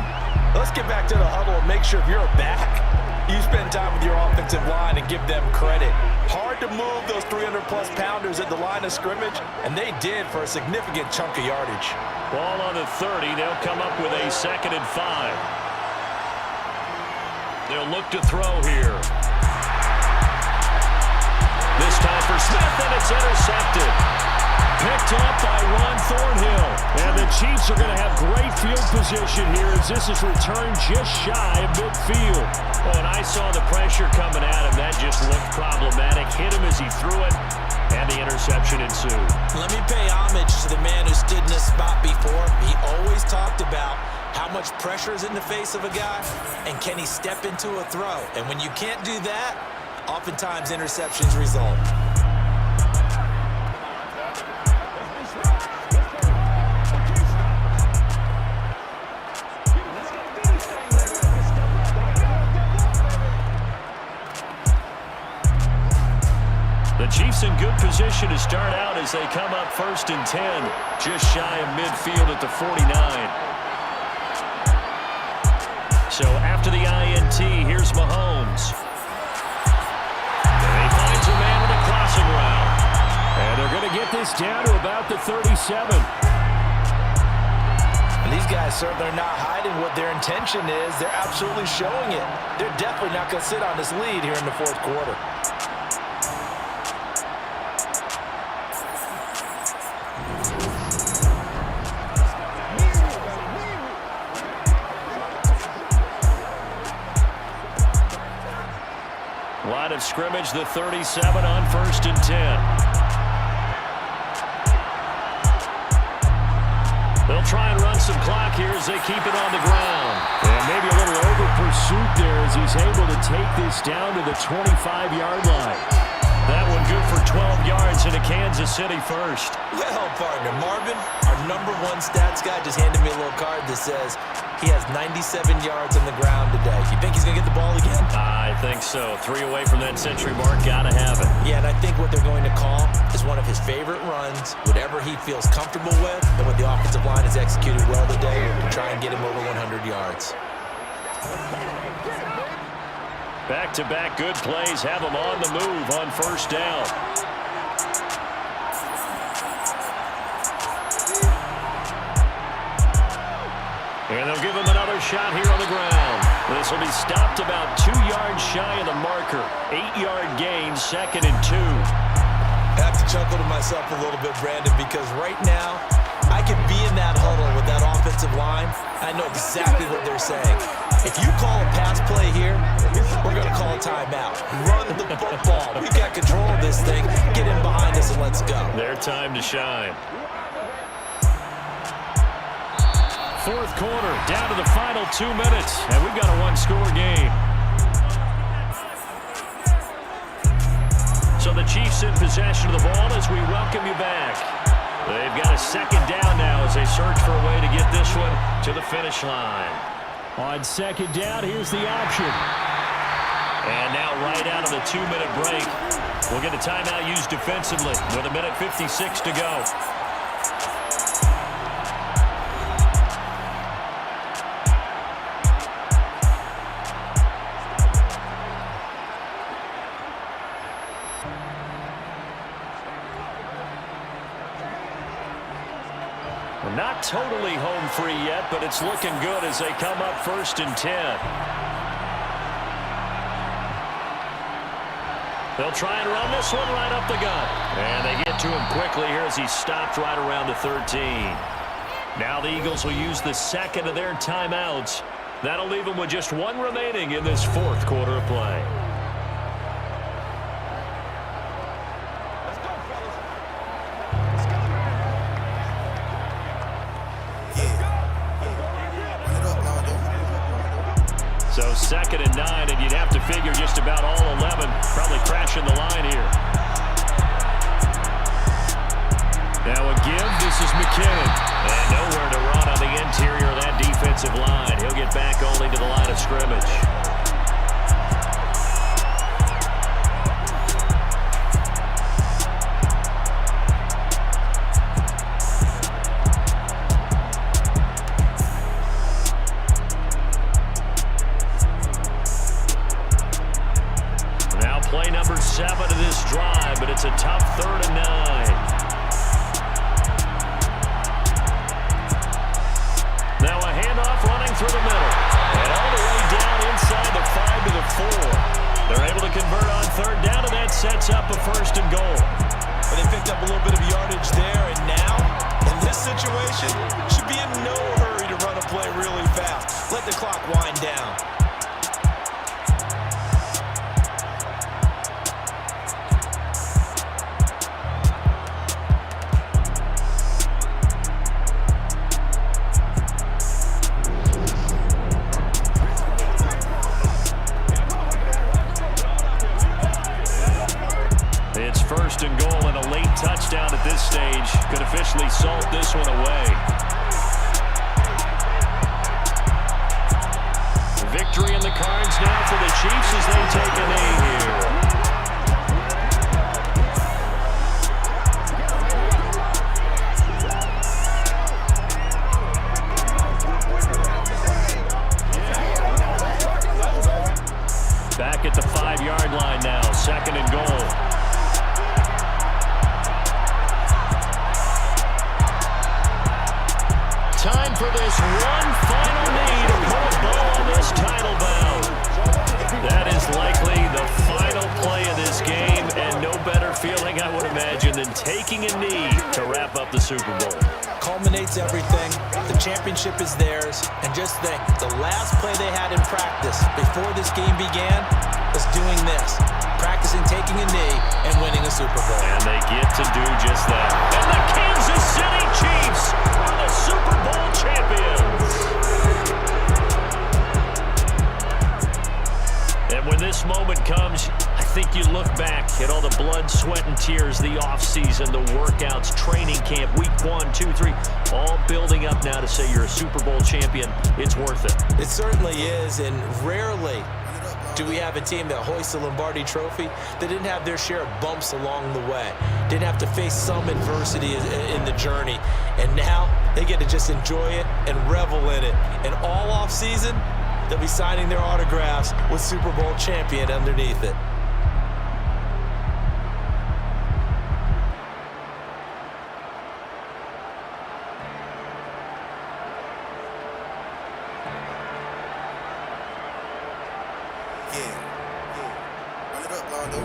Let's get back to the huddle and make sure if you're a back, you spend time with your offensive line and give them credit. Hard to move those 300-plus pounders at the line of scrimmage, and they did for a significant chunk of yardage. Ball on the 30. They'll come up with a 2nd and 5. They'll look to throw here. This time for Smith, and it's intercepted. Picked up by Ron Thornhill. And the Chiefs are going to have great field position here as this is returned just shy of midfield. Oh, and I saw the pressure coming at him. That just looked problematic. Hit him as he threw it, and the interception ensued. Let me pay homage to the man who stood in this spot before. He always talked about how much pressure is in the face of a guy, and can he step into a throw? And when you can't do that, oftentimes interceptions result. The Chiefs in good position to start out as they come up 1st and 10, just shy of midfield at the 49. So after the INT, here's Mahomes. And he finds a man with a crossing route. And they're going to get this down to about the 37. And these guys certainly are not hiding what their intention is. They're absolutely showing it. They're definitely not going to sit on this lead here in the 4th quarter. Line of scrimmage, the 37 on 1st and 10. They'll try and run some clock here as they keep it on the ground. And maybe a little over pursuit there as he's able to take this down to the 25-yard line. That one good for 12 yards into Kansas City first. Well, partner, Marvin, our #1 stats guy just handed me a little card that says he has 97 yards on the ground today. You think he's going to get the ball again? I think so. 3 away from that century mark. Got to have it. Yeah, and I think what they're going to call is one of his favorite runs, whatever he feels comfortable with, and what the offensive line has executed well today to try and get him over 100 yards. Back-to-back good plays have them on the move on 1st down. And they'll give him another shot here on the ground. This will be stopped about 2 yards shy of the marker. 8-yard gain, 2nd and 2. I have to chuckle to myself a little bit, Brandon, because right now I could be in that huddle with that offensive line. I know exactly what they're saying. If you call a pass play here, we're going to call a timeout. Run the football. We've got control of this thing. Get in behind us and let's go. Their time to shine. 4th quarter, down to the final 2 minutes, and we've got a 1-score game. So the Chiefs in possession of the ball as we welcome you back. They've got a 2nd down now as they search for a way to get this one to the finish line. On 2nd down, here's the option. And now right out of the 2-minute break, we'll get a timeout used defensively with 1:56 to go. Not totally home free yet, but it's looking good as they come up 1st and 10. They'll try and run this one right up the gut. And they get to him quickly here as he's stopped right around the 13. Now the Eagles will use the second of their timeouts. That'll leave them with just one remaining in this fourth quarter of play. So 2nd and 9, and you'd have to figure just about all 11 probably crashing the line here. Now a give, this is McKinnon. And nowhere to run on the interior of that defensive line. He'll get back only to the line of scrimmage. Now play number 7 of this drive, but it's a tough 3rd and 9. Now a handoff running through the middle. And all the way down inside the 5 to the 4. They're able to convert on 3rd down, and that sets up a 1st and goal. But they picked up a little bit of yardage there, and now, in this situation, should be in no hurry to run a play really fast. Let the clock wind down. It's 1st and goal, and a late touchdown at this stage could officially salt this one away. Victory in the cards now for the Chiefs as they take a knee here. Back at the 5-yard line now, 2nd and goal. Time for this one final knee to put a bow on this title bout. That is likely the final play of this game, and no better feeling, I would imagine, than taking a knee to wrap up the Super Bowl. Culminates everything. The championship is theirs. And just think, the last play they had in practice before this game began was doing this. Practicing taking a knee and winning a Super Bowl. And they get to do just that. And the Kansas City Chiefs are the Super Bowl champions. And when this moment comes, I think you look back at all the blood, sweat, and tears, the offseason, the workouts, training camp, week 1, 2, 3, all building up now to say you're a Super Bowl champion. It's worth it. It certainly is, and rarely do we have a team that hoists the Lombardi Trophy that didn't have their share of bumps along the way, didn't have to face some adversity in the journey, and now they get to just enjoy it and revel in it. And all offseason, they'll be signing their autographs with Super Bowl champion underneath it. Run it up, Londo.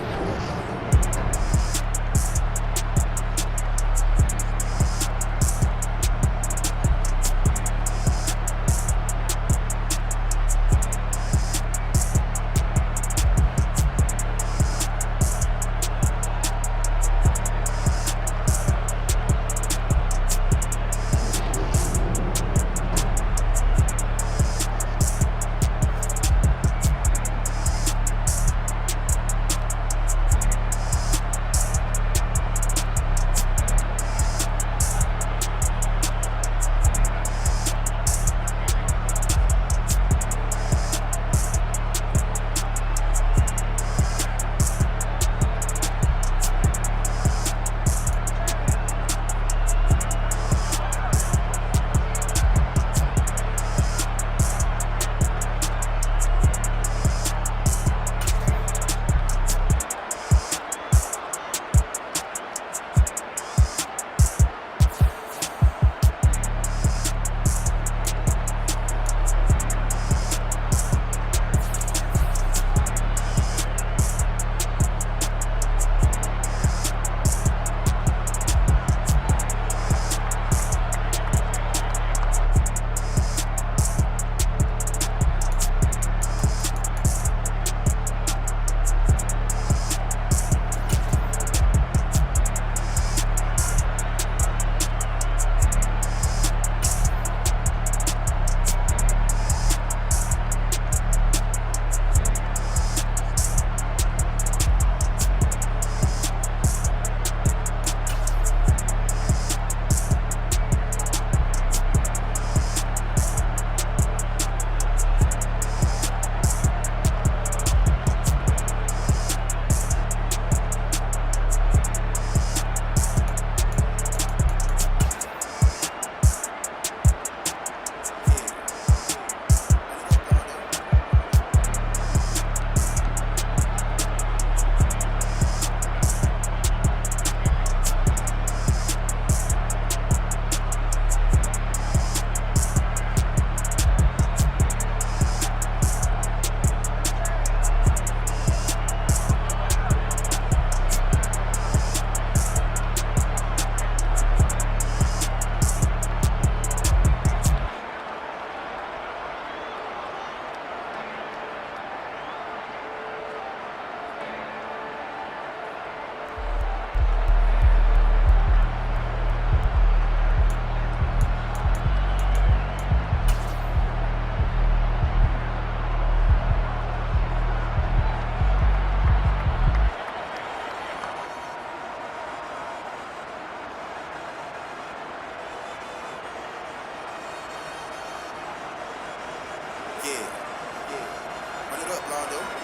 Run it up, Londo.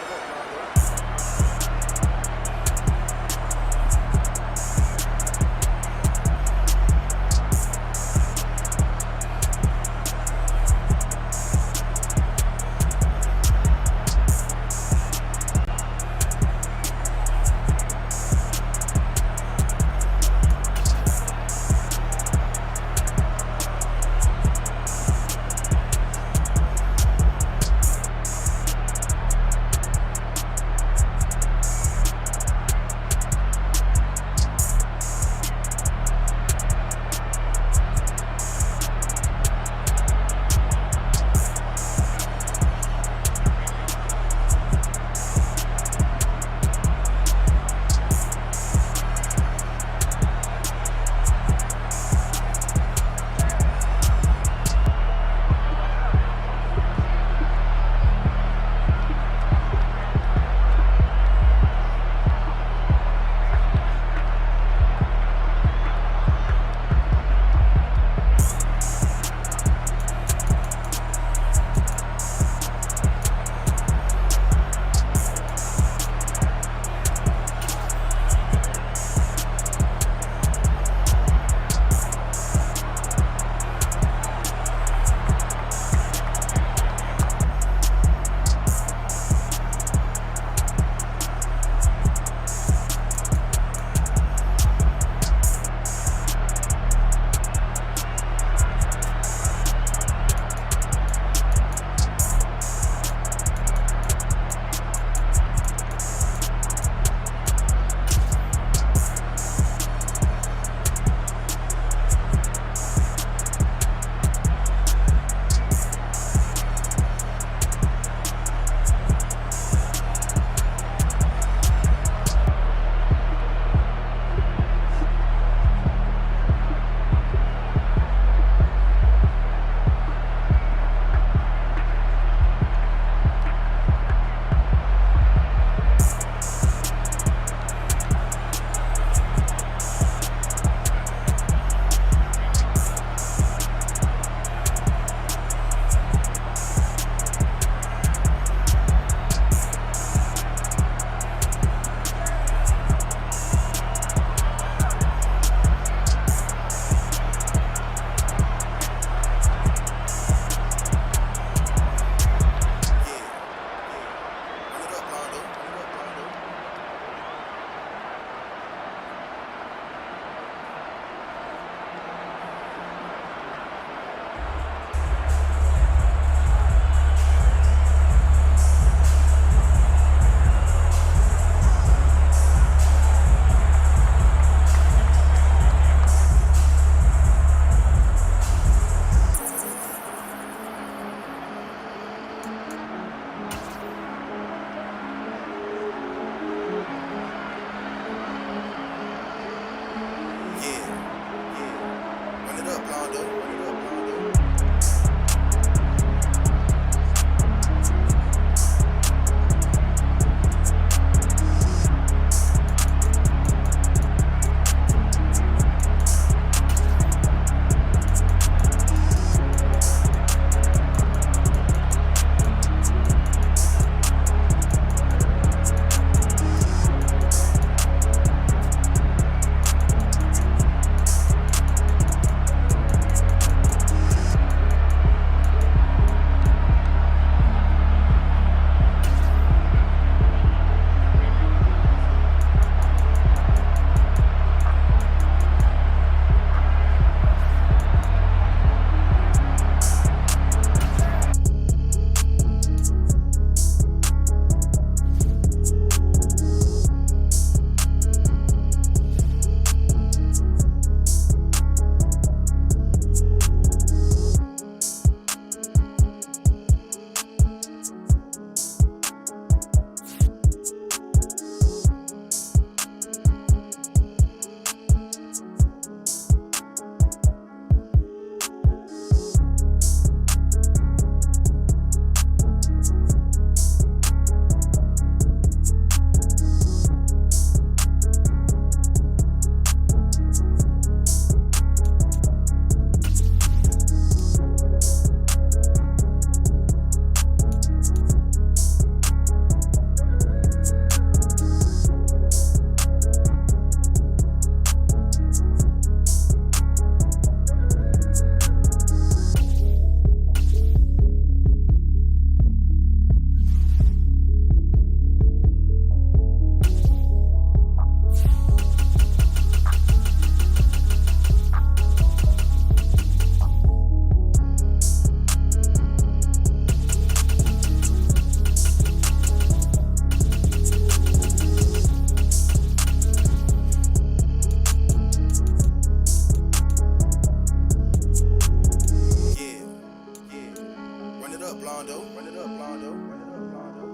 up, Blondo. Run it up, Blondo. Run it up, Blondo.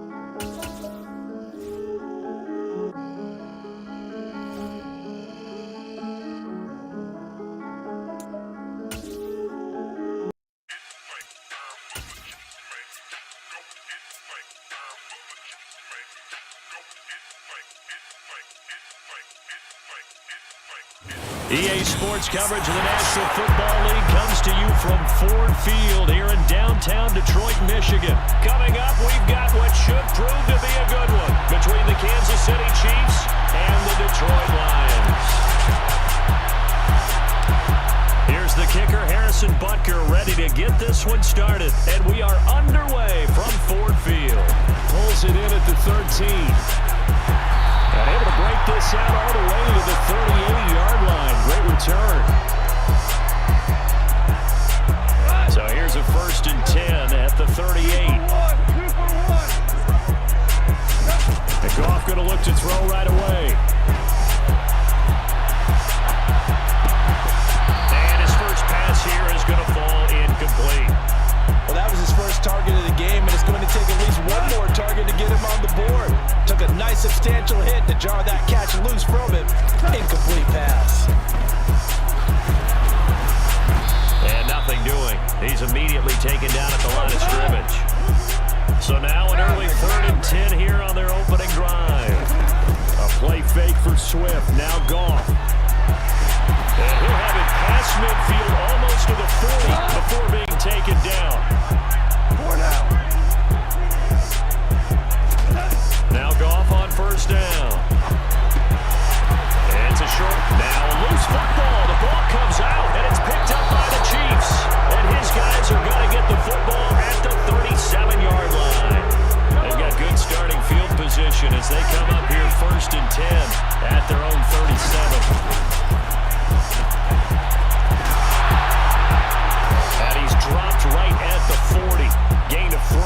EA Sports coverage of the National Football League comes to you from Ford Field here in downtown Detroit, Michigan. Coming up, we've got what should prove to be a good one between the Kansas City Chiefs and the Detroit Lions. Here's the kicker, Harrison Butker, ready to get this one started. And we are underway from Ford Field. Pulls it in at the 13. And able to break this out all the way to the 38-yard line. Great return. So here's a 1st and 10 at the 38. And Goff going to look to throw right away. And his first pass here is going to fall incomplete. Well, that was his first target of the game, and it's going to take at least one more target to get him on the board. Took a nice substantial hit to jar that catch loose from him. Incomplete pass. And nothing doing. He's immediately taken down at the line of scrimmage. So now an early 3rd and 10 here on their opening drive. A play fake for Swift. Now Goff. And he'll have it past midfield almost to the 40 before being taken down. Now Goff on 1st down. And it's a short. Now a loose football. The ball comes out, and it's picked up by the Chiefs. And his guys are going to get the football at the 37-yard line. They've got good starting field position as they come up here 1st and 10 at their own 37. And he's dropped right at the 40. Gain of 3.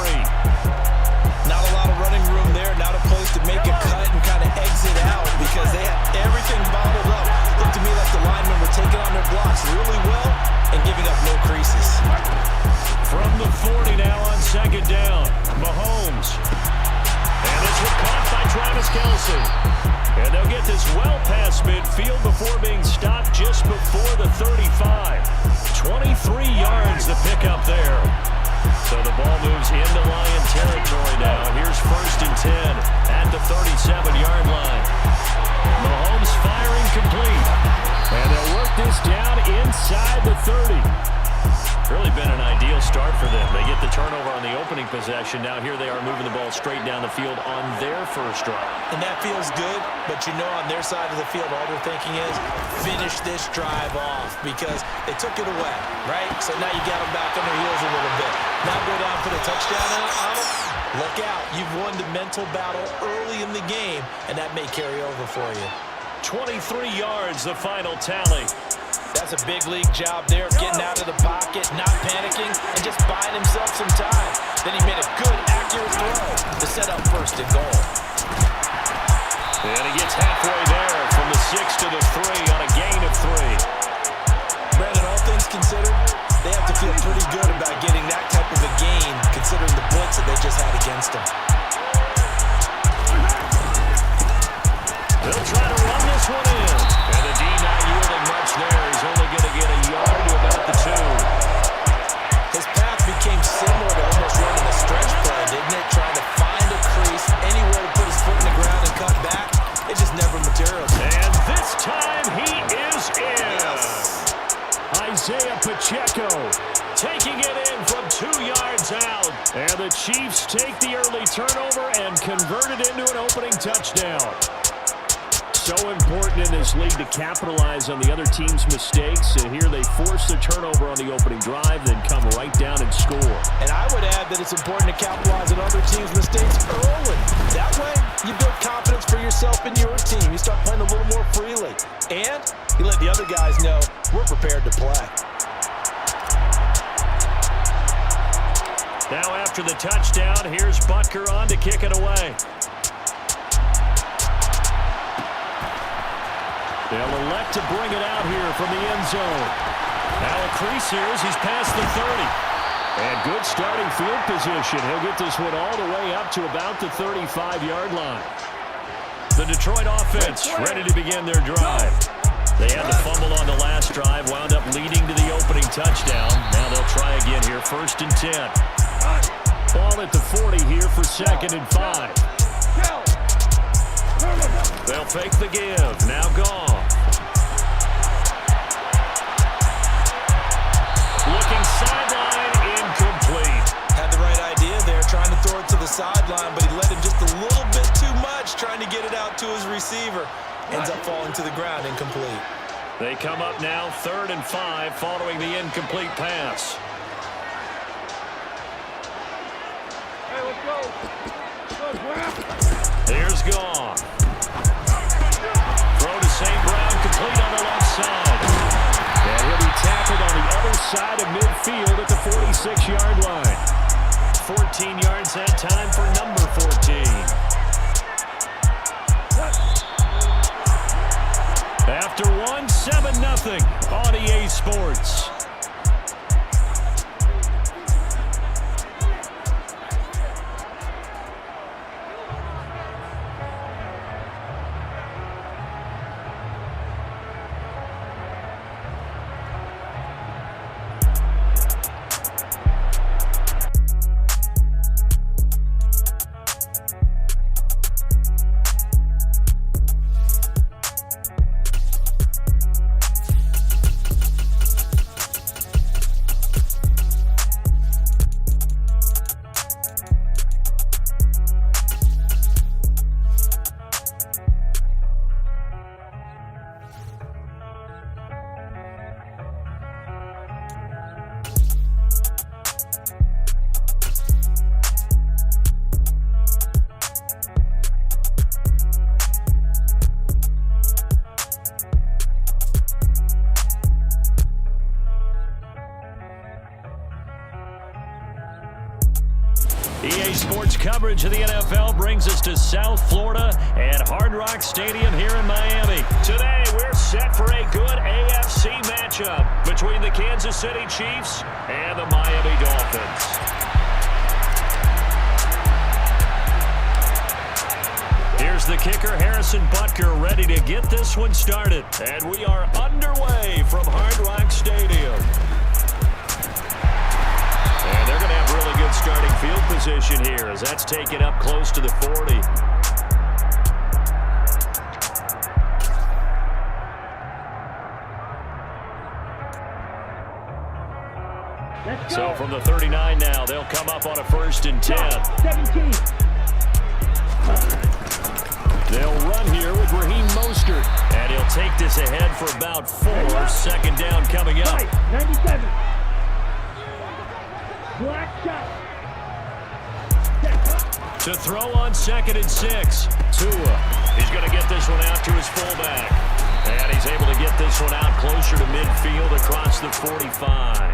Not a lot of running room there. Not a place to make a cut and kind of exit out because they had everything bottled up. Looked to me like the linemen were taking on their blocks really well and giving up no creases. From the 40 now on 2nd down. Mahomes. And this one caught by Travis Kelce. And they'll get this well past midfield before being stopped just before the 35. 23 yards to pick up there. So the ball moves into Lion territory now. Here's 1st and 10 at the 37-yard line. Mahomes firing complete. And they'll work this down inside the 30. Really been an ideal start for them. They get the turnover on the opening possession. Now here they are moving the ball straight down the field on their first drive. And that feels good, but you know on their side of the field all they're thinking is finish this drive off because they took it away, right? So now you got them back on their heels a little bit. Now go down, put a touchdown on them. Look out. You've won the mental battle early in the game, and that may carry over for you. 23 yards, the final tally. That's a big league job there, getting out of the pocket, not panicking, and just buying himself some time. Then he made a good, accurate throw to set up 1st and goal. And he gets halfway there from the 6 to the 3 on a gain of 3. Brandon, all things considered, they have to feel pretty good about getting that type of a gain, considering the blitz that they just had against them. They'll try to run this one in. And the D not yielding much there. He's only going to get a yard to about the 2. His path became similar to almost running a stretch play, didn't it? Trying to find a crease, anywhere to put his foot in the ground and cut back. It just never materialized. And this time he is in. Isaiah Pacheco Taking it in from 2 yards out. And the Chiefs take the early turnover and convert it into an opening touchdown. So important in this league to capitalize on the other team's mistakes. And here they force the turnover on the opening drive, then come right down and score. And I would add that it's important to capitalize on other teams' mistakes early. That way, you build confidence for yourself and your team. You start playing a little more freely. And you let the other guys know we're prepared to play. Now after the touchdown, here's Butker on to kick it away. They'll elect to bring it out here from the end zone. Now a crease here as he's past the 30. And good starting field position. He'll get this one all the way up to about the 35-yard line. The Detroit offense ready to begin their drive. They had the fumble on the last drive, wound up leading to the opening touchdown. Now they'll try again here, 1st and 10. Ball at the 40 here for 2nd and 5. They'll fake the give. Now gone. Looking sideline, incomplete. Had the right idea there, trying to throw it to the sideline, but he let him just a little bit too much, trying to get it out to his receiver. Ends up falling to the ground, incomplete. They come up now, 3rd and 5, following the incomplete pass. Hey, let's go. Here's gone. Throw to St. Brown, complete on the left side. And he'll be tackled on the other side of midfield at the 46-yard line. 14 yards that time for number 14. After one, 7-0 on EA Sports. EA Sports coverage of the NFL brings us to South Florida at Hard Rock Stadium here in Miami. Today, we're set for a good AFC matchup between the Kansas City Chiefs and the Miami Dolphins. Here's the kicker, Harrison Butker, ready to get this one started. And we are underway from Hard Rock Stadium. And they're going to have really good starting field position here as that's taken up close to the 40. So from the 39 now, they'll come up on a 1st and 10. 17. They'll run here with Raheem Mostert. And he'll take this ahead for about 4. 2nd down coming up. 97. Black shot. To throw on 2nd and 6. Tua. He's going to get this one out to his fullback. And he's able to get this one out closer to midfield across the 45.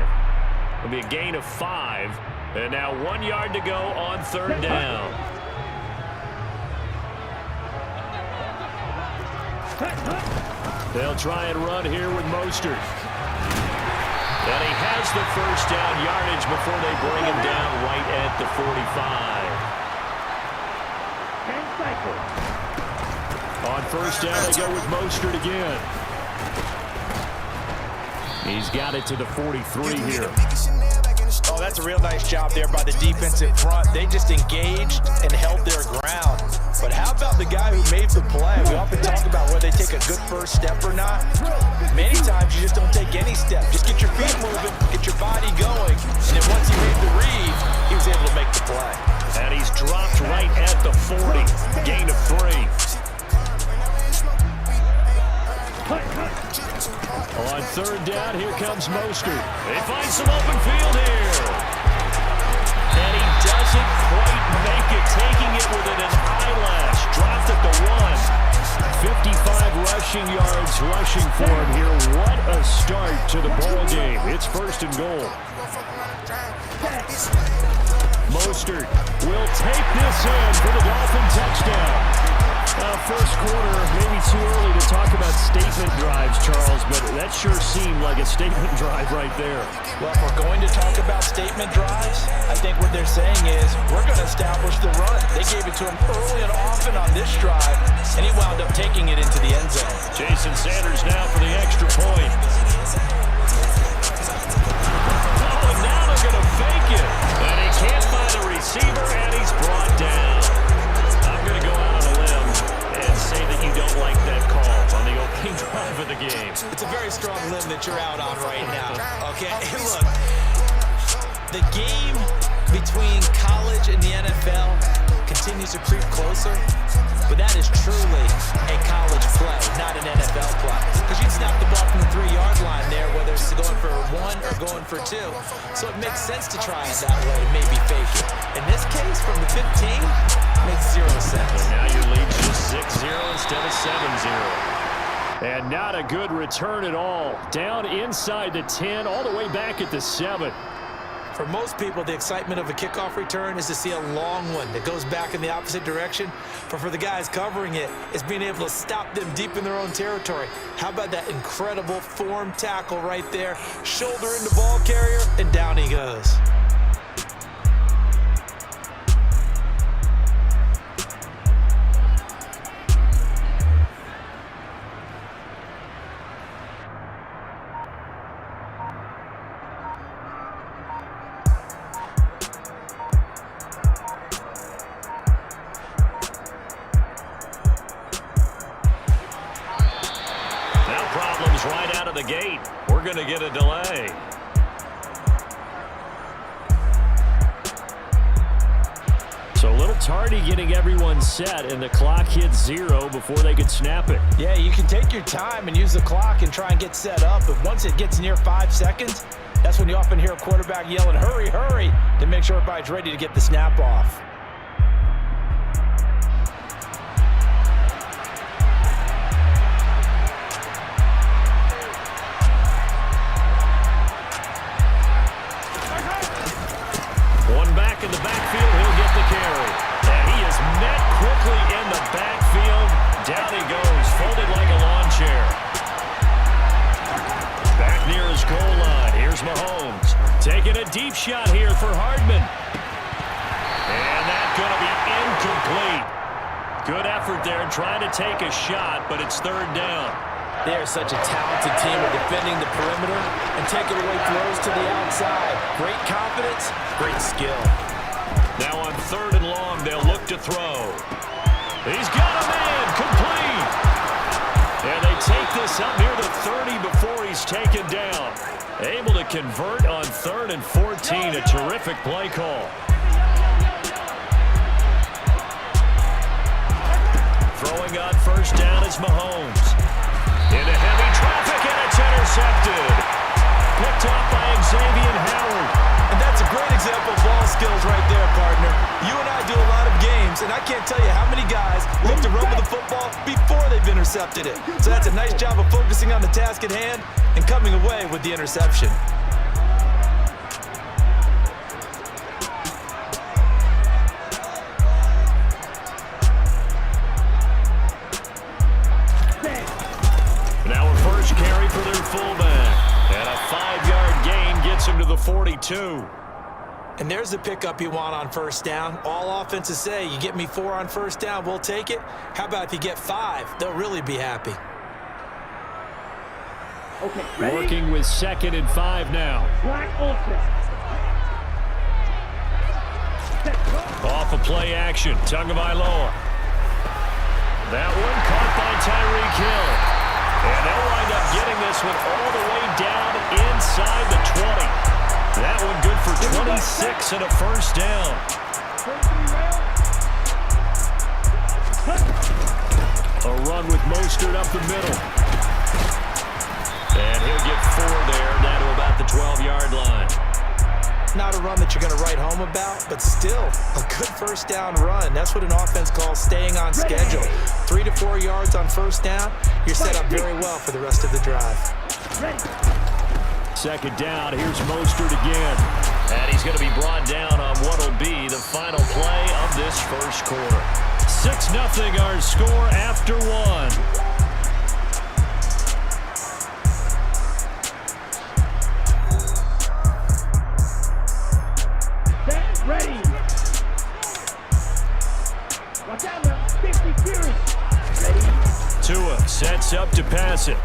It'll be a gain of 5. And now 1 yard to go on 3rd down. They'll try and run here with Mostert. And he has the 1st down yardage before they bring him down right at the 45. On 1st down, they go with Mostert again. He's got it to the 43 here. Oh, that's a real nice job there by the defensive front. They just engaged and held their ground. But how about the guy who made the play? We often talk about whether they take a good first step or not. Many times you just don't take any step. Just get your feet moving, get your body going. And then once he made the read, he was able to make the play. And he's dropped right at the 40. Gain of 3. On 3rd down, here comes Mostert. They find some open field here. And he doesn't quite make it, taking it within an eyelash. Dropped at the 1. 55 rushing yards rushing for him here. What a start to the ball game. It's 1st and goal. Mostert will take this in for the Dolphin touchdown. First quarter, maybe too early to talk about statement drives, Charles, but that sure seemed like a statement drive right there. Well, if we're going to talk about statement drives, I think what they're saying is we're going to establish the run. They gave it to him early and often on this drive, and he wound up taking it into the end zone. Jason Sanders now for the extra point. Oh, and now they're going to fake it. And he can't find a receiver, and he's brought down. I'm going to go out on a limb and say that you don't like that call on the opening drive of the game. It's a very strong limb that you're out on right now, okay? And look, the game between college and the NFL continues to creep closer, but that is truly a college play, not an NFL play. Because you'd snap the ball from the 3-yard line there, whether it's going for 1 or going for 2. So it makes sense to try it that way to maybe fake it. In this case, from the 15, makes 0 sense. And now your lead's just 6-0 instead of 7-0. And not a good return at all. Down inside the 10, all the way back at the 7. For most people, the excitement of a kickoff return is to see a long one that goes back in the opposite direction. But for the guys covering it, it's being able to stop them deep in their own territory. How about that incredible form tackle right there? Shoulder in the ball carrier, and down he goes. Right out of the gate. We're going to get a delay. So a little tardy getting everyone set, and the clock hits 0 before they could snap it. Yeah, you can take your time and use the clock and try and get set up, but once it gets near 5 seconds, that's when you often hear a quarterback yelling, "Hurry, hurry," to make sure everybody's ready to get the snap off. In the backfield, he'll get the carry. And he is met quickly in the backfield. Down he goes, folded like a lawn chair. Back near his goal line. Here's Mahomes. Taking a deep shot here for Hardman. And that's going to be incomplete. Good effort there trying to take a shot, but it's 3rd down. They are such a talented team at defending the perimeter and taking away throws to the outside. Great confidence, great skill. Now on 3rd and long, they'll look to throw. He's got a man, complete. And they take this up near the 30 before he's taken down. Able to convert on 3rd and 14, a terrific play call. Throwing on 1st down is Mahomes. Into heavy traffic, and it's intercepted. Picked off by Xavier Howard. And that's a great example of ball skills right there, partner. You and I do a lot of games, and I can't tell you how many guys look to run with the football before they've intercepted it. So that's a nice job of focusing on the task at hand and coming away with the interception. Now a first carry for their fullback. And a 5-yard gain gets him to the 42. And there's the pickup you want on 1st down. All offenses say, you get me 4 on 1st down, we'll take it. How about if you get 5? They'll really be happy. Okay, ready? Working with 2nd and 5 now. Black ultra. Off of play action, Tagovailoa. That one caught by Tyreek Hill. And they'll wind up getting this one all the way down inside the 20. That one good for 26 and a 1st down. A run with Mostert up the middle. And he'll get 4 there, down to about the 12-yard line. Not a run that you're going to write home about, but still a good 1st down run. That's what an offense calls staying on schedule. 3 to 4 yards on 1st down, you're set up very well for the rest of the drive. 2nd down, here's Mostert again. And he's going to be brought down on what will be the final play of this 1st quarter. 6-0 our score after one. Set, ready. Watch out now. 50 Fury. Ready. Tua sets up to pass it.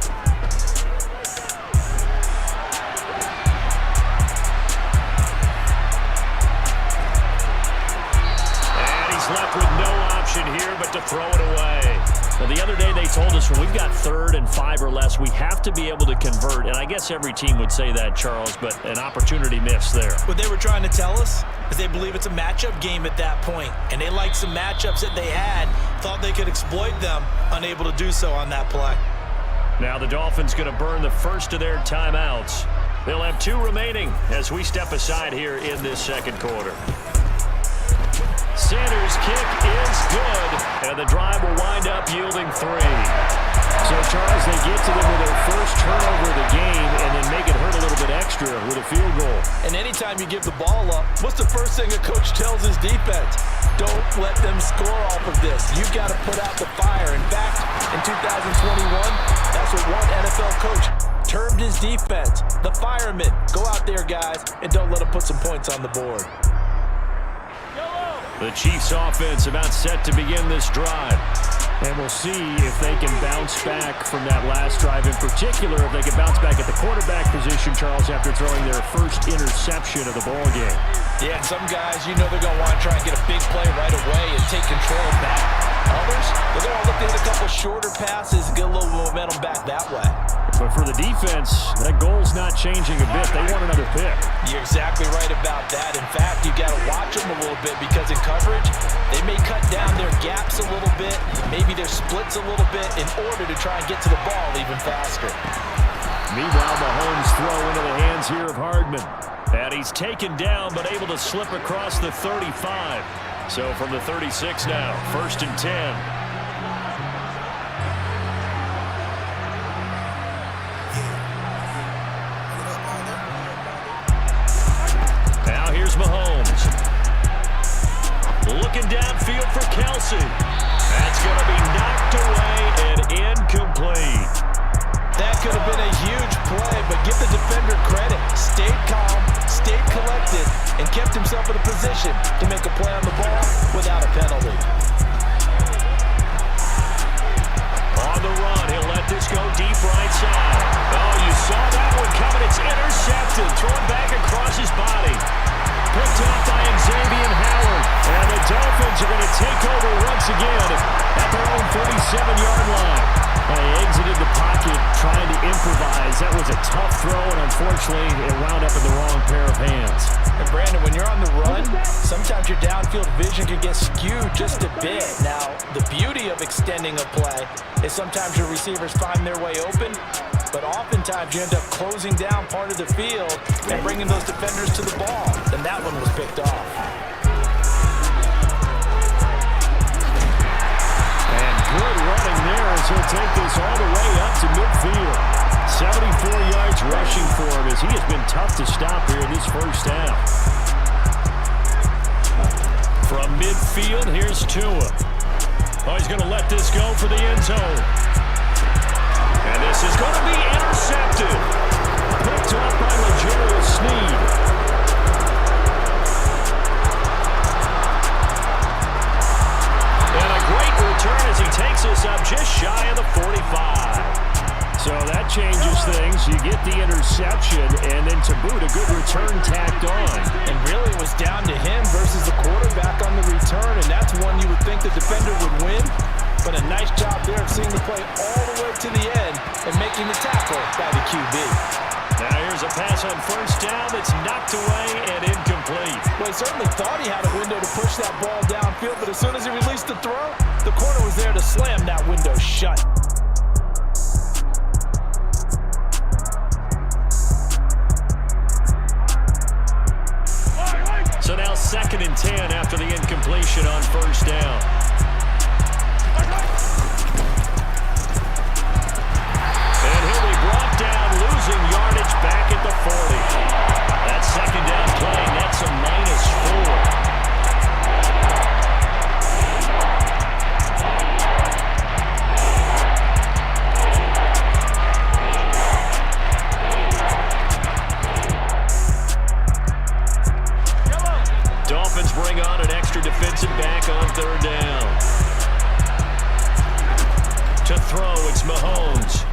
Left with no option here but to throw it away. Well, the other day they told us when we've got 3rd and 5 or less, we have to be able to convert. And I guess every team would say that, Charles, but an opportunity missed there. What they were trying to tell us is they believe it's a matchup game at that point, and they liked some matchups that they had, thought they could exploit them, unable to do so on that play. Now the Dolphins going to burn the first of their timeouts. They'll have 2 remaining as we step aside here in this second quarter. Sanders' kick is good, and the drive will wind up yielding 3. So, Charles, they get to them with their first turnover of the game and then make it hurt a little bit extra with a field goal. And anytime you give the ball up, what's the first thing a coach tells his defense? Don't let them score off of this. You've got to put out the fire. In fact, in 2021, that's what one NFL coach termed his defense. The firemen. Go out there, guys, and don't let them put some points on the board. The Chiefs offense about set to begin this drive. And we'll see if they can bounce back from that last drive. In particular, if they can bounce back at the quarterback position, Charles, after throwing their first interception of the ball game. Yeah, and some guys, you know they're going to want to try and get a big play right away and take control back. Others, they're going to look to hit a couple shorter passes and get a little momentum back that way. But for the defense, that goal's not changing a bit. They want another pick. You're exactly right about that. In fact, you got to watch them a little bit because in coverage, they may cut down their gaps a little bit, maybe their splits a little bit in order to try and get to the ball even faster. Meanwhile, Mahomes throw into the hands here of Hardman. And he's taken down but able to slip across the 35. So from the 36 now, 1st and 10. Now here's Mahomes. Looking downfield for Kelsey. That's going to be knocked away and incomplete. That could have been a huge play, but give the defender credit. Stayed calm, stayed collected, and kept himself in a position to make a play on the ball without a penalty. On the run, he'll let this go deep right side. Oh, you saw that one coming. It's intercepted. Thrown back across his body. Picked up by Xavier Howard. And the Dolphins are going to take over once again at their own 47-yard line. They exited the pocket trying to improvise. That was a tough throw, and unfortunately, it wound up in the wrong pair of hands. And Brandon, when you're on the run, sometimes your downfield vision can get skewed just a bit. Now, the beauty of extending a play is sometimes your receivers find their way open, but oftentimes you end up closing down part of the field and bringing those defenders to the ball. And that one was picked off. Good running there as he'll take this all the way up to midfield. 74 yards rushing for him as he has been tough to stop here in this first half. From midfield, here's Tua. Oh, he's going to let this go for the end zone. And this is going to be intercepted. Picked up by L'Jarius Sneed. Return as he takes us up just shy of the 45. So that changes things. You get the interception, and then to boot, a good return tacked on. And really it was down to him versus the quarterback on the return, and that's one you would think the defender would win. But a nice job there of seeing the play all the way to the end and making the tackle by the QB. Now here's a pass on first down that's knocked away and incomplete. Well, he certainly thought he had a window to push that ball downfield, but as soon as he released the throw, the corner was there to slam that window shut. So now 2nd and 10 after the incompletion on first down. And he'll be brought down, losing yardage back at the 40. That 2nd down play, that's a -4. defense it back on third down. To throw, it's Mahomes.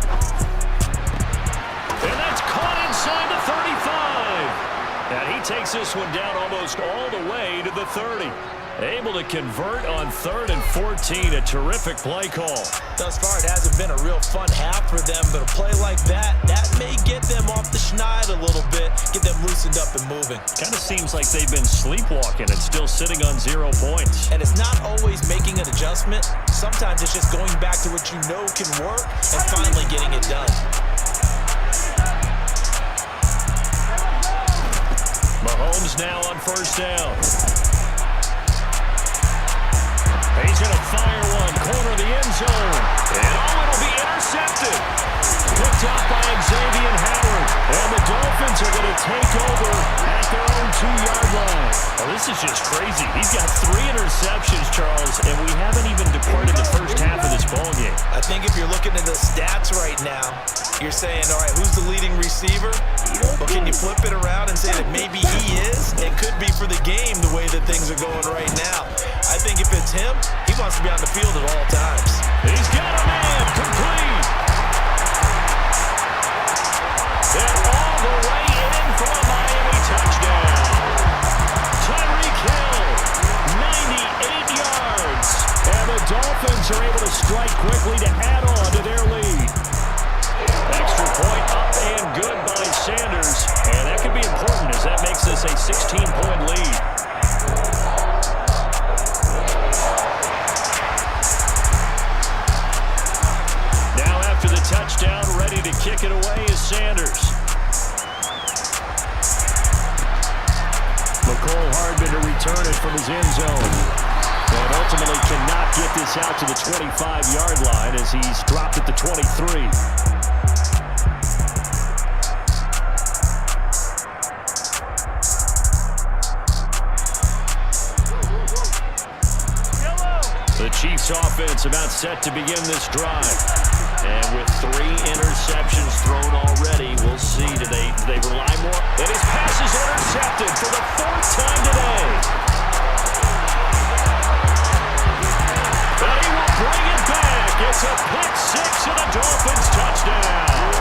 And that's caught inside the 35. And he takes this one down almost all the way to the 30. Able to convert on 3rd and 14. A terrific play call. Thus far, it hasn't been a real fun half for them, but a play like that may get them off the schneid a little bit, get them loosened up and moving. Kind of seems like they've been sleepwalking and still sitting on 0 points. And it's not always making an adjustment. Sometimes it's just going back to what you know can work and finally getting it done. Mahomes now on first down. He's going to fire one, corner of the end zone. And it'll be intercepted. Picked up by Xavier Howard. And the Dolphins are going to take over at their own 2-yard line. Well, this is just crazy. He's got 3 interceptions, Charles, and we haven't even departed the first half of this ballgame. I think if you're looking at the stats right now, you're saying, all right, who's the leading receiver? Well, can you flip it around and say that maybe he is? It could be for the game the way that things are going right now. I think if it's him, he wants to be on the field at all times. He's got a man complete. And all the way in for a Miami touchdown. Tyreek Hill, 98 yards. And the Dolphins are able to strike quickly to add on to their lead. Extra point up and good by Sanders. And that could be important as that makes this a 16-point lead. Now after the touchdown, ready to kick it away is Sanders. McCole Hardman to return it from his end zone. And ultimately cannot get this out to the 25-yard line as he's dropped at the 23. The Chiefs offense about set to begin this drive. And with 3 interceptions thrown already, we'll see. Do they rely more? And his pass is intercepted for the 4th time today. But he will bring it back. It's a pick 6 and a Dolphins touchdown.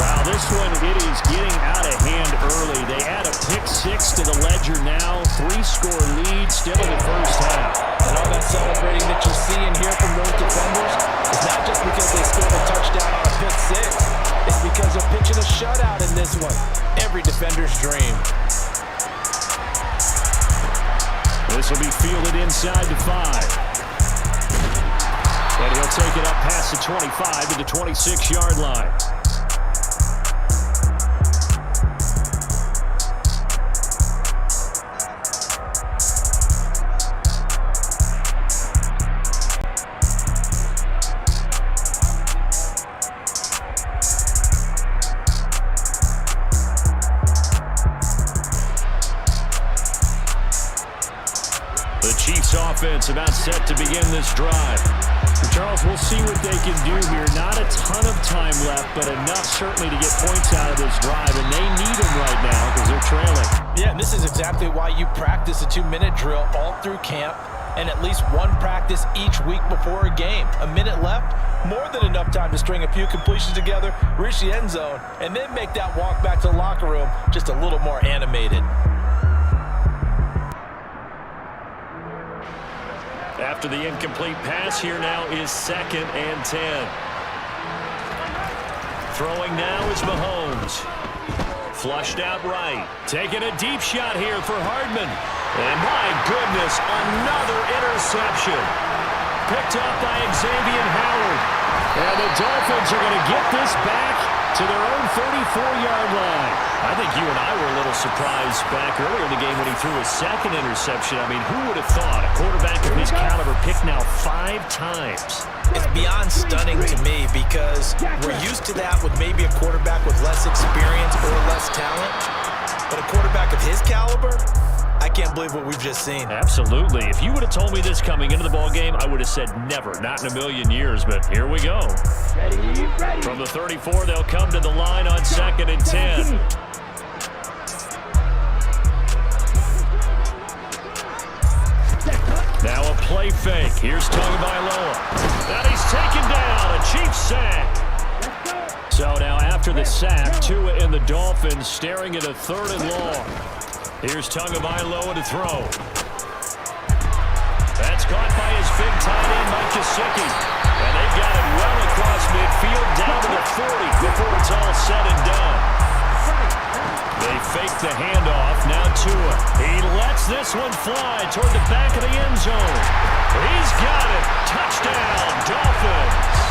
Wow, this one, it is getting out of hand early. They add a pick 6 to the ledger now. 3-score lead still in the first half. And all that celebrating that you're seeing here from those defenders is not just because they scored a touchdown on a pick 6. It's because they're pitching a shutout in this one. Every defender's dream. This will be fielded inside the 5. And he'll take it up past the 25 to the 26-yard line. Offense about set to begin this drive. Charles, we'll see what they can do here. Not a ton of time left, but enough certainly to get points out of this drive, and they need them right now because they're trailing. Yeah, and this is exactly why you practice a 2-minute drill all through camp and at least one practice each week before a game. A minute left, more than enough time to string a few completions together, reach the end zone, and then make that walk back to the locker room just a little more animated. After the incomplete pass, here now is 2nd and 10. Throwing now is Mahomes. Flushed out right. Taking a deep shot here for Hardman. And my goodness, another interception. Picked up by Xavier Howard. And the Dolphins are going to get this back to their own 34-yard line. I think you and I were a little surprised back earlier in the game when he threw his 2nd interception. I mean, who would have thought a quarterback of his caliber picked now 5 times? It's beyond stunning to me because we're used to that with maybe a quarterback with less experience or less talent. But a quarterback of his caliber, I can't believe what we've just seen. Absolutely. If you would have told me this coming into the ballgame, I would have said never, not in a million years, but here we go. Ready. From the 34, they'll come to the line on 2nd and 10. play fake. Here's Tagovailoa. And he's taken down. A Chiefs sack. So now after the sack, Tua and the Dolphins staring at a 3rd and long. Here's Tagovailoa to throw. That's caught by his big tight end, Mike Gesicki. And they've got it well across midfield down to the 40 before it's all said and done. They fake the handoff. Now Tua. He lets this one fly toward the back of the end zone. He's got it. Touchdown, Dolphins.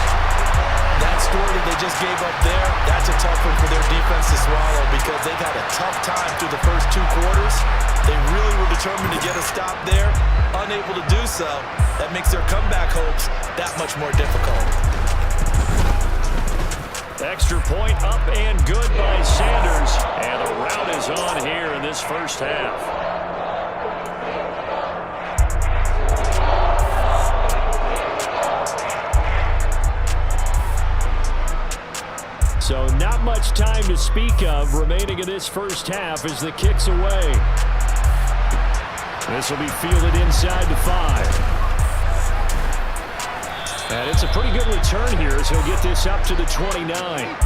That story that they just gave up there, that's a tough one for their defense to swallow because they've had a tough time through the first 2 quarters. They really were determined to get a stop there. Unable to do so, that makes their comeback hopes that much more difficult. Extra point up and good by Sanders. And the rout is on here in this first half. So not much time to speak of remaining in this first half as the kick's away. This will be fielded inside the 5. And it's a pretty good return here as he'll get this up to the 29.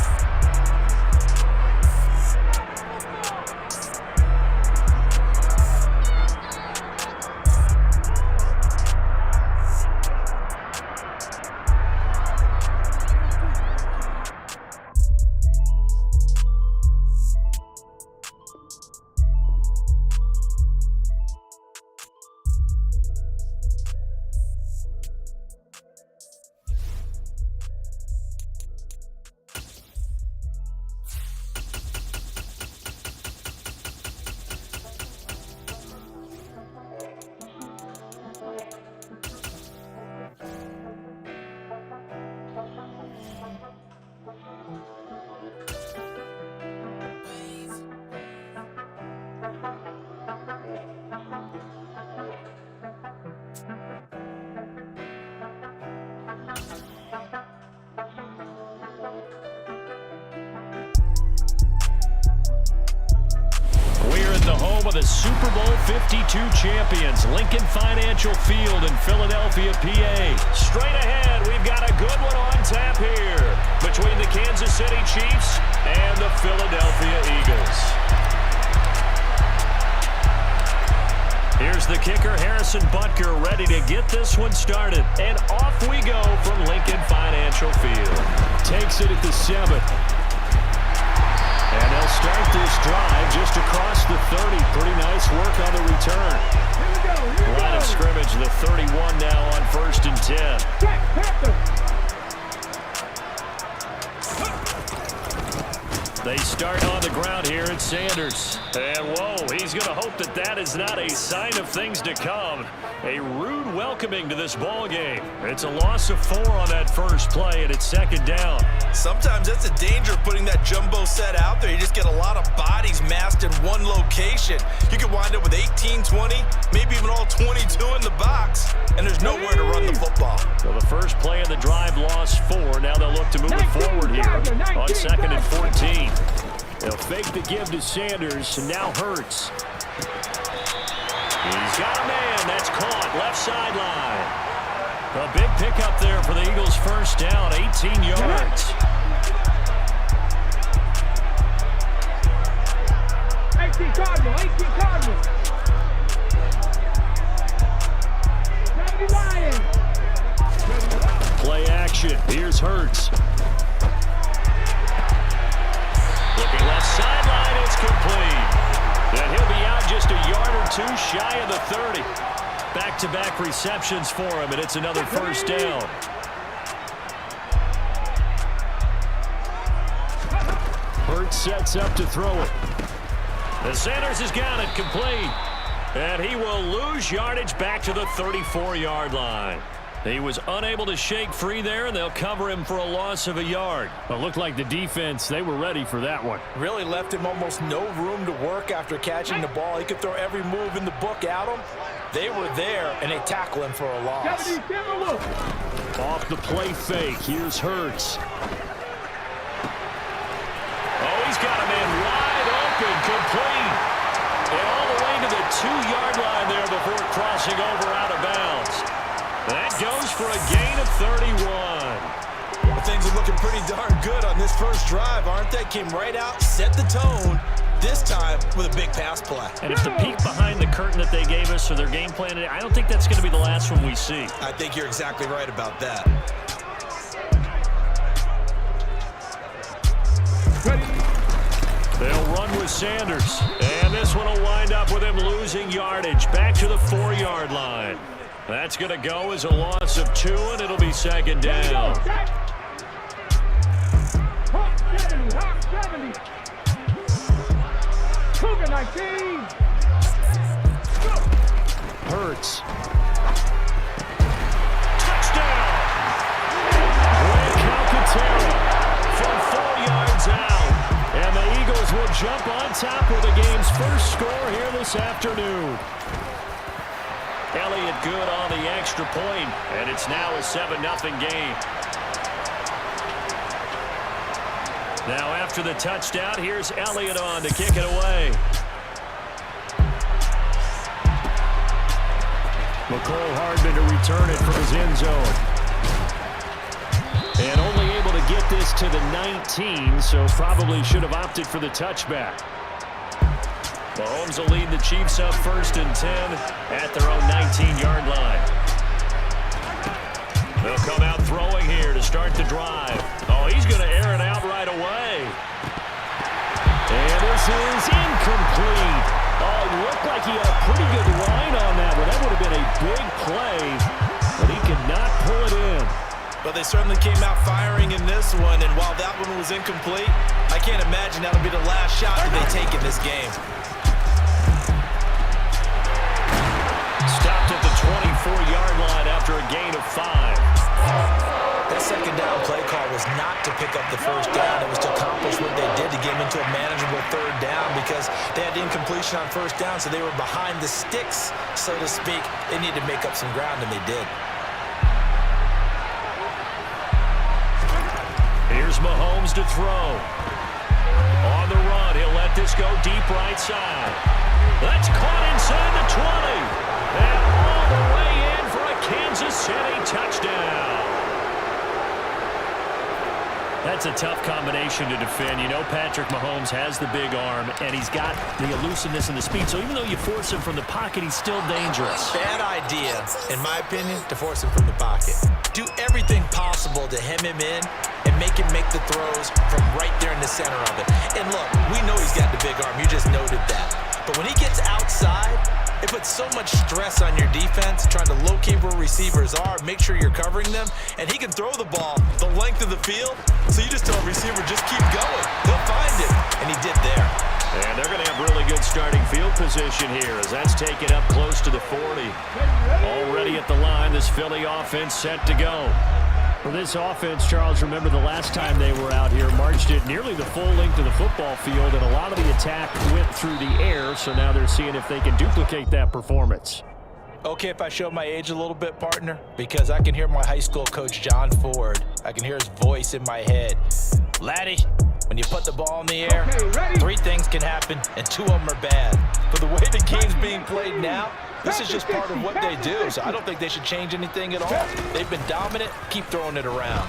Of the Super Bowl 52 champions, Lincoln Financial Field in Philadelphia, PA. Straight ahead, we've got a good one on tap here between the Kansas City Chiefs and the Philadelphia Eagles. Here's the kicker, Harrison Butker, ready to get this one started. And off we go from Lincoln Financial Field. Takes it at the 7. And they'll start this drive just across the 30. Pretty nice work on the return. Line of scrimmage, the 31 now on 1st and 10. They start on the ground here at Sanders. And whoa, he's going to hope that that is not a sign of things to come. A rude welcoming to this ball game. It's a loss of 4 on that first play, and it's 2nd down. Sometimes that's the danger of putting that jumbo set out there. You just get a lot of bodies massed in one location. You could wind up with 18, 20, maybe even all 22 in the box, and there's nowhere to run the football. So the first play of the drive lost 4. Now they'll look to move it forward here on 2nd and 14. They'll fake the give to Sanders, and now Hurts. He's got a man. That's caught. Left sideline. A big pickup there for the Eagles' first down. 18 yards. 18 Cardinal. 18 Cardinal. 90 Lions. Play action. Here's Hurts. Looking left sideline. It's complete. And he'll be out just a yard or 2 shy of the 30. Back-to-back receptions for him, and it's another first down. Hurts sets up to throw it. And Sanders has got it complete. And he will lose yardage back to the 34-yard line. He was unable to shake free there, and they'll cover him for a loss of a yard. It looked like the defense, they were ready for that one. Really left him almost no room to work after catching the ball. He could throw every move in the book at him. They were there, and they tackle him for a loss. Off the play fake, here's Hurts. Oh, he's got a man wide open, complete. And all the way to the 2-yard line there before crossing over out of bounds. for a gain of 31. Well, things are looking pretty darn good on this first drive, aren't they? Came right out, set the tone, this time with a big pass play. And if the peek behind the curtain that they gave us or their game plan, I don't think that's going to be the last one we see. I think you're exactly right about that. They'll run with Sanders. And this one will wind up with him losing yardage. Back to the 4-yard line. That's going to go as a loss of 2, and it'll be second down. Hawk 70, Hawk 70. Cougar 19. Hurts. Touchdown! Greg Calcaterra from 4 yards out. And the Eagles will jump on top with the game's first score here this afternoon. Elliott good on the extra point, and it's now a 7-0 game. Now after the touchdown, here's Elliott on to kick it away. McCole Hardman to return it from his end zone. And only able to get this to the 19, so probably should have opted for the touchback. Mahomes will lead the Chiefs up 1st and 10 at their own 19-yard line. They'll come out throwing here to start the drive. Oh, he's going to air it out right away. And this is incomplete. Oh, it looked like he had a pretty good line on that one. That would have been a big play, but he could not pull it in. But they certainly came out firing in this one, and while that one was incomplete, I can't imagine that'll be the last shot that they take in this game. Stopped at the 24-yard line after a gain of 5. That second down play call was not to pick up the first down. It was to accomplish what they did to get them into a manageable 3rd down because they had the incompletion on 1st down, so they were behind the sticks, so to speak. They needed to make up some ground, and they did. Here's Mahomes to throw. On the run, he'll let this go deep right side. That's caught inside the 20. And all the way in for a Kansas City touchdown. That's a tough combination to defend. You know Patrick Mahomes has the big arm, and he's got the elusiveness and the speed. So even though you force him from the pocket, he's still dangerous. Bad idea, in my opinion, to force him from the pocket. Do everything possible to hem him in and make him make the throws from right there in the center of it. And look, we know he's got the big arm. You just noted that. But when he gets outside, it puts so much stress on your defense, trying to locate where receivers are, make sure you're covering them, and he can throw the ball the length of the field, so you just tell a receiver, just keep going. They'll find him, and he did there. And they're going to have really good starting field position here as that's taken up close to the 40. Already at the line, this Philly offense set to go. For this offense, Charles, remember the last time they were out here, marched it nearly the full length of the football field, and a lot of the attack went through the air, so now they're seeing if they can duplicate that performance. Okay, if I show my age a little bit, partner, because I can hear my high school coach, John Ford. I can hear his voice in my head. Laddie, when you put the ball in the air, 3 things can happen, and 2 of them are bad. But the way the game's being played now, this is just part of what they do, so I don't think they should change anything at all. They've been dominant. Keep throwing it around.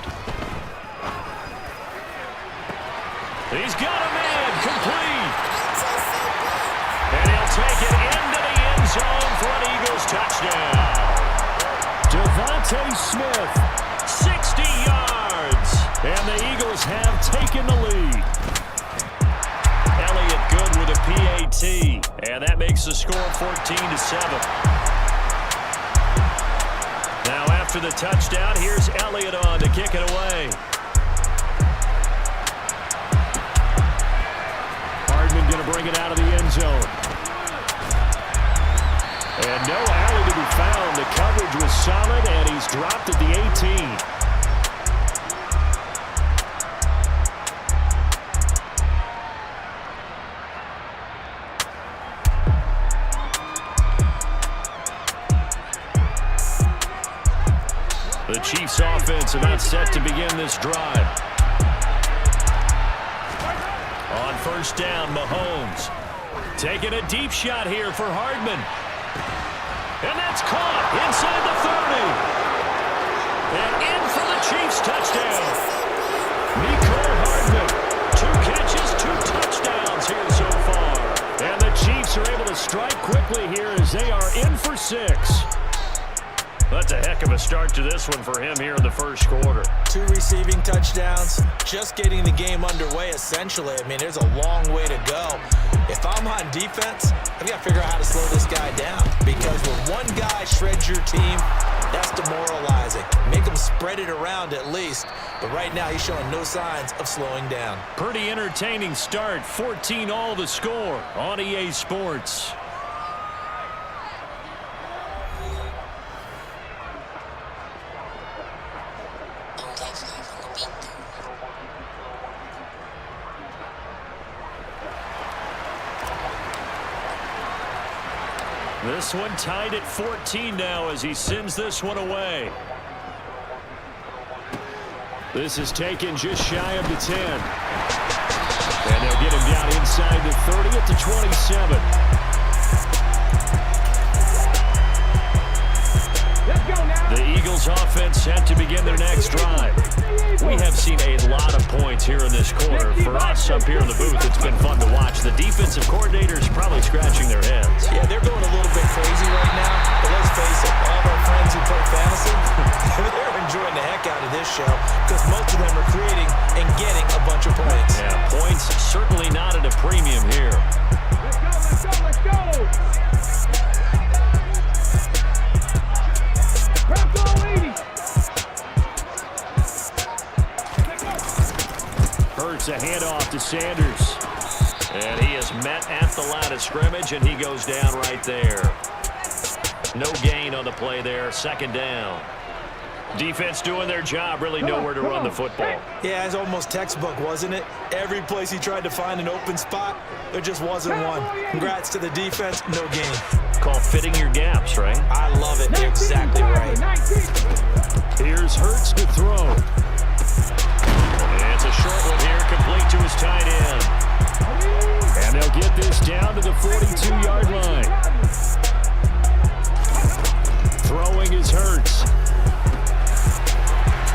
He's got a man complete. And he'll take it into the end zone for an Eagles touchdown. Devontae Smith, 60 yards. And the Eagles have taken the lead. Elliott good with a PAT. And that makes the score 14-7. Now after the touchdown, here's Elliott on to kick it away. Hardman going to bring it out of the end zone. And no alley to be found. The coverage was solid, and he's dropped at the 18. The Chiefs offense about set to begin this drive. On 1st down, Mahomes taking a deep shot here for Hardman. And that's caught inside the 30. touchdown. Nicole Hardman, 2 catches, 2 touchdowns here so far. And the Chiefs are able to strike quickly here as they are in for 6. That's a heck of a start to this one for him here in the first quarter. 2 receiving touchdowns, just getting the game underway essentially. I mean, there's a long way to go. If I'm on defense, I've got to figure out how to slow this guy down, because when one guy shreds your team, that's demoralizing. Make him spread it around at least. But right now, he's showing no signs of slowing down. Pretty entertaining start. 14-all the score on EA Sports. This one tied at 14 now as he sends this one away. This is taken just shy of the 10. And they'll get him down inside the 30 at the 27. Let's go now. The Eagles offense set to begin their next drive. We have seen a lot of points here in this quarter. For us up here in the booth, it's been fun to watch. The defensive coordinators probably scratching their heads. Yeah, they're going a little bit crazy right now, but let's face it, all of our friends who play fantasy, they're enjoying the heck out of this show because most of them are creating and getting a bunch of points. Yeah, points certainly not at a premium here. Let's go, let's go, let's go. Crack all 80. Hurts a handoff to Sanders. And he is met at the line of scrimmage, and he goes down right there. No gain on the play there. 2nd down. Defense doing their job, really nowhere to run the football. Yeah, it's almost textbook, wasn't it? Every place he tried to find an open spot, there just wasn't one. Congrats to the defense, no gain. Called fitting your gaps, right? I love it. You're exactly right. Here's Hurts to throw. And it's a short one here, complete to his tight end. And they'll get this down to the 42-yard line. Throwing is Hurts.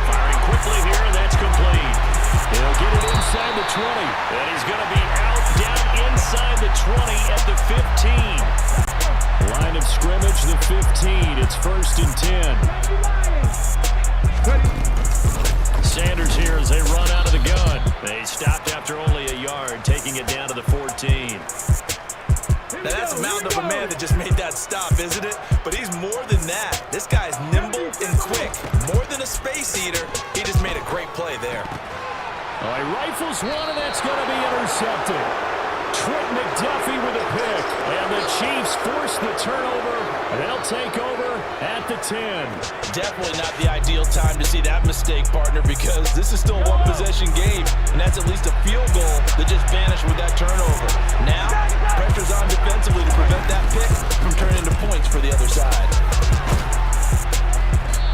Firing quickly here, and that's complete. He'll get it inside the 20. And he's going to be out down inside the 20 at the 15. Line of scrimmage, the 15. It's 1st and 10. Sanders here as they run out of the gun. They stopped after only a yard, taking it down to the 14. Now that's a mountain of a man that just made that stop, isn't it? But he's more than that. This guy's nimble and quick. More than a space eater, he just made a great play there. Oh, he rifles one, and that's going to be intercepted. Trent McDuffie with a pick. And the Chiefs force the turnover. They'll take over at the 10. Definitely not the ideal time to see that mistake, partner, because this is still a one-possession game, and that's at least a field goal that just vanished with that turnover. Now, pressure's on defensively to prevent that pick from turning into points for the other side.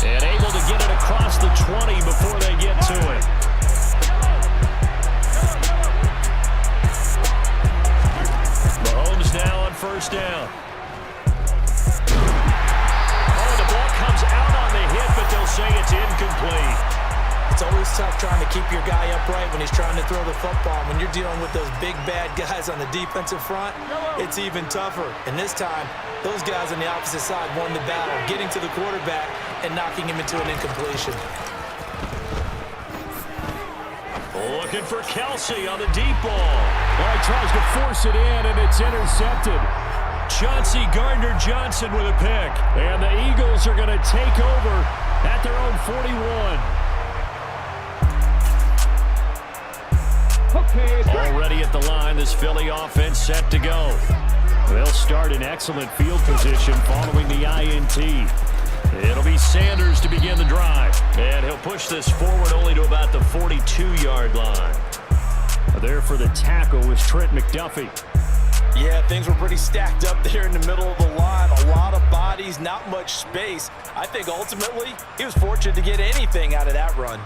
And able to get it across the 20 before they get to it. Mahomes now on 1st down. Comes out on the hit, but they'll say it's incomplete. It's always tough trying to keep your guy upright when he's trying to throw the football. When you're dealing with those big, bad guys on the defensive front, it's even tougher. And this time, those guys on the opposite side won the battle, getting to the quarterback and knocking him into an incompletion. Looking for Kelsey on the deep ball. Well, he tries to force it in, and it's intercepted. Chauncey Gardner-Johnson with a pick. And the Eagles are going to take over at their own 41. Already at the line, this Philly offense set to go. They'll start in excellent field position following the INT. It'll be Sanders to begin the drive. And he'll push this forward only to about the 42-yard line. There for the tackle was Trent McDuffie. Yeah, things were pretty stacked up there in the middle of the line. A lot of bodies, not much space. I think ultimately he was fortunate to get anything out of that run.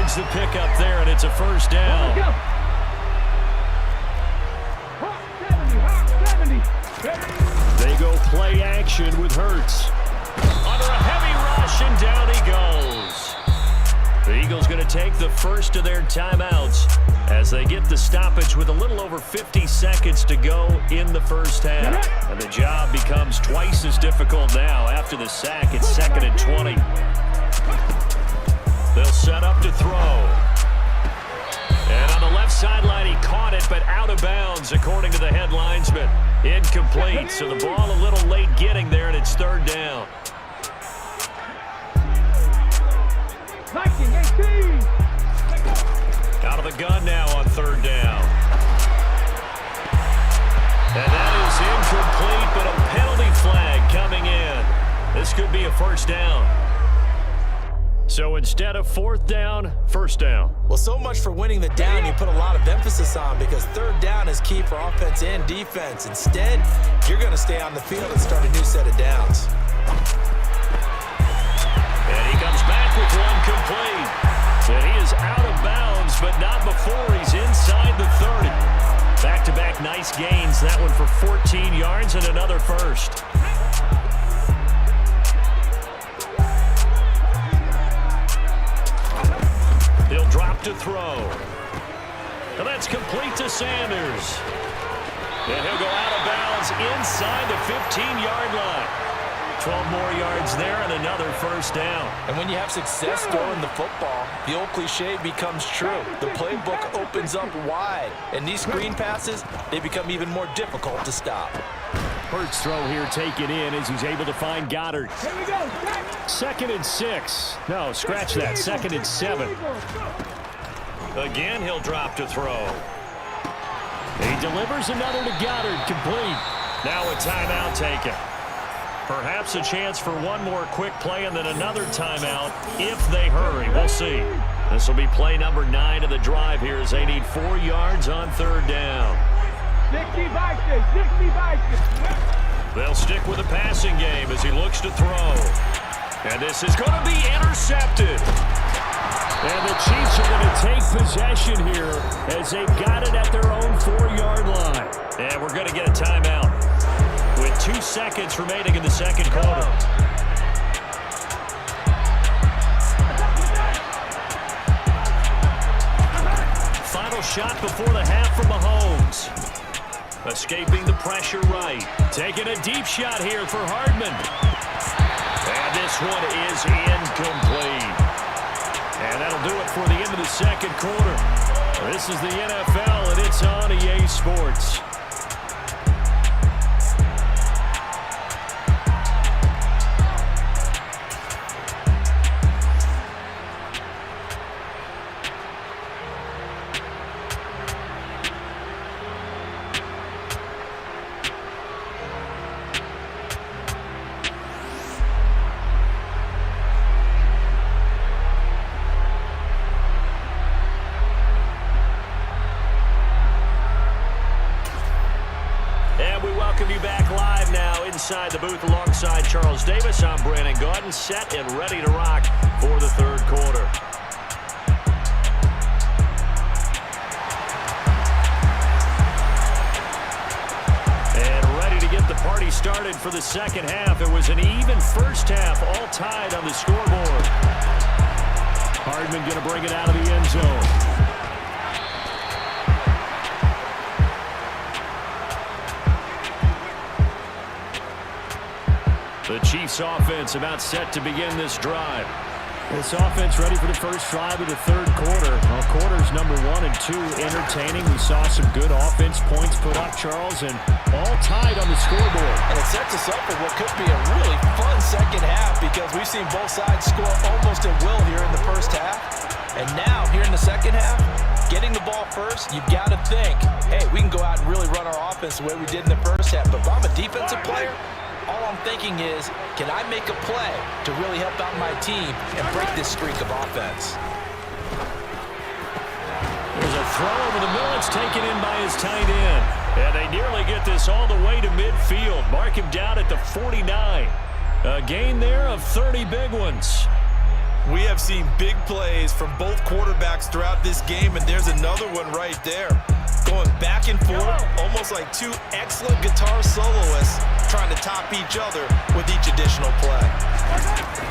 avoids the pickup there, and it's a first down. They go play action with Hurts. Under a heavy rush, and down he goes. The Eagles going to take the first of their timeouts as they get the stoppage with a little over 50 seconds to go in the first half. And the job becomes twice as difficult now after the sack. It's 2nd and 20. They'll set up to throw. And on the left sideline, he caught it, but out of bounds, according to the head linesman. Incomplete, so the ball a little late getting there, and it's 3rd down. Out of the gun now on 3rd down. And that is incomplete, but a penalty flag coming in. This could be a first down. So instead of 4th down, 1st down. Well, so much for winning the down you put a lot of emphasis on, because 3rd down is key for offense and defense. Instead, you're going to stay on the field and start a new set of downs. And he comes back with one complete. And he is out of bounds, but not before he's inside the 30. Back-to-back nice gains. That one for 14 yards and another first. He'll drop to throw. And that's complete to Sanders. And he'll go out of bounds inside the 15-yard line. 12 more yards there and another first down. And when you have success throwing the football, the old cliche becomes true. The playbook opens up wide. And these screen passes, they become even more difficult to stop. Hurts throw here taken in as he's able to find Goddard. 2nd and 6. No, scratch that. 2nd and 7. Again, he'll drop to throw. He delivers another to Goddard, complete. Now a timeout taken. Perhaps a chance for one more quick play and then another timeout if they hurry. We'll see. This will be play number 9 of the drive here as they need 4 yards on 3rd down. They'll stick with the passing game as he looks to throw. And this is going to be intercepted. And the Chiefs are going to take possession here as they've got it at their own 4-yard line. And we're going to get a timeout with 2 seconds remaining in the 2nd quarter. Final shot before the half from Mahomes. Escaping the pressure right. Taking a deep shot here for Hardman. And this one is incomplete. And that'll do it for the end of the 2nd quarter. This is the NFL, and it's on EA Sports. Inside the booth alongside Charles Davis, I'm Brandon Gaudin, set and ready to rock for the 3rd quarter. And ready to get the party started for the 2nd half. It was an even first half, all tied on the scoreboard. Hardman going to bring it out of the end zone. The Chiefs offense about set to begin this drive. This offense ready for the first drive of the 3rd quarter. Well, quarters number 1 and 2 entertaining. We saw some good offense points put up, Charles, and all tied on the scoreboard. And it sets us up for what could be a really fun 2nd half, because we've seen both sides score almost at will here in the first half. And now, here in the 2nd half, getting the ball first, you've got to think, hey, we can go out and really run our offense the way we did in the first half. But if I'm a defensive player, all I'm thinking is, can I make a play to really help out my team and break this streak of offense? There's a throw over the middle. It's taken in by his tight end. And they nearly get this all the way to midfield. Mark him down at the 49. A gain there of 30 big ones. We have seen big plays from both quarterbacks throughout this game, and there's another one right there. Going back and forth, almost like two excellent guitar soloists trying to top each other with each additional play.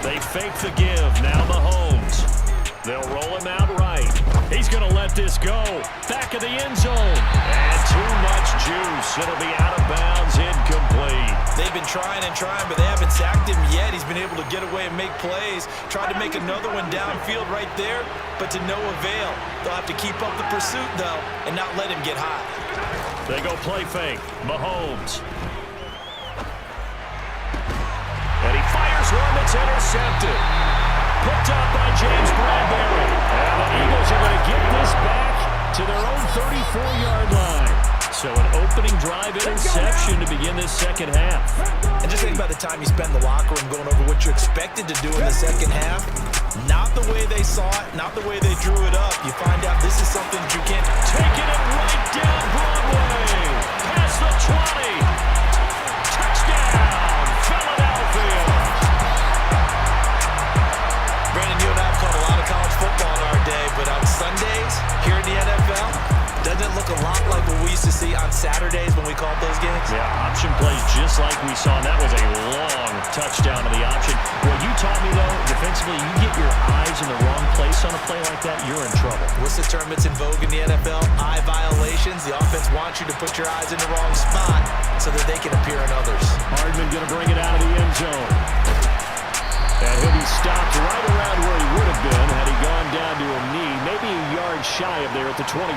They fake the give. Now Mahomes. They'll roll him out right. He's going to let this go. Back of the end zone. And too much juice. It'll be out of bounds, incomplete. They've been trying and trying, but they haven't sacked him yet. He's been able to get away and make plays. Tried to make another one downfield right there, but to no avail. They'll have to keep up the pursuit, though, and not let him get hot. They go play fake. Mahomes. And he fires one that's intercepted. Picked up by James Bradbury. And the Eagles are going to get this back to their own 34-yard line. So an opening drive interception to begin this second half. And just think about the time you spend in the locker room going over what you expected to do in the second half. Not the way they saw it, not the way they drew it up. You find out this is something that you can't. Taking it right down Broadway. Past the 20. Touchdown, Philadelphia. Brandon, you and I have caught a lot of college football in our day, but on Sundays here in the NFL, doesn't it look a lot like what we used to see on Saturdays when we called those games? Yeah, option plays just like we saw. That was a long touchdown to the option. What you taught me, though, defensively, you get your eyes in the wrong place on a play like that, you're in trouble. What's the term that's in vogue in the NFL? Eye violations. The offense wants you to put your eyes in the wrong spot so that they can appear in others. Hardman going to bring it out of the end zone. And he'll be stopped right around where he would have been had he gone down to a knee, maybe a yard shy of there at the 24.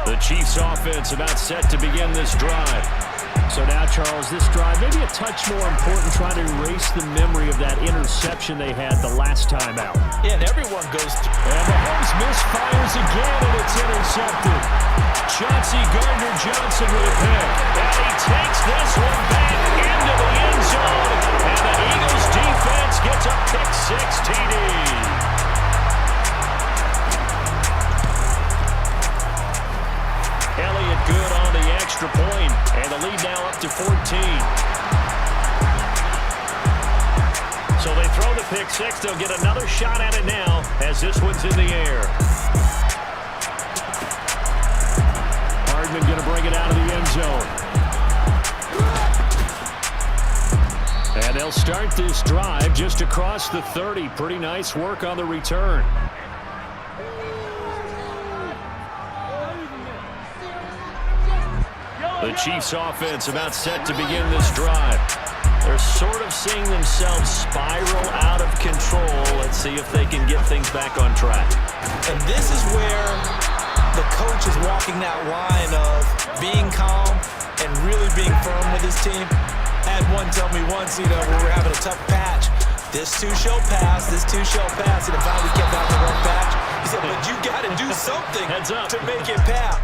The Chiefs offense about set to begin this drive. So now, Charles, this drive maybe a touch more important, trying to erase the memory of that interception they had the last time out. Yeah, and everyone goes to... And Mahomes misfires again, and it's intercepted. Chauncey Gardner-Johnson with a pick. And he takes this one back into the end zone. And the Eagles defense gets a pick-six TD. Elliott good on the extra point, and the lead now up to 14. So they throw the pick six. They'll get another shot at it now as this one's in the air. Hardman going to bring it out of the end zone. And they'll start this drive just across the 30. Pretty nice work on the return. The Chiefs offense about set to begin this drive. They're sort of seeing themselves spiral out of control. Let's see if they can get things back on track. And this is where the coach is walking that line of being calm and really being firm with his team. I had one tell me once, we were having a tough patch. This too shall pass, this too shall pass. And finally kept out the wrong patch. He said, but you got to do something to make it pass.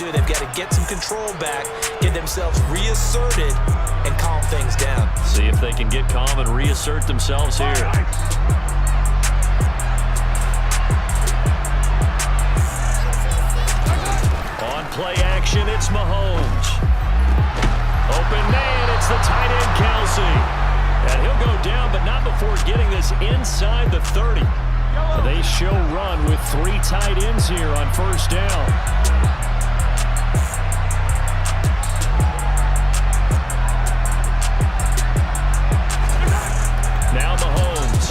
They've got to get some control back, get themselves reasserted, and calm things down. See if they can get calm and reassert themselves here. On play action, it's Mahomes. Open man, it's the tight end Kelsey. And he'll go down, but not before getting this inside the 30. They show run with 3 tight ends here on first down. Now Mahomes.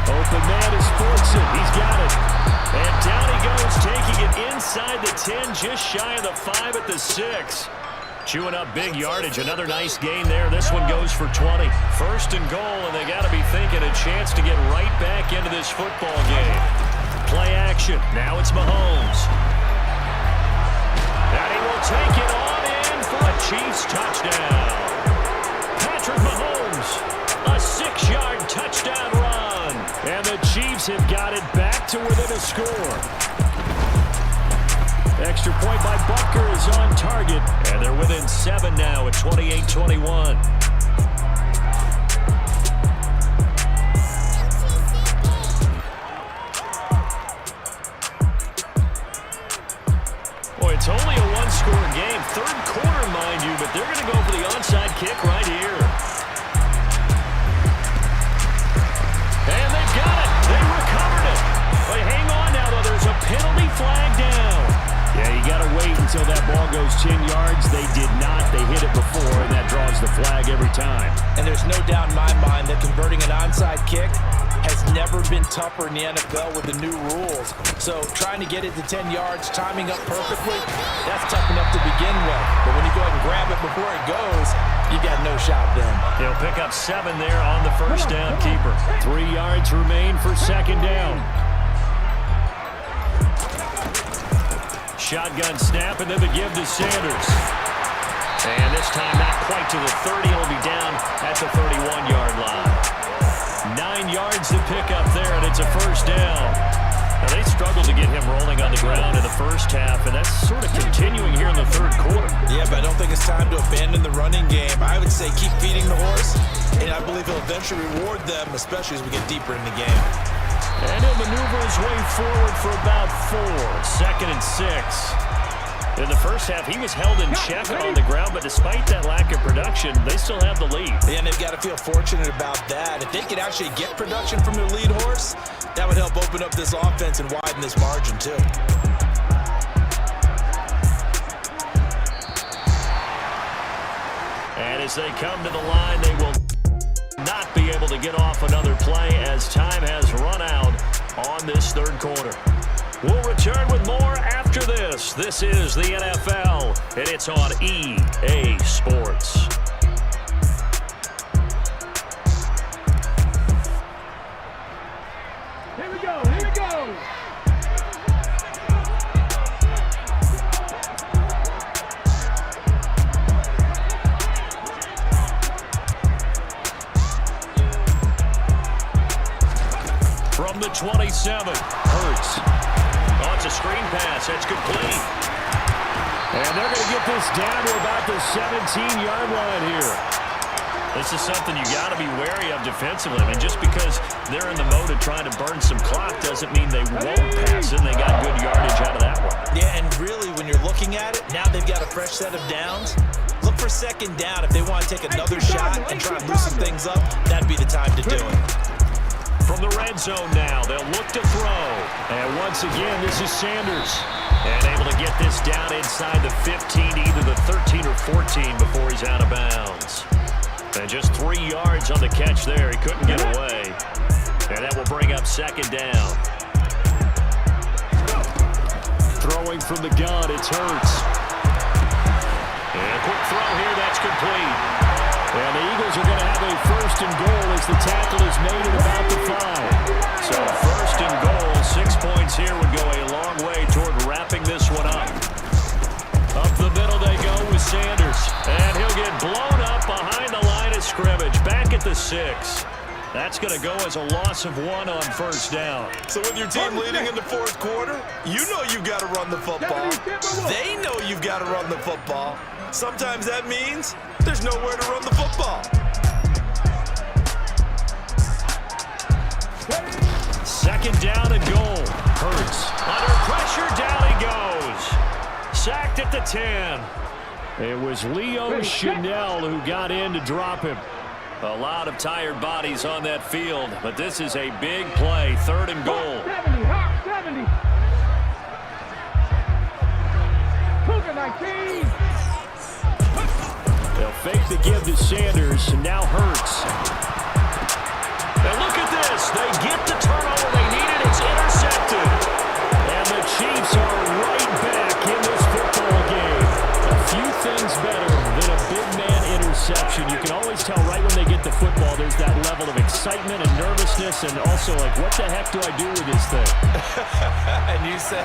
Open man is Sportson. He's got it. And down he goes, taking it inside the 10, just shy of the 5 at the 6. Chewing up big yardage. Another nice gain there. This one goes for 20. First and goal, and they got to be thinking a chance to get right back into this football game. Play action. Now it's Mahomes. And he will take it on in for a Chiefs touchdown. Patrick Mahomes, a 6-yard touchdown run. And the Chiefs have got it back to within a score. Extra point by Butker is on target, and they're within 7 now at 28-21. Boy, it's only a one-score game. Third quarter, mind you, but they're going to go for the onside kick right here. And they've got it. They recovered it. But hang on now, though. There's a penalty flag down. Yeah, you got to wait until that ball goes 10 yards. They did not. They hit it before, and that draws the flag every time. And there's no doubt in my mind that converting an onside kick has never been tougher in the NFL with the new rules. So trying to get it to 10 yards, timing up perfectly, that's tough enough to begin with. But when you go ahead and grab it before it goes, you got no shot then. He'll pick up 7 there on the first down keeper. 3 yards remain for second down. Shotgun snap, and then the give to Sanders. And this time not quite to the 30. He'll be down at the 31-yard line. 9 yards to pick up there, and it's a first down. Now, they struggled to get him rolling on the ground in the first half, and that's sort of continuing here in the third quarter. Yeah, but I don't think it's time to abandon the running game. I would say keep feeding the horse, and I believe he'll eventually reward them, especially as we get deeper in the game. And he'll maneuver his way forward for about 4. 2nd and 6. In the first half, he was held in check on the ground, but despite that lack of production, they still have the lead. And they've got to feel fortunate about that. If they could actually get production from their lead horse, that would help open up this offense and widen this margin, too. And as they come to the line, they will not be able to get off another play as time has run out on this third quarter. We'll return with more after this. This is the NFL, and it's on EA Sports. Here we go, here we go. From the 27, Hurts. Oh, it's a screen pass. That's complete. And they're going to get this down to about the 17-yard line here. This is something you got to be wary of defensively. I mean, just because they're in the mode of trying to burn some clock doesn't mean they won't pass it. They got good yardage out of that one. Yeah, and really, when you're looking at it, now they've got a fresh set of downs. Look for second down. If they want to take another shot and try and loosen things up, that'd be the time to do it. From the red zone now, they'll look to throw. And once again, this is Sanders. And able to get this down inside the 15, either the 13 or 14 before he's out of bounds. And just 3 yards on the catch there. He couldn't get away. And that will bring up second down. Throwing from the gun, it's Hurts. And a quick throw here, that's complete. And the Eagles are going to have a first and goal as the tackle is made at about the 5. So first and goal, 6 points here would go a long way toward wrapping this one up. Up the middle they go with Sanders. And he'll get blown up behind the line of scrimmage. Back at the 6. That's going to go as a loss of 1 on first down. So with your team leading in the fourth quarter, you know you've got to run the football. They know you've got to run the football. Sometimes that means there's nowhere to run the football. Second down and goal. Hurts. Under pressure, down he goes. Sacked at the 10. It was Leo Chanel who got in to drop him. A lot of tired bodies on that field, but this is a big play. Third and goal. 70, hot 70. Cougar 19. They'll fake the give to Sanders, and now Hurts. And look at this. They get the turnover they needed. It's intercepted. And the Chiefs are right back in this football game. A few things better nervousness and also like, what the heck do I do with this thing? And you say,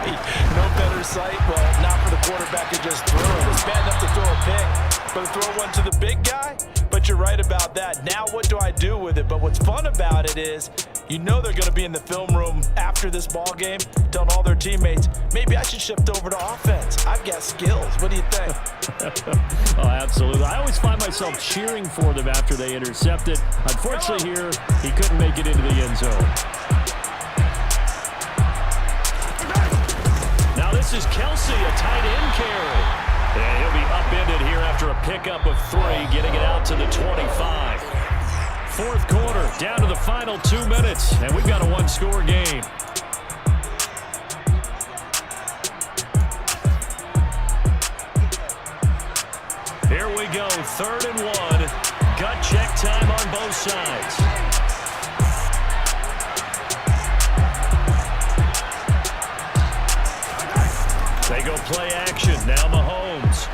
no better sight? Well, not for the quarterback to just throw it. It's bad enough to throw a pick, but to throw one to the big guy? But you're right about that. Now what do I do with it? But what's fun about it is, you know they're going to be in the film room after this ball game telling all their teammates, maybe I should shift over to offense. I've got skills. What do you think? Oh, absolutely. I always find myself cheering for them after they intercept it. Unfortunately here, he couldn't make it into the end zone. Now this is Kelsey, a tight end carry. And he'll be upended here after a pickup of 3, getting it out to the 25. Fourth quarter, down to the final 2 minutes, and we've got a one-score game. Here we go, 3rd and 1. Gut check time on both sides. They go play action. Now Mahomes.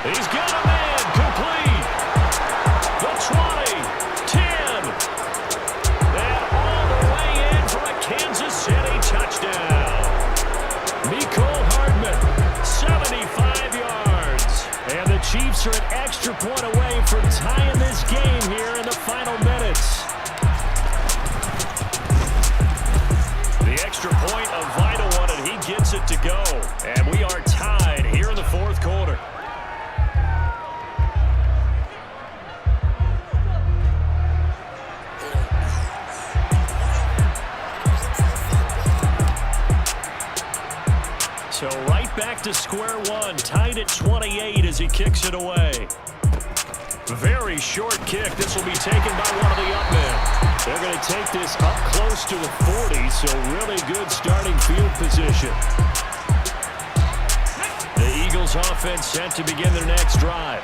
He's got a man. Complete. The 20. 10. And all the way in for a Kansas City touchdown. Mecole Hardman, 75 yards. And the Chiefs are an extra point away from tying this game here in the final minutes. The extra point, a vital one, and he gets it to go. And we are tied here in the fourth quarter. So right back to square one, tied at 28 as he kicks it away. Very short kick. This will be taken by one of the up men. They're going to take this up close to the 40, so really good starting field position. The Eagles offense set to begin their next drive.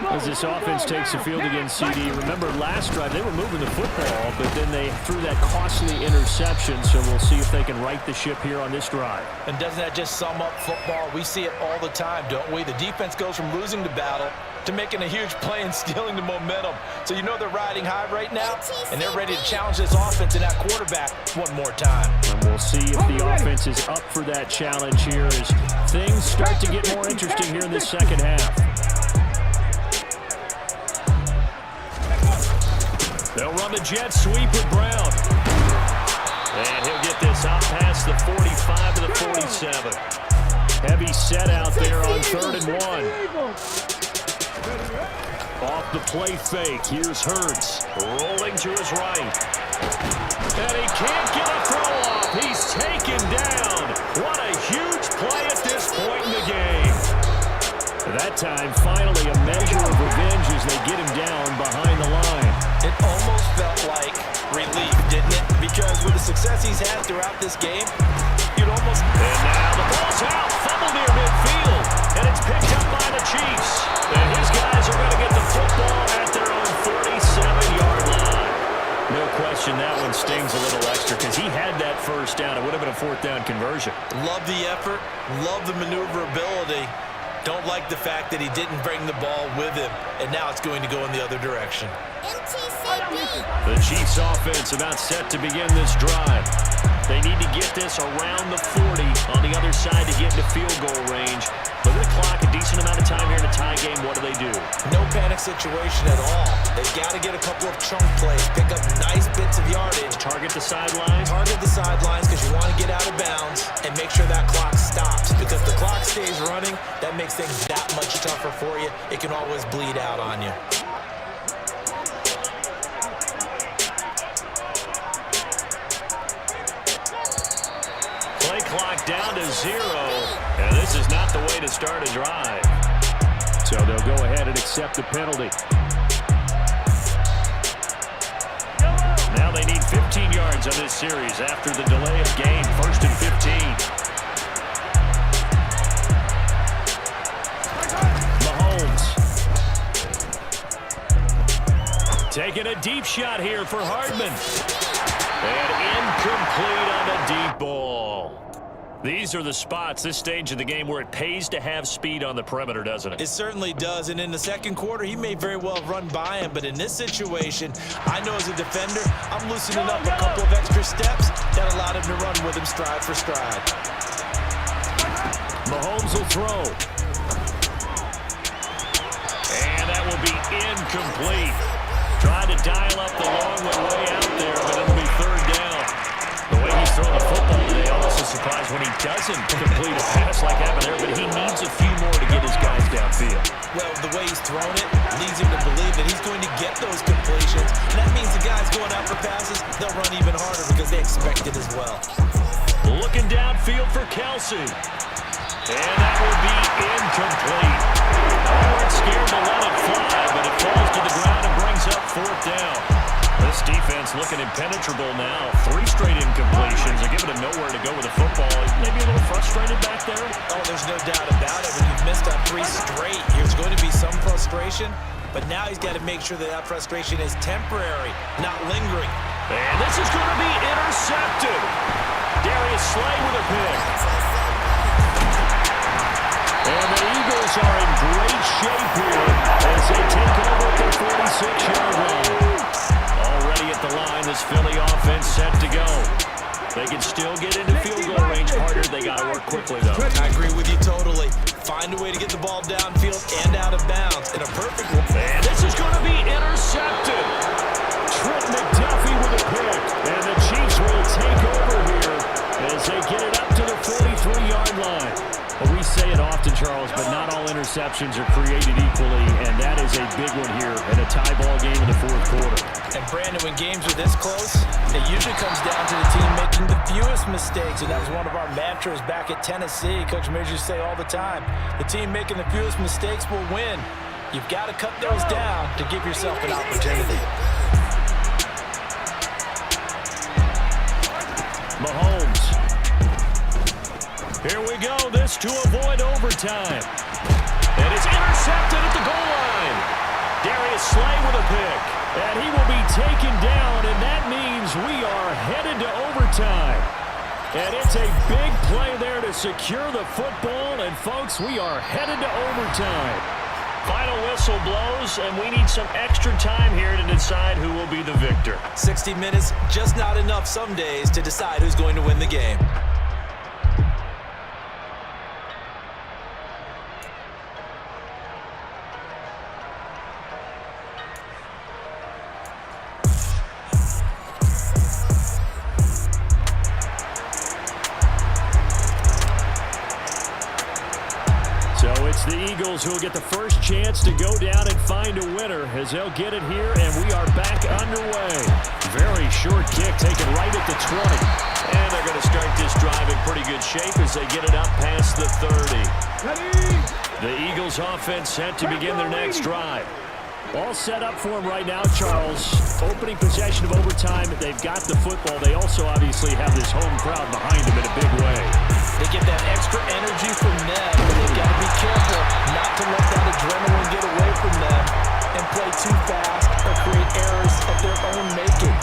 As this offense takes the field against CD. Remember last drive they were moving the football, but then they threw that costly interception, so we'll see if they can right the ship here on this drive. And doesn't that just sum up football? We see it all the time, don't we? The defense goes from losing the battle to making a huge play and stealing the momentum. So you know they're riding high right now, and they're ready to challenge this offense and that quarterback one more time. And we'll see if the offense is up for that challenge here as things start to get more interesting here in the second half. They'll run the jet sweep with Brown. And he'll get this out past the 45 to the 47. Heavy set out there on 3rd and 1. Off the play fake. Here's Hurts rolling to his right. And he can't get a throw off. He's taken down. What a huge play at this point in the game. That time, finally, a measure of revenge as they get him down behind the line. It almost felt like relief, didn't it? Because with the success he's had throughout this game, you'd almost... And now the ball's out. Fumble near midfield. And it's picked up by the Chiefs. And his guys are going to get the football at their own 47-yard line. No question that one stings a little extra because he had that first down. It would have been a 4th down conversion. Love the effort. Love the maneuverability. Don't like the fact that he didn't bring the ball with him, and now it's going to go in the other direction. The Chiefs offense about set to begin this drive. They need to get this around the 40 on the other side to get into field goal range. Look at the clock, a decent amount of time here in a tie game. What do they do? No panic situation at all. They've got to get a couple of chunk plays, pick up nice bits of yardage. Target the sidelines? Target the sidelines because you want to get out of bounds and make sure that clock stops. Because if the clock stays running, that makes things that much tougher for you. It can always bleed out on you. Play clock down to 0, and this is not the way to start a drive. So they'll go ahead and accept the penalty. Now they need 15 yards on this series after the delay of game. 1st and 15. Mahomes. Taking a deep shot here for Hardman. And incomplete on the deep ball. These are the spots, this stage of the game, where it pays to have speed on the perimeter, doesn't it? It certainly does, and in the second quarter, he may very well have run by him, but in this situation, I know as a defender, I'm loosening up a couple of extra steps that allowed him to run with him stride for stride. Mahomes will throw. And that will be incomplete. Trying to dial up the long way out there, but it'll be third down. The way he's throwing the football today, I'm also surprised when he doesn't complete a pass like that there, but he needs a few more to get his guys downfield. Well, the way he's thrown it leads him to believe that he's going to get those completions, and that means the guys going out for passes, they'll run even harder because they expect it as well. Looking downfield for Kelsey. And that will be incomplete. They weren't scared to let it fly, but it falls to the ground and brings up fourth down. This defense looking impenetrable now. 3 straight incompletions. They're giving him nowhere to go with the football. Maybe a little frustrated back there. Oh, there's no doubt about it. When you've missed on 3 straight, there's going to be some frustration, but now he's got to make sure that that frustration is temporary, not lingering. And this is going to be intercepted. Darius Slay with a pick. And the Eagles are in great shape here as they take over at their 46-yard line. Already at the line, this Philly offense set to go. They can still get into field goal range harder. They got to work quickly, though. I agree with you totally. Find a way to get the ball downfield and out of bounds in a perfect way. And this is going to be intercepted. Trent McDuffie with a pick. And the Chiefs will take over here as they get it up to the 43-yard line. Well, we say it often, Charles, but not all interceptions are created equally, and that is a big one here in a tie ball game in the fourth quarter. And Brandon, when games are this close, it usually comes down to the team making the fewest mistakes, and that was one of our mantras back at Tennessee. Coach Mears used to say all the time, the team making the fewest mistakes will win. You've got to cut those down to give yourself an opportunity. Mahomes. Here we go. This to avoid overtime. And it's intercepted at the goal line. Darius Slay with a pick. And he will be taken down, and that means we are headed to overtime. And it's a big play there to secure the football, and folks, we are headed to overtime. Final whistle blows, and we need some extra time here to decide who will be the victor. 60 minutes, just not enough some days to decide who's going to win the game. The Eagles who will get the first chance to go down and find a winner as they'll get it here, and we are back underway. Very short kick taken right at the 20. And they're going to start this drive in pretty good shape as they get it up past the 30. The Eagles offense set to begin their next drive. All set up for them right now, Charles. Opening possession of overtime. They've got the football. They also obviously have this home crowd behind them in a big way. They get that extra energy from them, but they've got to be careful not to let that adrenaline get away from them and play too fast or create errors of their own making.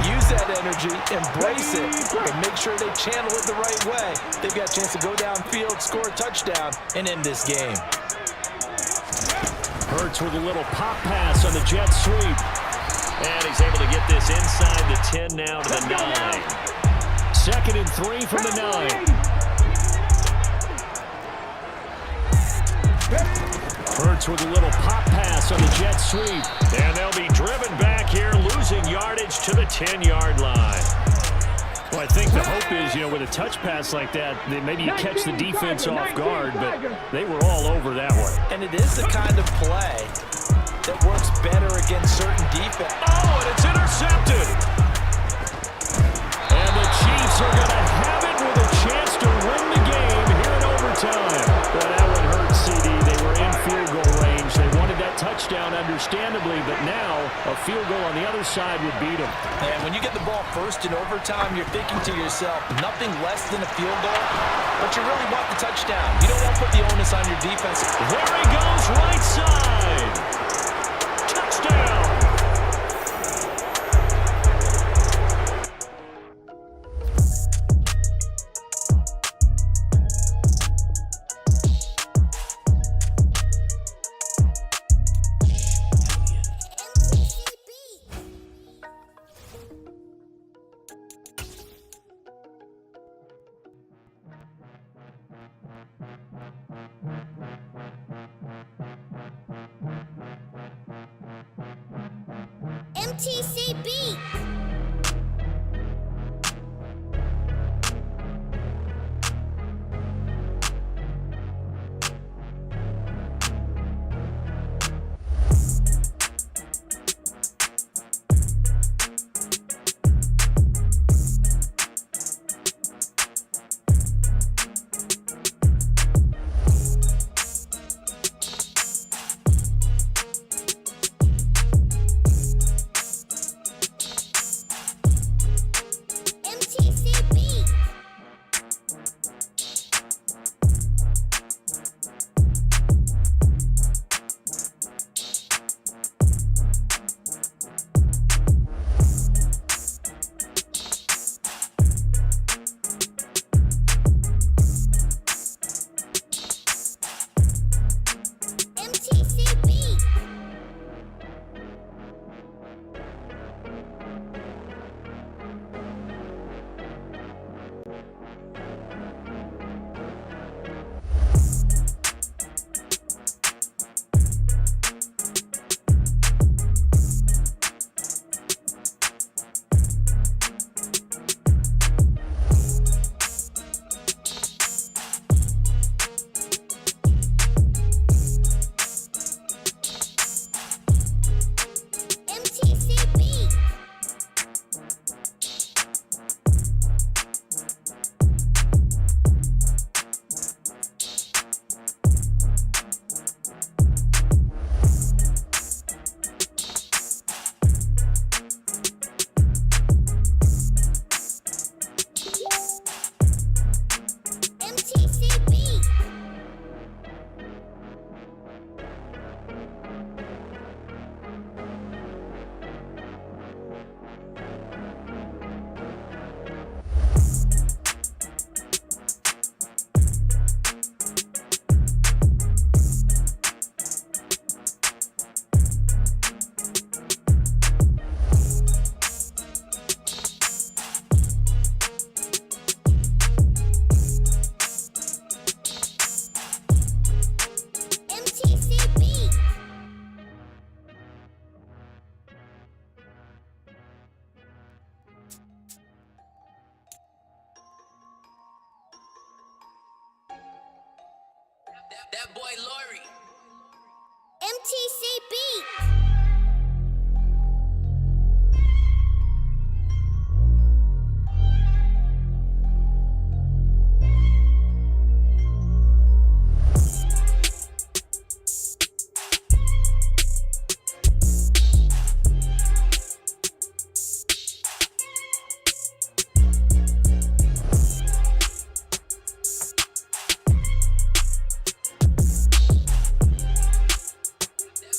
Use that energy, embrace it, and make sure they channel it the right way. They've got a chance to go downfield, score a touchdown, and end this game. Hurts with a little pop pass on the jet sweep. And he's able to get this inside the 10 now to the 9. 2nd and 3 from the 9. Hurts with a little pop pass on the jet sweep. And they'll be driven back here, losing yardage to the 10-yard line. Well, I think the hope is, with a touch pass like that, that maybe you catch the defense off guard, but they were all over that one. And it is the kind of play that works better against certain defense. Oh, and it's intercepted. And the Chiefs are going to have it with a chance to win the game here in overtime. Well, that one hurt, CD. They were in field goal range. They wanted that touchdown, understandably, but now a field goal on the other side would beat them. And when you get the ball first in overtime, you're thinking to yourself, nothing less than a field goal, but you really want the touchdown. You don't want to put the onus on your defense. There he goes, right side. Touchdown. MTCB. That boy Lori. MTCB.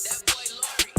That boy Lori.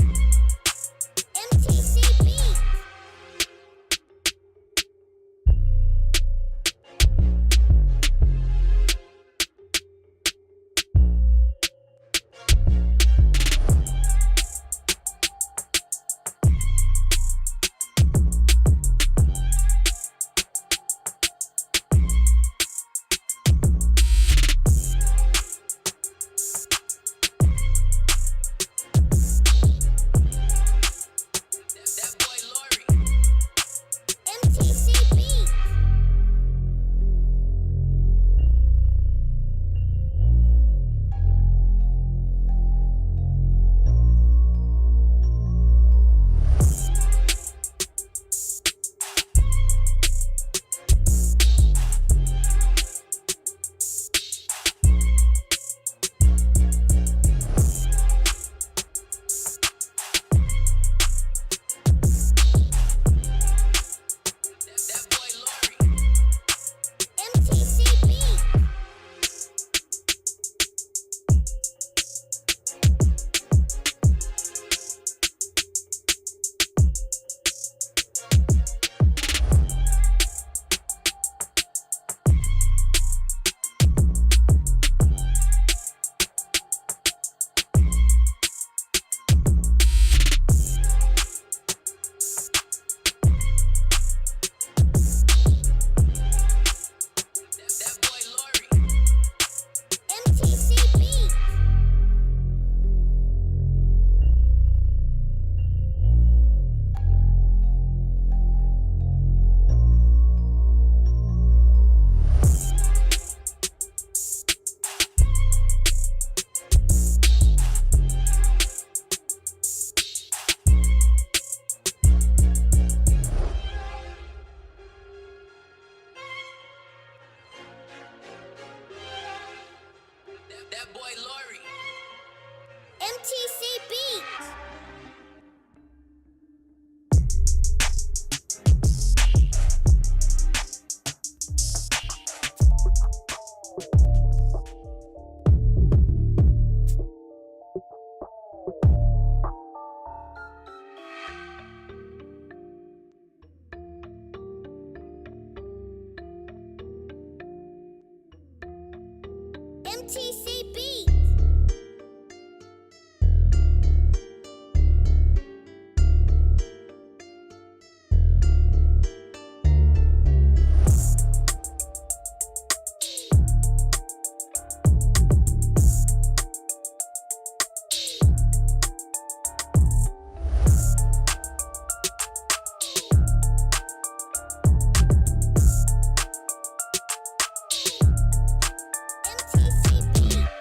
MTC Beats. MTC Beats. MTC Beats.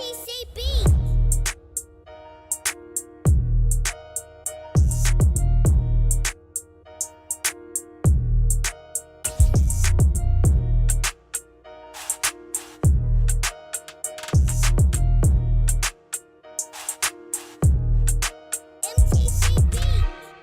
MTC Beats. MTC Beats.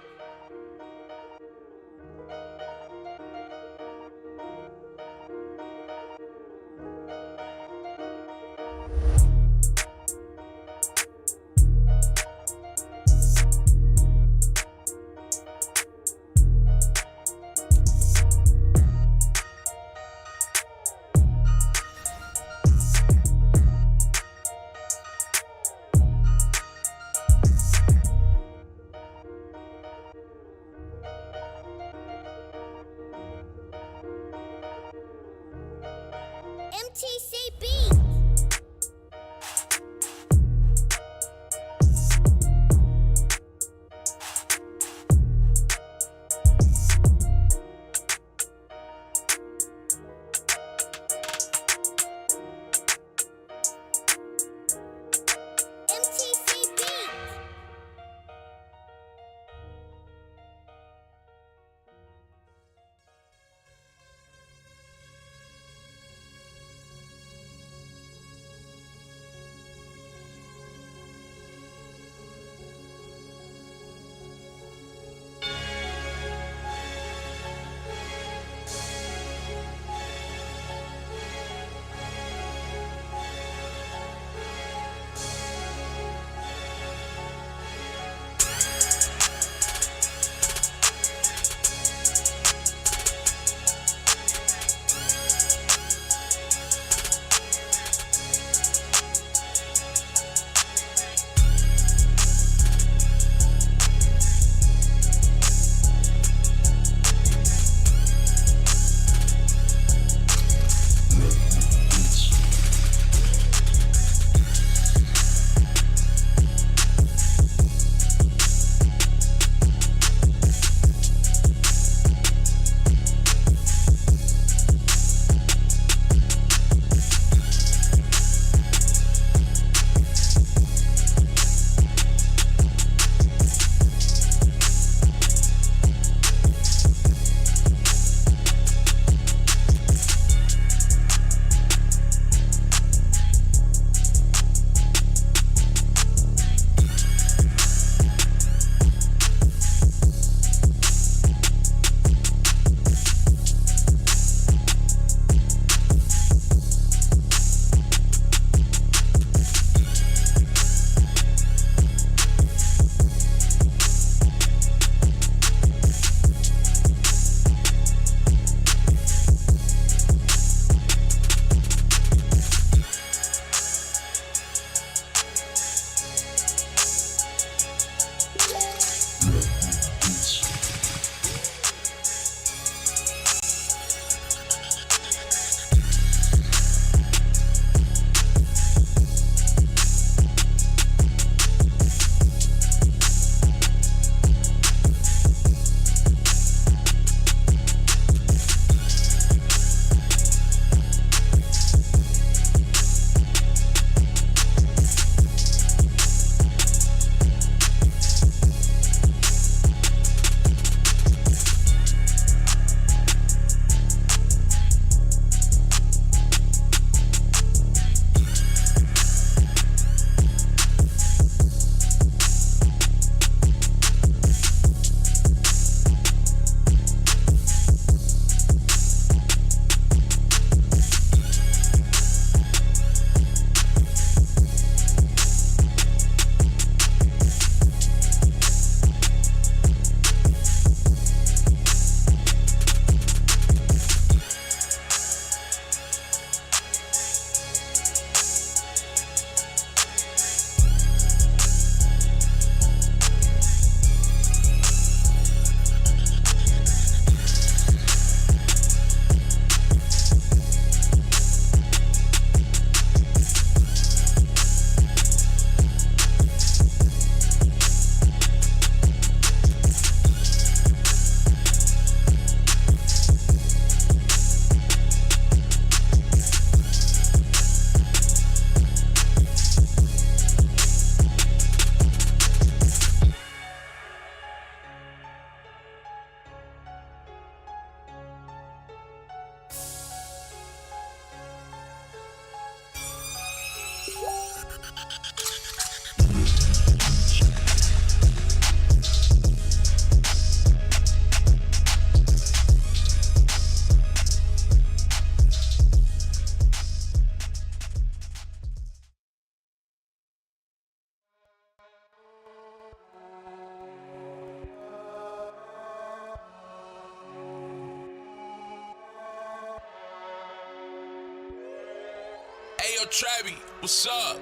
Travi, what's up?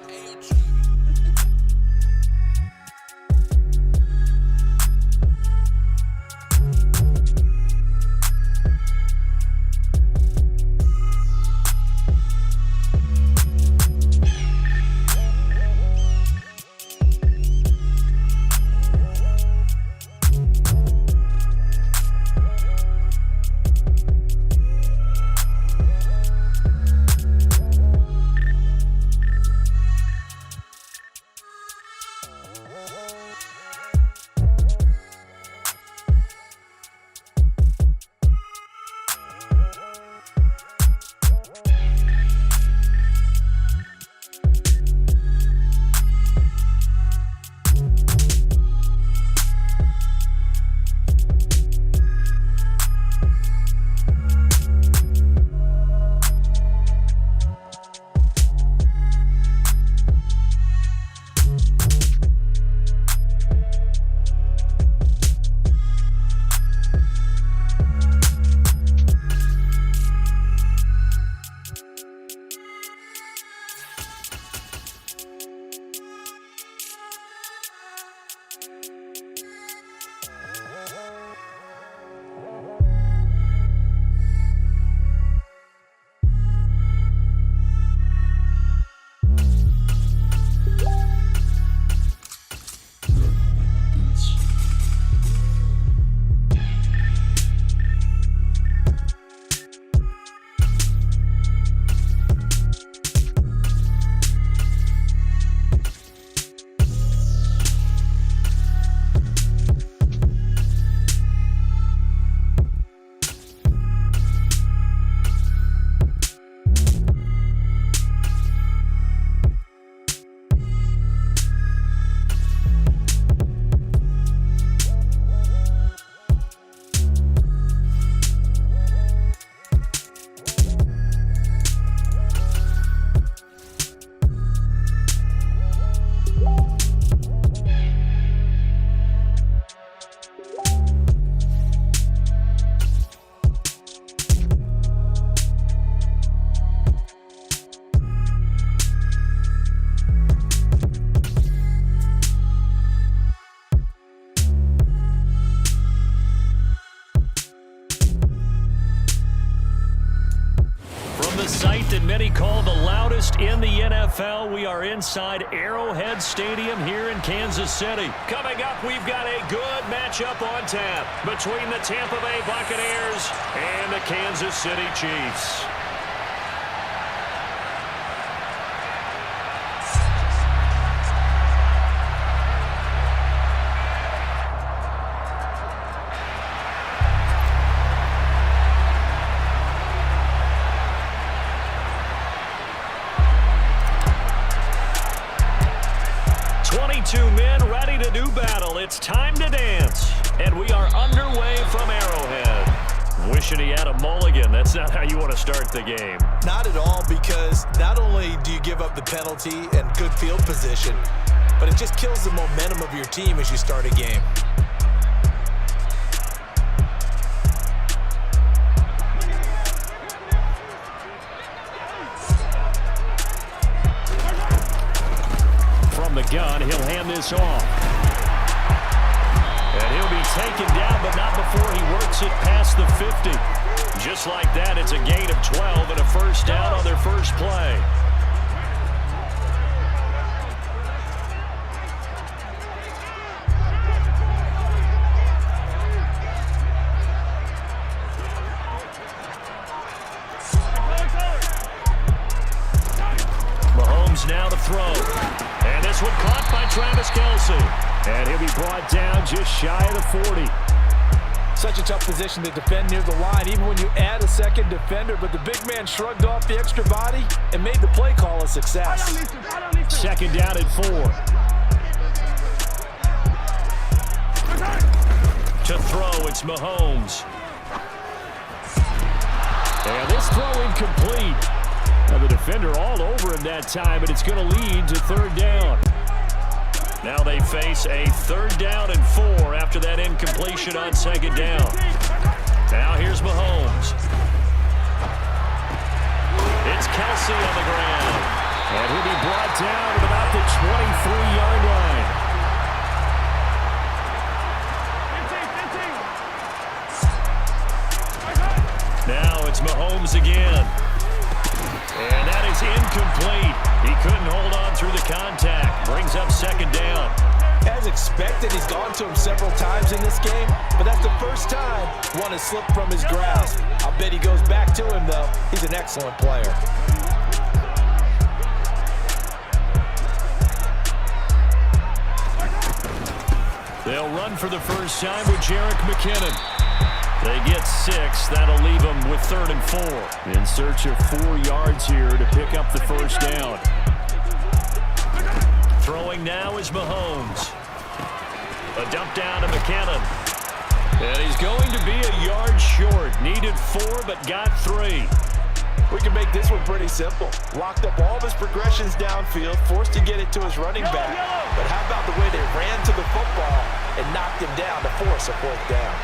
That many call the loudest in the NFL. We are inside Arrowhead Stadium here in Kansas City. Coming up, we've got a good matchup on tap between the Tampa Bay Buccaneers and the Kansas City Chiefs. Two men ready to do battle. It's time to dance. And we are underway from Arrowhead. Wishing he had a mulligan. That's not how you want to start the game. Not at all, because not only do you give up the penalty and good field position, but it just kills the momentum of your team as you start a game. The gun, he'll hand this off. And he'll be taken down, but not before he works it past the 50. Just like that, it's a gain of 12 and a first down on their first play. Mahomes now to throw. And this one caught by Travis Kelce. And he'll be brought down just shy of the 40. Such a tough position to defend near the line, even when you add a second defender. But the big man shrugged off the extra body and made the play call a success. Second down and 4. To throw, it's Mahomes. And this throw incomplete. Now the defender all over him that time, but it's going to lead to third down. Now they face a third down and 4 after that incompletion on second down. Now here's Mahomes. It's Kelce on the ground. And he'll be brought down at about the 23-yard line. Now it's Mahomes again. And that is incomplete. He couldn't hold on through the contact. Brings up second down. As expected, he's gone to him several times in this game, but that's the first time one has slipped from his grasp. I'll bet he goes back to him, though. He's an excellent player. They'll run for the first time with Jerick McKinnon. They get 6. That'll leave them with 3rd and 4. In search of 4 yards here to pick up the first down. Throwing now is Mahomes. A dump down to McKinnon. And he's going to be a yard short. Needed 4, but got 3. We can make this one pretty simple. Locked up all of his progressions downfield, forced to get it to his running back. But how about the way they ran to the football and knocked him down to force a 4th down?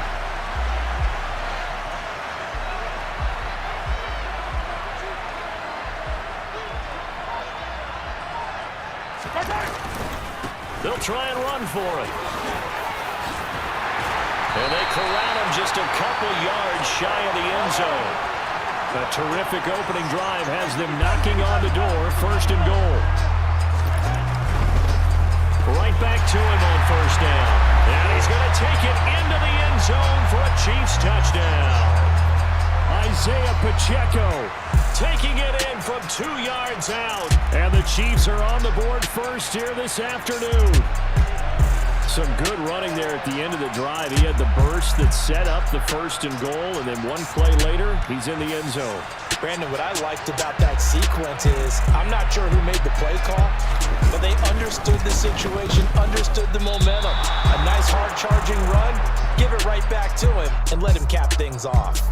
They'll try and run for it. And they corral him just a couple yards shy of the end zone. A terrific opening drive has them knocking on the door. 1st and goal. Right back to him on 1st down. And he's going to take it into the end zone for a Chiefs touchdown. Isaiah Pacheco taking it in from 2 yards out. And the Chiefs are on the board first here this afternoon. Some good running there at the end of the drive. He had the burst that set up the 1st and goal, and then one play later, he's in the end zone. Brandon, what I liked about that sequence is I'm not sure who made the play call, but they understood the situation, understood the momentum. A nice hard-charging run, give it right back to him, and let him cap things off.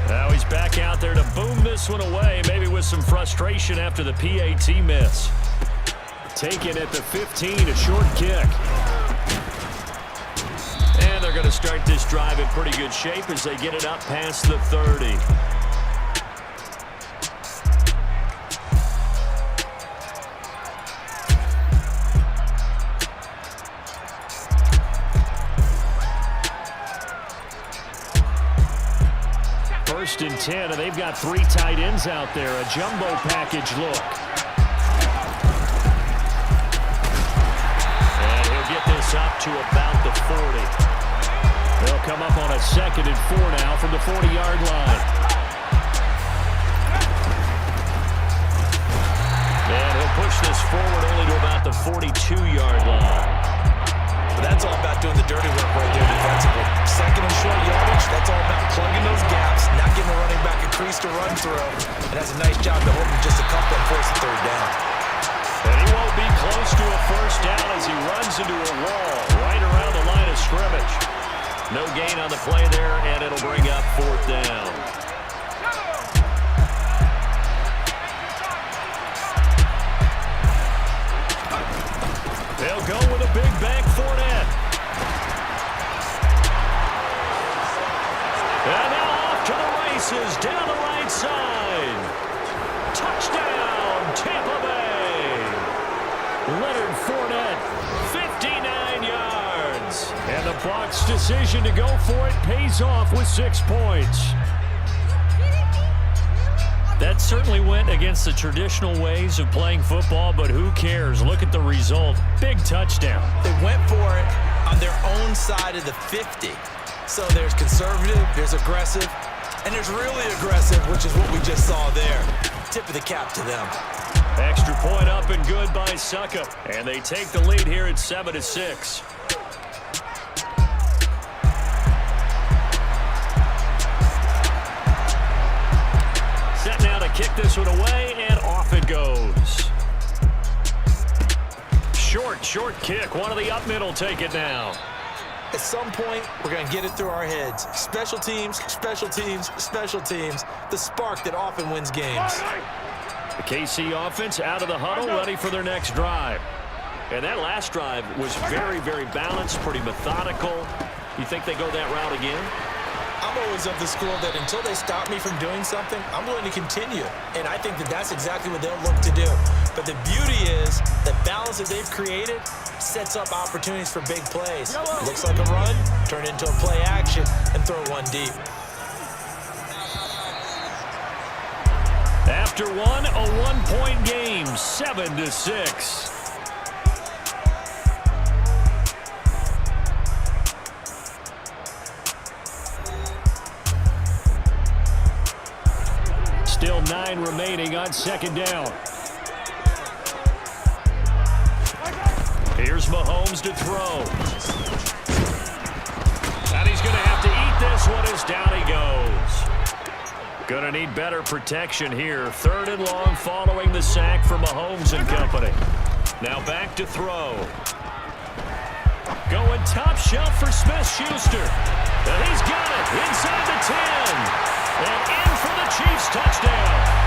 Now he's back out there to boom this one away, maybe with some frustration after the PAT miss. Taken at the 15, a short kick. And they're going to start this drive in pretty good shape as they get it up past the 30. First and 10, and they've got 3 tight ends out there. A jumbo package look. And he'll get this up to about the 40. They'll come up on a 2nd and 4 now from the 40-yard line. And he'll push this forward only to about the 42-yard line. But that's all about doing the dirty work right there defensively. 2nd and short yardage, that's all about plugging those gaps, not giving the running back a crease to run through, and has a nice job to hold him just a couple and force the 3rd down. And he won't be close to a first down as he runs into a wall right around the line of scrimmage. No gain on the play there, and it'll bring up 4th down. They'll go with a big bank Fournette. And now off to the races down the right side. Touchdown, Tampa Bay. Leonard Fournette, 59 yards. And the Bucs' decision to go for it pays off with 6 points. That certainly went against the traditional ways of playing football, but who cares? Look at the result. Big touchdown. They went for it on their own side of the 50. So there's conservative, there's aggressive, and there's really aggressive, which is what we just saw there. Tip of the cap to them. Extra point up and good by Suckup. And they take the lead here at 7-6. Set now to kick this one away, and off it goes. Short kick. One of the up middle take it now. At some point, we're going to get it through our heads. Special teams, special teams, special teams. The spark that often wins games. The KC offense out of the huddle, ready for their next drive. And that last drive was very, very balanced, pretty methodical. You think they go that route again? I'm always of the school that until they stop me from doing something, I'm going to continue. And I think that that's exactly what they'll look to do. But the beauty is the balance that they've created sets up opportunities for big plays. Looks like a run, turn into a play action, and throw one deep. After one, a one-point game, 7-6. Still 9 remaining on second down. Here's Mahomes to throw. And he's going to have to eat this one as down he goes. Going to need better protection here. 3rd and long following the sack from Mahomes and company. Now back to throw. Going top shelf for Smith-Schuster. And he's got it inside the 10. And in for the Chiefs touchdown.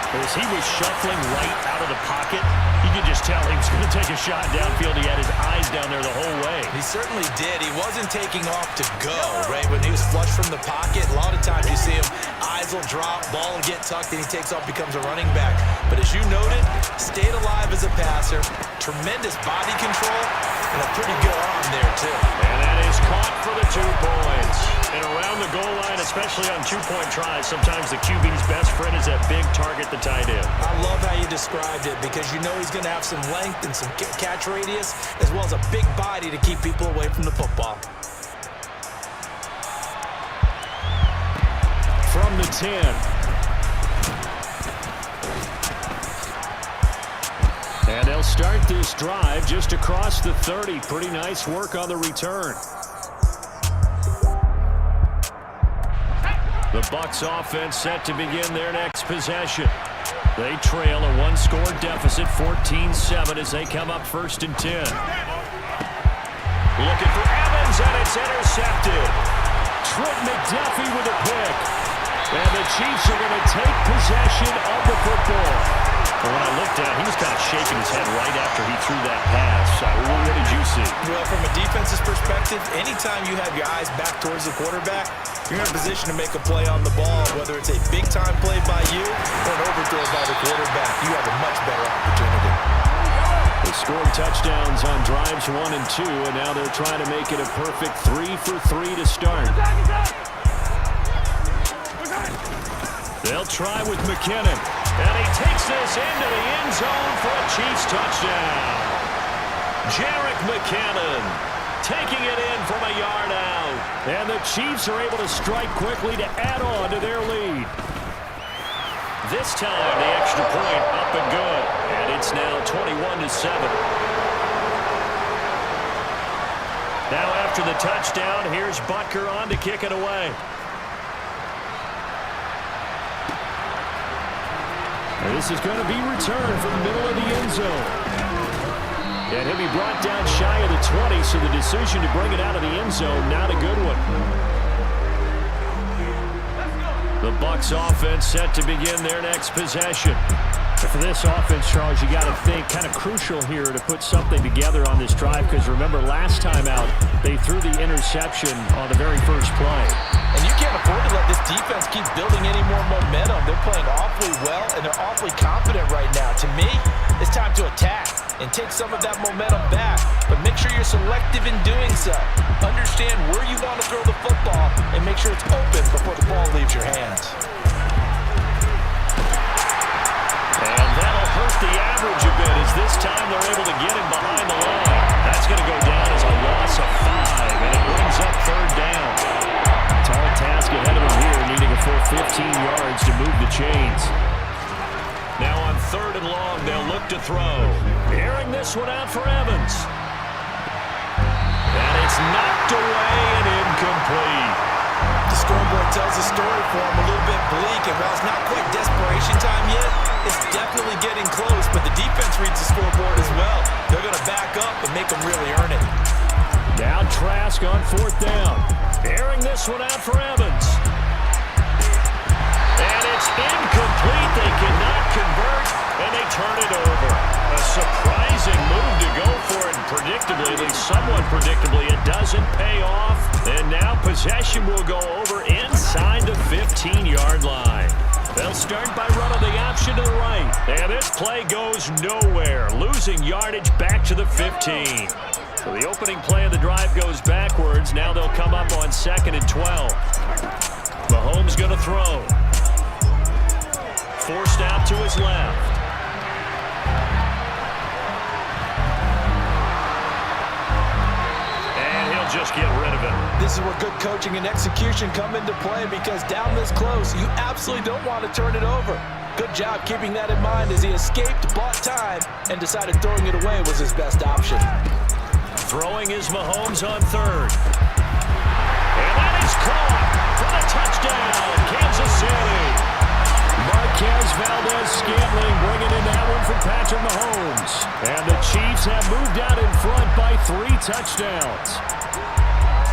As he was shuffling right out of the pocket, you could just tell he was going to take a shot downfield. He had his eyes down there the whole way. He certainly did. He wasn't taking off to go, right? When he was flush from the pocket, a lot of times you see him, eyes will drop, ball will get tucked, and he takes off, becomes a running back. But as you noted, stayed alive as a passer, tremendous body control, and a pretty good arm there, too. And that is caught for the 2 points. And around the goal line, especially on 2-point tries, sometimes the QB's best friend is that big target, the tight end. I love how you described it because you know he's going to have some length and some catch radius as well as a big body to keep people away from the football. From the 10. And they'll start this drive just across the 30. Pretty nice work on the return. The Bucs offense set to begin their next possession. They trail a 1-score deficit, 14-7, as they come up 1st and 10. Looking for Evans, and it's intercepted. Trent McDuffie with a pick. And the Chiefs are going to take possession of the football. But when I looked at it, he was kind of shaking his head right after he threw that pass. What did you see? Well, from a defense's perspective, anytime you have your eyes back towards the quarterback, you're in a position to make a play on the ball, whether it's a big-time play by you or an overthrow by the quarterback. You have a much better opportunity. They scored touchdowns on drives 1 and 2, and now they're trying to make it a perfect 3 for 3 to start. They'll try with McKinnon. And he takes this into the end zone for a Chiefs touchdown. Jerick McKinnon taking it in from a yard out. And the Chiefs are able to strike quickly to add on to their lead. This time, the extra point up and good. And it's now 21-7. Now after the touchdown, here's Butker on to kick it away. This is going to be returned from the middle of the end zone. And he'll be brought down shy of the 20, so the decision to bring it out of the end zone, not a good one. The Bucs offense set to begin their next possession. For this offense, Charles, you got to think kind of crucial here to put something together on this drive because remember last time out, they threw the interception on the very first play. And you can't afford to let this defense keep building any more momentum. They're playing awfully well, and they're awfully confident right now. To me, it's time to attack and take some of that momentum back. But make sure you're selective in doing so. Understand where you want to throw the football and make sure it's open before the ball leaves your hands. And that'll hurt the average a bit as this time they're able to get him behind the line. That's going to go down as a loss of 5, and it brings up 3rd down. Tall task ahead of him here, needing a full 15 yards to move the chains. Now on 3rd and long, they'll look to throw. Airing this one out for Evans. And it's knocked away and incomplete. The scoreboard tells a story for him, a little bit bleak, and while it's not quite desperation time yet, it's definitely getting close, but the defense reads the scoreboard as well. They're going to back up and make them really earn it. Now Trask on 4th down. Airing this one out for Evans. And it's incomplete. They cannot convert, and they turn it over. A surprising move to go for it, and predictably, at least somewhat predictably, it doesn't pay off. And now possession will go over inside the 15-yard line. They'll start by running the option to the right. And this play goes nowhere, losing yardage back to the 15. So the opening play of the drive goes backwards. Now they'll come up on 2nd and 12. Mahomes going to throw. Forced out to his left. And he'll just get rid of it. This is where good coaching and execution come into play, because down this close, you absolutely don't want to turn it over. Good job keeping that in mind as he escaped, bought time, and decided throwing it away was his best option. Throwing is Mahomes on 3rd. And that is caught for the touchdown, Kansas City. Marquez Valdez-Scantling bringing in that one from Patrick Mahomes. And the Chiefs have moved out in front by 3 touchdowns.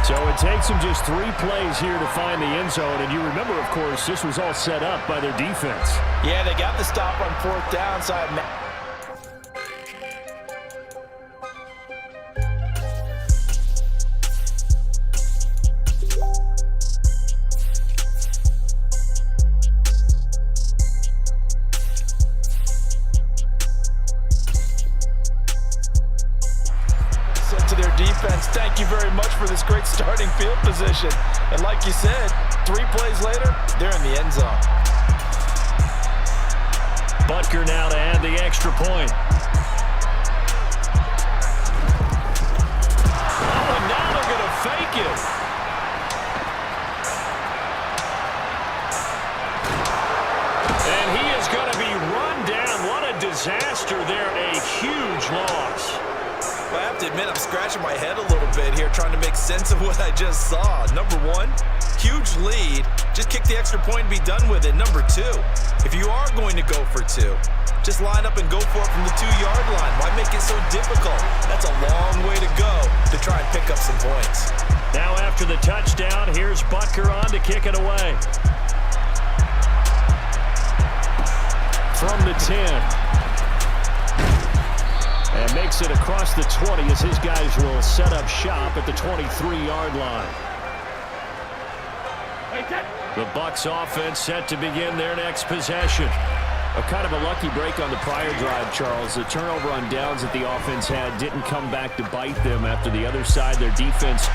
So it takes them just 3 plays here to find the end zone. And you remember, of course, this was all set up by their defense. Yeah, they got the stop on 4th down, so to their defense, thank you very much for this great starting field position. And like you said, 3 plays later, they're in the end zone. Butker now to add the extra point. Oh, and now they're going to fake it. And he is going to be run down. What a disaster there. A huge loss. I have to admit, I'm scratching my head a little bit here trying to make sense of what I just saw. Number 1, huge lead. Just kick the extra point and be done with it. Number 2, if you are going to go for 2, just line up and go for it from the 2-yard line. Why make it so difficult? That's a long way to go to try and pick up some points. Now after the touchdown, here's Butker on to kick it away. From the 10. And makes it across the 20 as his guys will set up shop at the 23-yard line. The Bucs offense set to begin their next possession. A kind of a lucky break on the prior drive, Charles. The turnover on downs that the offense had didn't come back to bite them after the other side. Their defense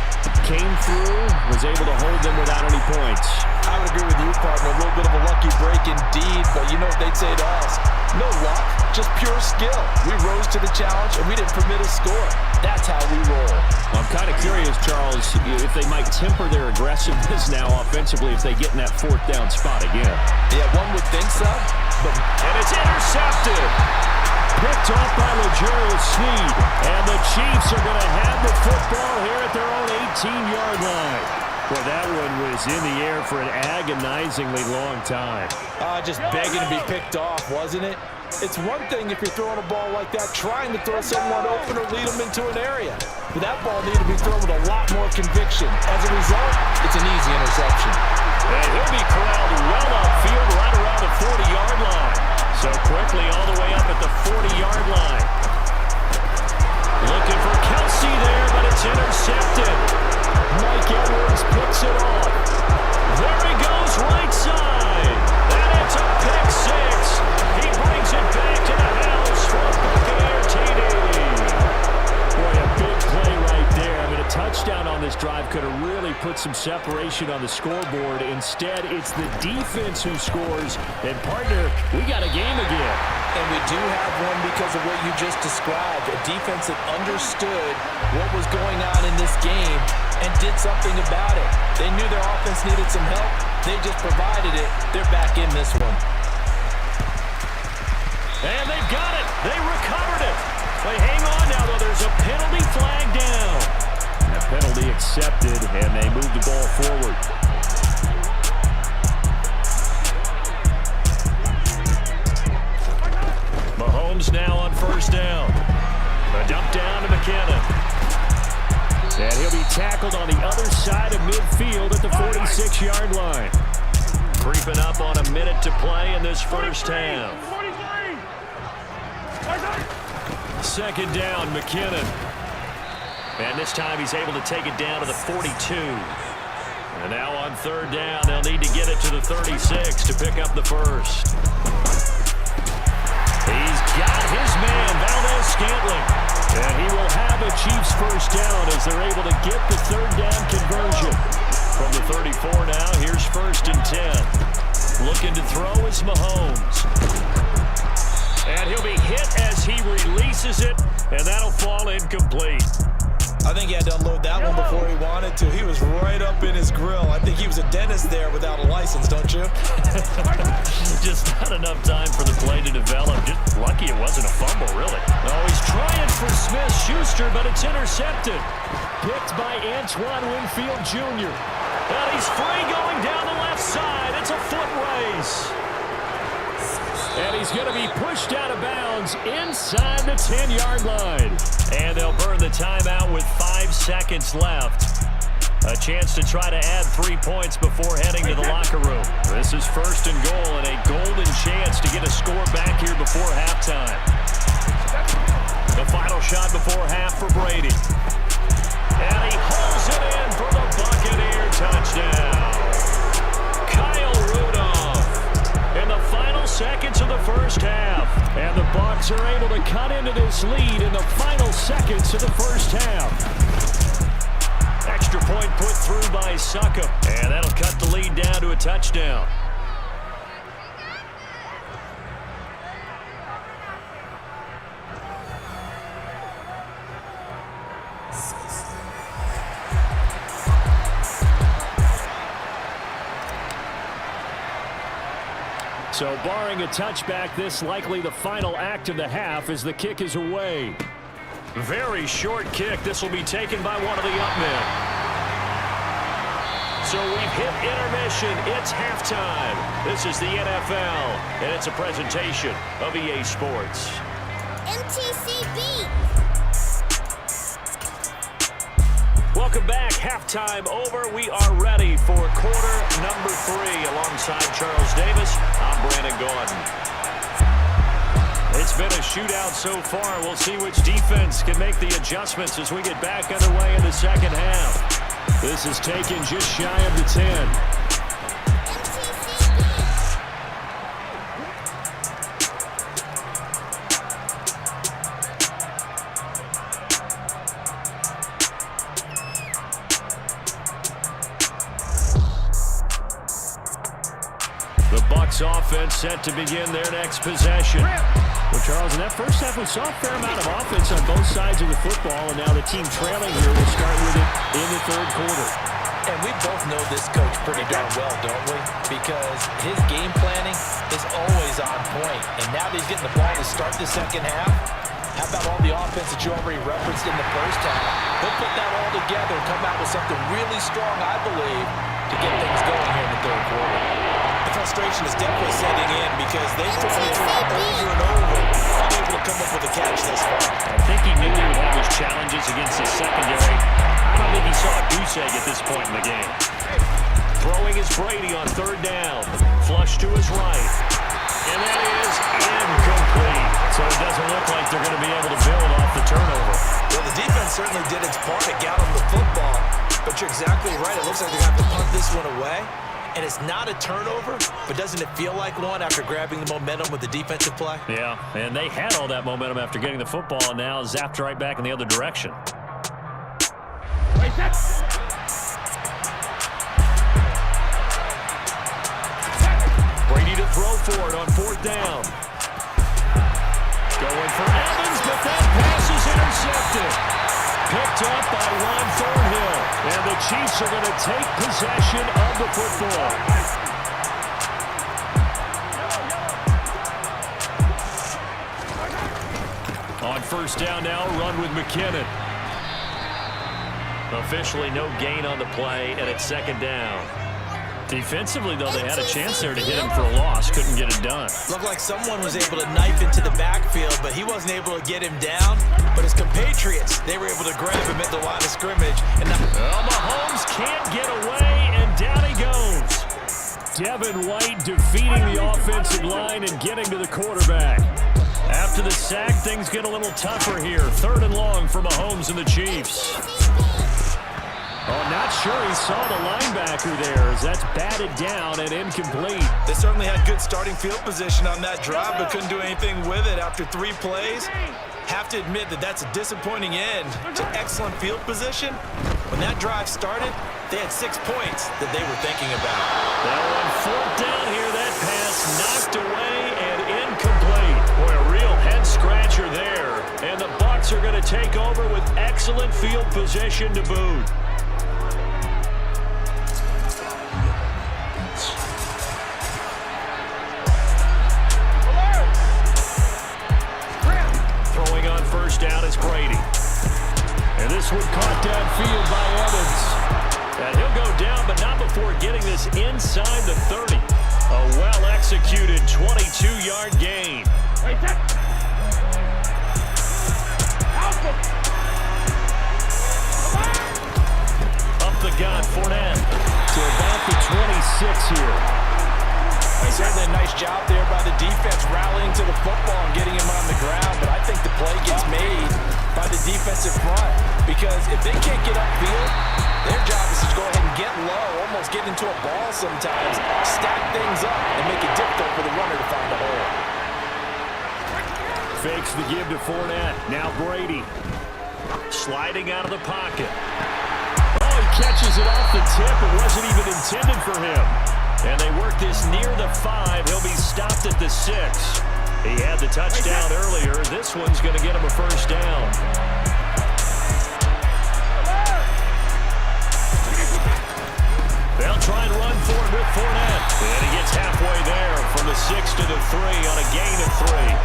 came through, was able to hold them without any points. I would agree with you, partner. A little bit of a lucky break indeed, but you know what they'd say to us? No luck, just pure skill. We rose to the challenge, and we didn't permit a score. That's how we roll. I'm kind of curious, Charles, if they might temper their aggressiveness now offensively if they get in that 4th down spot again. Yeah, one would think so. And it's intercepted. Picked off by L'Jarius Sneed. And the Chiefs are going to have the football here at their own 18-yard line. Well, that one was in the air for an agonizingly long time. Just begging to be picked off, wasn't it? It's one thing if you're throwing a ball like that, trying to throw someone open or lead them into an area. But that ball needed to be thrown with a lot more conviction. As a result, it's an easy interception. And he'll be corralled well upfield right around the 40-yard line. So quickly all the way up at the 40-yard line. Looking for Kelsey there, but it's intercepted. Mike Edwards picks it off. There he goes, right side. And it's a pick 6. He brings it back to the house for a Buccaneer TD. Boy, a big play right there. I mean, a touchdown on this drive could have really put some separation on the scoreboard. Instead, it's the defense who scores. And, partner, we got a game again. And we do have one because of what you just described. A defense that understood what was going on in this game and did something about it. They knew their offense needed some help. They just provided it. They're back in this one. And they've got it. They recovered it. They hang on now, though. There's a penalty flag down. And a penalty accepted, and they move the ball forward. Mahomes now on 1st down. A dump down to McKinnon. And he'll be tackled on the other side of midfield at the 46-yard line. Creeping up on a minute to play in this first half. 43. Second down, McKinnon. And this time he's able to take it down to the 42. And now on third down, they'll need to get it to the 36 to pick up the first. He's got his man, Valdez-Scantling. And he will have a Chiefs first down as they're able to get the third down conversion. From the 34 now, here's 1st and 10. Looking to throw is Mahomes. And he'll be hit as he releases it, and that'll fall incomplete. I think he had to unload that one before he wanted to. He was right up in his grill. I think he was a dentist there without a license, don't you? Just not enough time for the play to develop. Just lucky it wasn't a fumble, really. Oh, he's trying for Smith-Schuster, but it's intercepted. Picked by Antoine Winfield Jr. And he's free going down the left side. It's a foot race. And he's going to be pushed out of bounds inside the 10-yard line. And they'll burn the timeout with 5 seconds left. A chance to try to add 3 points before heading to the locker room. This is 1st and goal and a golden chance to get a score back here before halftime. The final shot before half for Brady. And he holds it in for the Buccaneer touchdown. Kyle Rudolph in the final seconds of the first half. And the Bucs are able to cut into this lead in the final seconds of the first half. Extra point put through by Suckup. And that'll cut the lead down to a touchdown. So barring a touchback, this likely the final act of the half as the kick is away. Very short kick. This will be taken by one of the up men. So we've hit intermission. It's halftime. This is the NFL, and it's a presentation of EA Sports. MTCB. Welcome back. Halftime over. We are ready for quarter number 3. Alongside Charles Davis, I'm Brandon Gordon. It's been a shootout so far. We'll see which defense can make the adjustments as we get back underway in the second half. This is taken just shy of the 10. Offense set to begin their next possession. Well, Charles, in that first half, we saw a fair amount of offense on both sides of the football, and now the team trailing here will start with it in the third quarter. And we both know this coach pretty darn well, don't we? Because his game planning is always on point. And now that he's getting the ball to start the second half, how about all the offense that you already referenced in the first half? He'll put that all together and come out with something really strong, I believe, to get things going here in the third quarter. The frustration is definitely setting in because they've put it over and over, unable to come up with a catch thus far. I think he knew he would have his challenges against the secondary. I don't think he saw a goose egg at this point in the game. Throwing is Brady on third down. Flush to his right. And that is incomplete. So it doesn't look like they're going to be able to build off the turnover. Well, the defense certainly did its part to get on the football, but you're exactly right. It looks like they're going to have to punt this one away. And it's not a turnover, but doesn't it feel like one after grabbing the momentum with the defensive play? Yeah, and they had all that momentum after getting the football, and now zapped right back in the other direction. Brady to throw for it on fourth down. Going for Evans, but that pass is intercepted. Picked up by Juan Thornhill. And the Chiefs are going to take possession of the football. On first down now, run with McKinnon. Officially no gain on the play, and it's second down. Defensively, though, they had a chance there to hit him for a loss. Couldn't get it done. Looked like someone was able to knife into the backfield, but he wasn't able to get him down. But his compatriots, they were able to grab him at the line of scrimmage. And now Mahomes can't get away, and down he goes. Devin White defeating the offensive line and getting to the quarterback. After the sack, things get a little tougher here. 3rd and long for Mahomes and the Chiefs. Oh, not sure he saw the linebacker there as that's batted down and incomplete. They certainly had good starting field position on that drive, but couldn't do anything with it after 3 plays. Have to admit that that's a disappointing end to excellent field position. When that drive started, they had 6 points that they were thinking about. Now on 4th down here, that pass knocked away and incomplete. Boy, a real head-scratcher there. And the Bucs are going to take over with excellent field position to boot. Throwing on 1st down is Brady. And this one caught downfield by Evans. And he'll go down, but not before getting this inside the 30. A well-executed 22-yard gain. Up the gun, Fournette to about the 26 here. Certainly a nice job there by the defense rallying to the football and getting him on the ground, but I think the play gets made by the defensive front because if they can't get upfield, their job is to go ahead and get low, almost get into a ball sometimes, stack things up, and make it difficult for the runner to find a hole. Fakes the give to Fournette. Now Brady sliding out of the pocket. Oh, he catches it off the tip. It wasn't even intended for him. And they work this near the 5. He'll be stopped at the 6. He had the touchdown earlier. This one's going to get him a 1st down. They'll try and run for it with Fournette. And he gets halfway there from the 6 to the 3 on a gain of 3.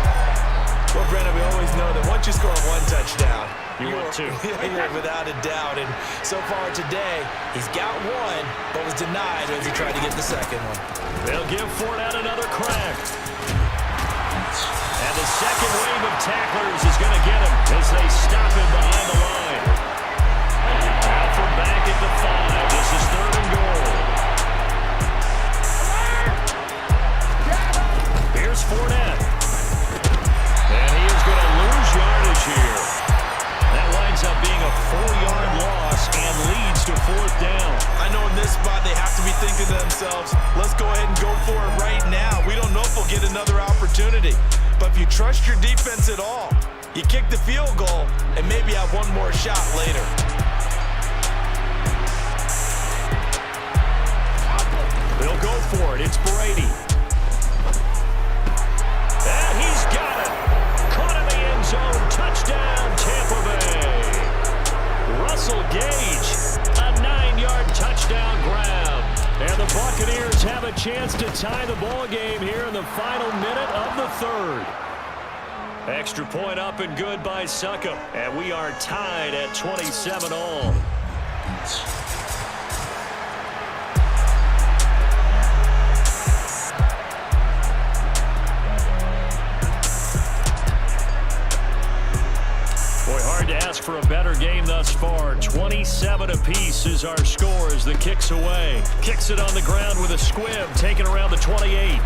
Well, Brennan, we always know that once you score 1 touchdown, you want 2. You're without a doubt. And so far today, he's got 1, but was denied as he tried to get the 2nd one. They'll give Fournette another crack. And the second wave of tacklers is going to get him as they stop him behind the line. Now from back at the 5. This is 3rd and goal. Here's Fournette. And he is going to lose yardage here. That winds up being a 4-yard loss and leads to 4th down. I know in this spot they have to be thinking to themselves, let's go ahead and go for it right now. We don't know if we'll get another opportunity. But if you trust your defense at all, you kick the field goal and maybe have 1 more shot later. They'll go for it. It's Brady. And he's got it. Caught in the end zone. Touchdown, Tampa Bay. Russell Gage, a 9-yard touchdown grab. And the Buccaneers have a chance to tie the ball game here in the final minute of the 3rd. Extra point up and good by Succop. And we are tied at 27 all. Hard to ask for a better game thus far. 27 apiece is our score as the kick's away. Kicks it on the ground with a squib, taken around the 28.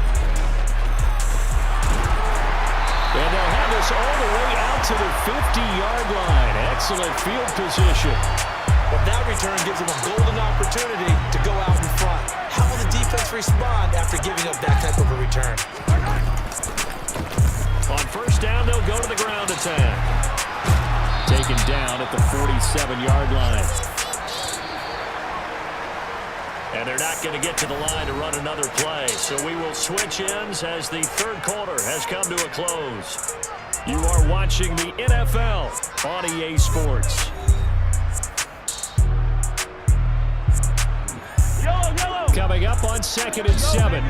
And they'll have this all the way out to the 50-yard line. Excellent field position. Well, that return gives them a golden opportunity to go out in front. How will the defense respond after giving up that type of a return? On 1st down, they'll go to the ground attack. Taken down at the 47-yard line. And they're not going to get to the line to run another play. So we will switch ends as the 3rd quarter has come to a close. You are watching the NFL on EA Sports. Coming up on 2nd and 7.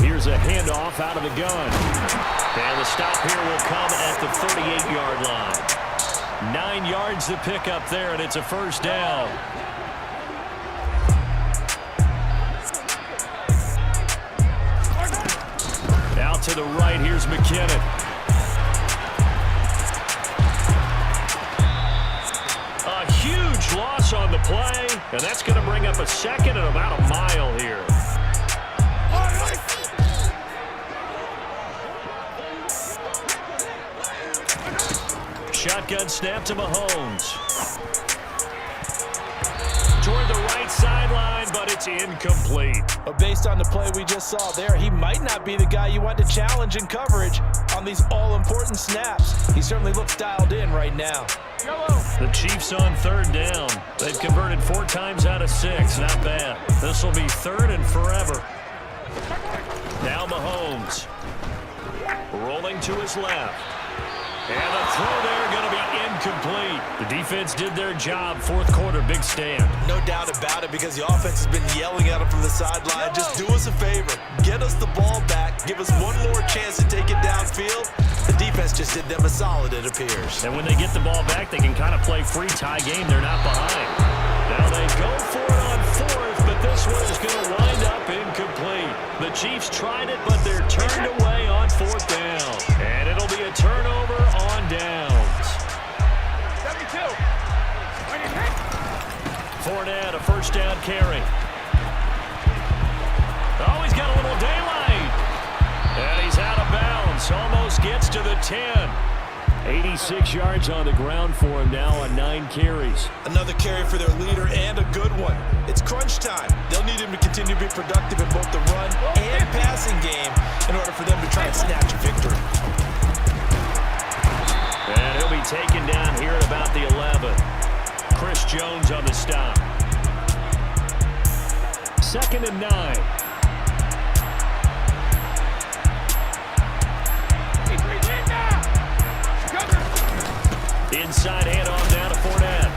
Here's a handoff out of the gun. And the stop here will come at the 38-yard line. 9 yards to pick up there, and it's a 1st down. Out to the right, here's McKinnon. And that's going to bring up a second and about a mile here. Shotgun snap to Mahomes. Toward the right sideline, but it's incomplete. But based on the play we just saw there, he might not be the guy you want to challenge in coverage on these all-important snaps. He certainly looks dialed in right now. The Chiefs on third down. They've converted 4 times out of 6. Not bad. This will be third and forever. Now Mahomes. Rolling to his left. And the throw there going to be incomplete. The defense did their job. Fourth quarter, big stand. No doubt about it, because the offense has been yelling at him from the sideline. Just do us a favor. Get us the ball back. Give us one more chance to take it downfield. The defense just did them a solid, it appears. And when they get the ball back, they can kind of play free tie game. They're not behind. Now they go for it on fourth, but this one is going to wind up incomplete. The Chiefs tried it, but they're turned away on fourth down. And it'll be a turnover on downs. 72. Fournette, a first down carry. Oh, he's got a little daylight. And he's out of bounds. Almost gets to the 10. 86 yards on the ground for him now on 9 carries. Another carry for their leader, and a good one. It's crunch time. They'll need him to continue to be productive in both the run and passing game in order for them to try and snatch a victory. And he'll be taken down here at about the 11. Chris Jones on the stop. 2nd and 9. Inside handoff down to Fournette.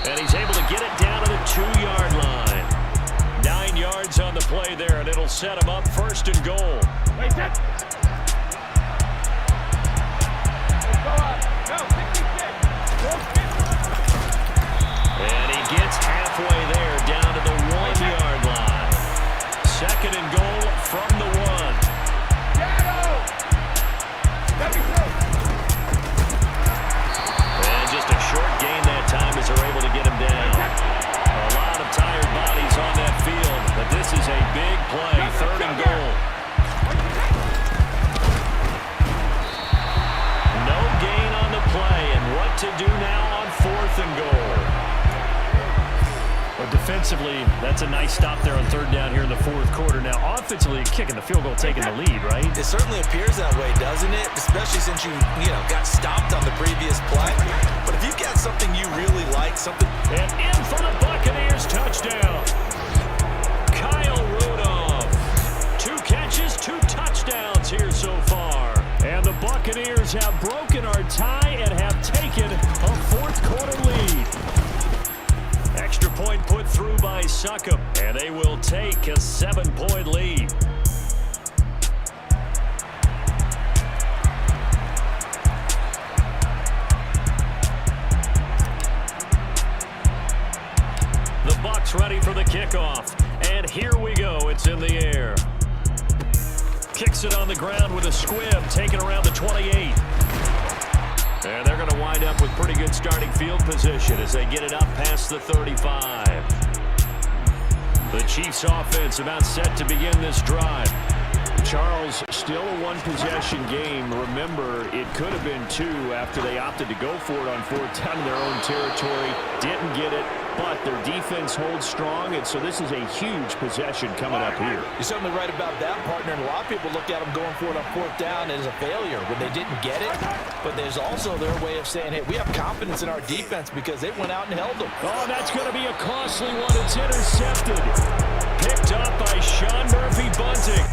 And he's able to get it down to the 2-yard line. 9 yards on the play there, and it'll set him up 1st and goal. Wait, set. And he gets halfway there, down to the 1-yard line. 2nd and goal from the 1. And just a short gain that time as they're able to get him down. A lot of tired bodies on that field, but this is a big play, 3rd and goal. No gain on the play, and what to do now on 4th and goal. But defensively, that's a nice stop there on 3rd down here in the 4th quarter. Now, offensively, kicking the field goal, taking the lead, right? It certainly appears that way, doesn't it? Especially since you got stopped on the previous play. But if you've got something you really like, something... And in for the Buccaneers, touchdown. Kyle Rudolph. 2 catches, 2 touchdowns here so far. And the Buccaneers have broken our tie and have taken a 4th quarter lead. Extra point put through by Succop, and they will take a 7-point lead. The Bucs ready for the kickoff, and here we go. It's in the air. Kicks it on the ground with a squib, taken around the 28. And they're going to wind up with pretty good starting field position as they get it up past the 35. The Chiefs offense about set to begin this drive. Charles, still a 1-possession game. Remember, it could have been 2 after they opted to go for it on 4th down in their own territory. Didn't get it, but their defense holds strong, and so this is a huge possession coming up here. You're certainly right about that, partner. And a lot of people look at them going for it on 4th down as a failure when they didn't get it. But there's also their way of saying, hey, we have confidence in our defense because they went out and held them. Oh, that's going to be a costly one. It's intercepted. Picked up by Sean Murphy-Bunting.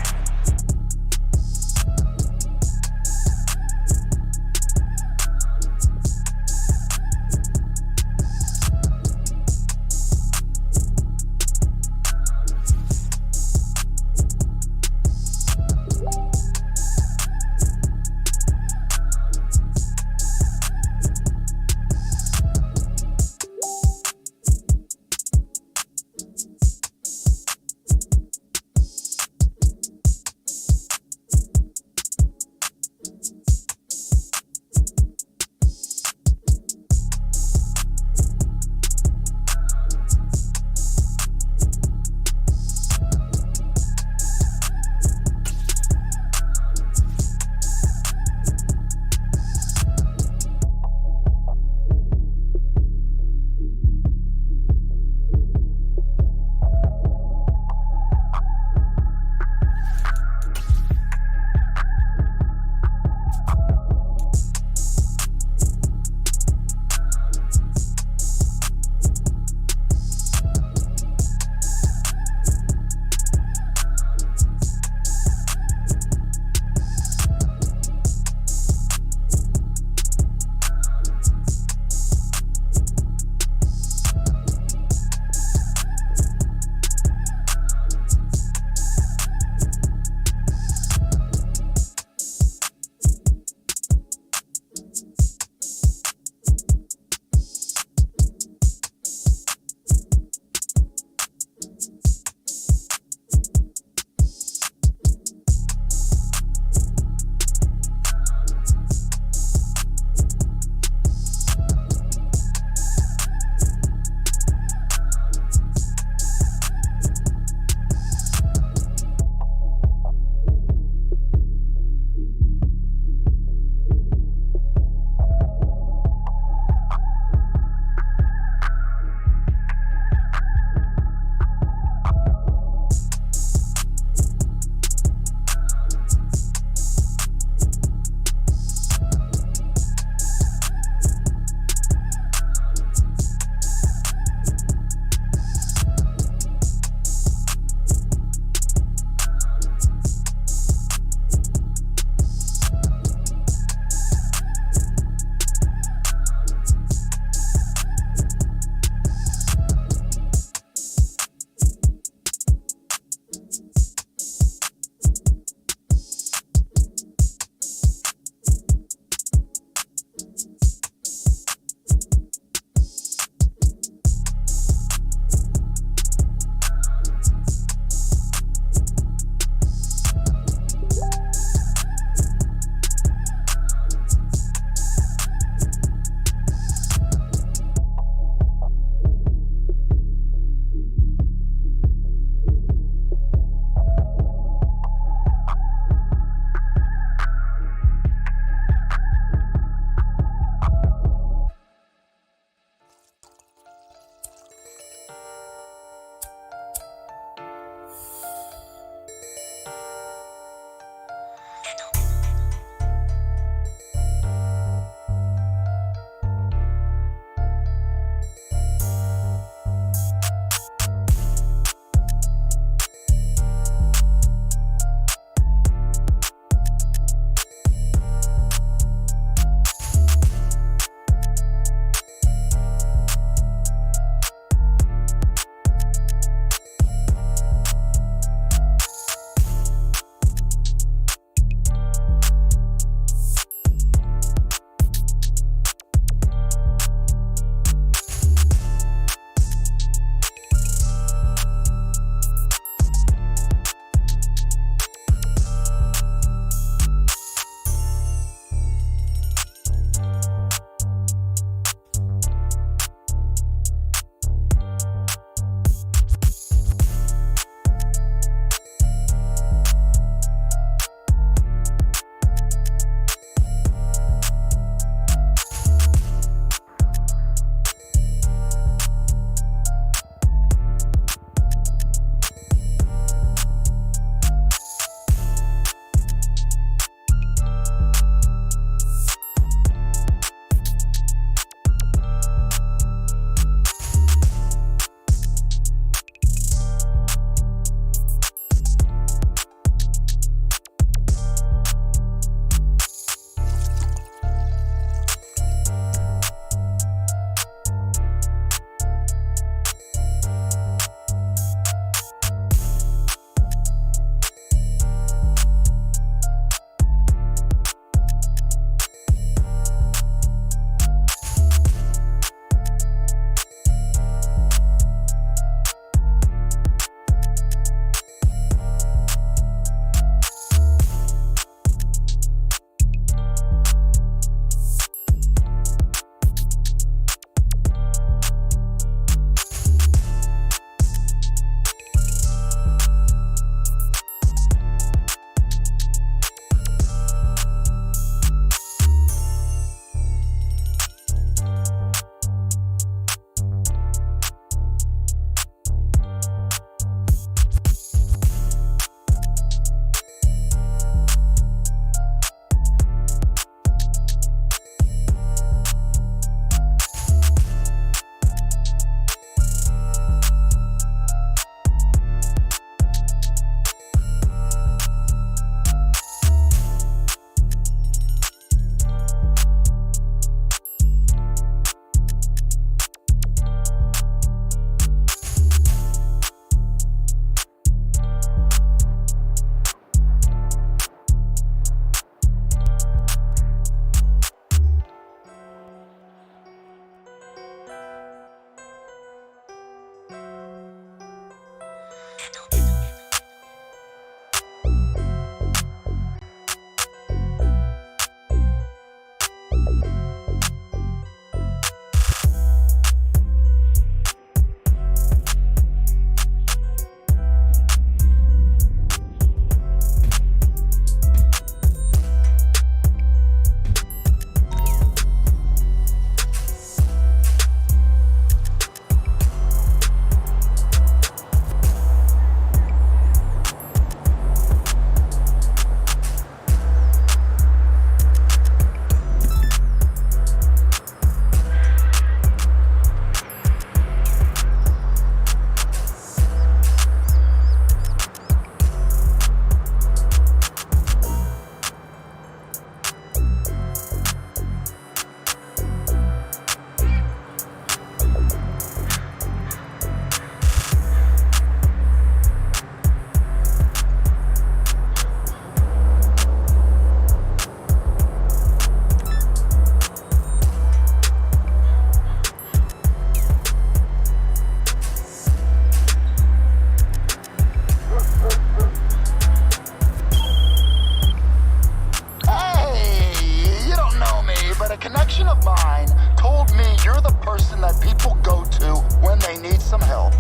mine told me you're the person that people go to when they need some help.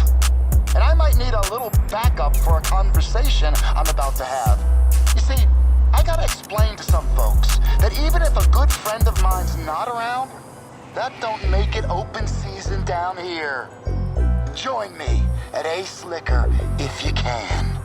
And I might need a little backup for a conversation I'm about to have. You see, I gotta explain to some folks that even if a good friend of mine's not around, that don't make it open season down here. Join me at Ace Liquor if you can.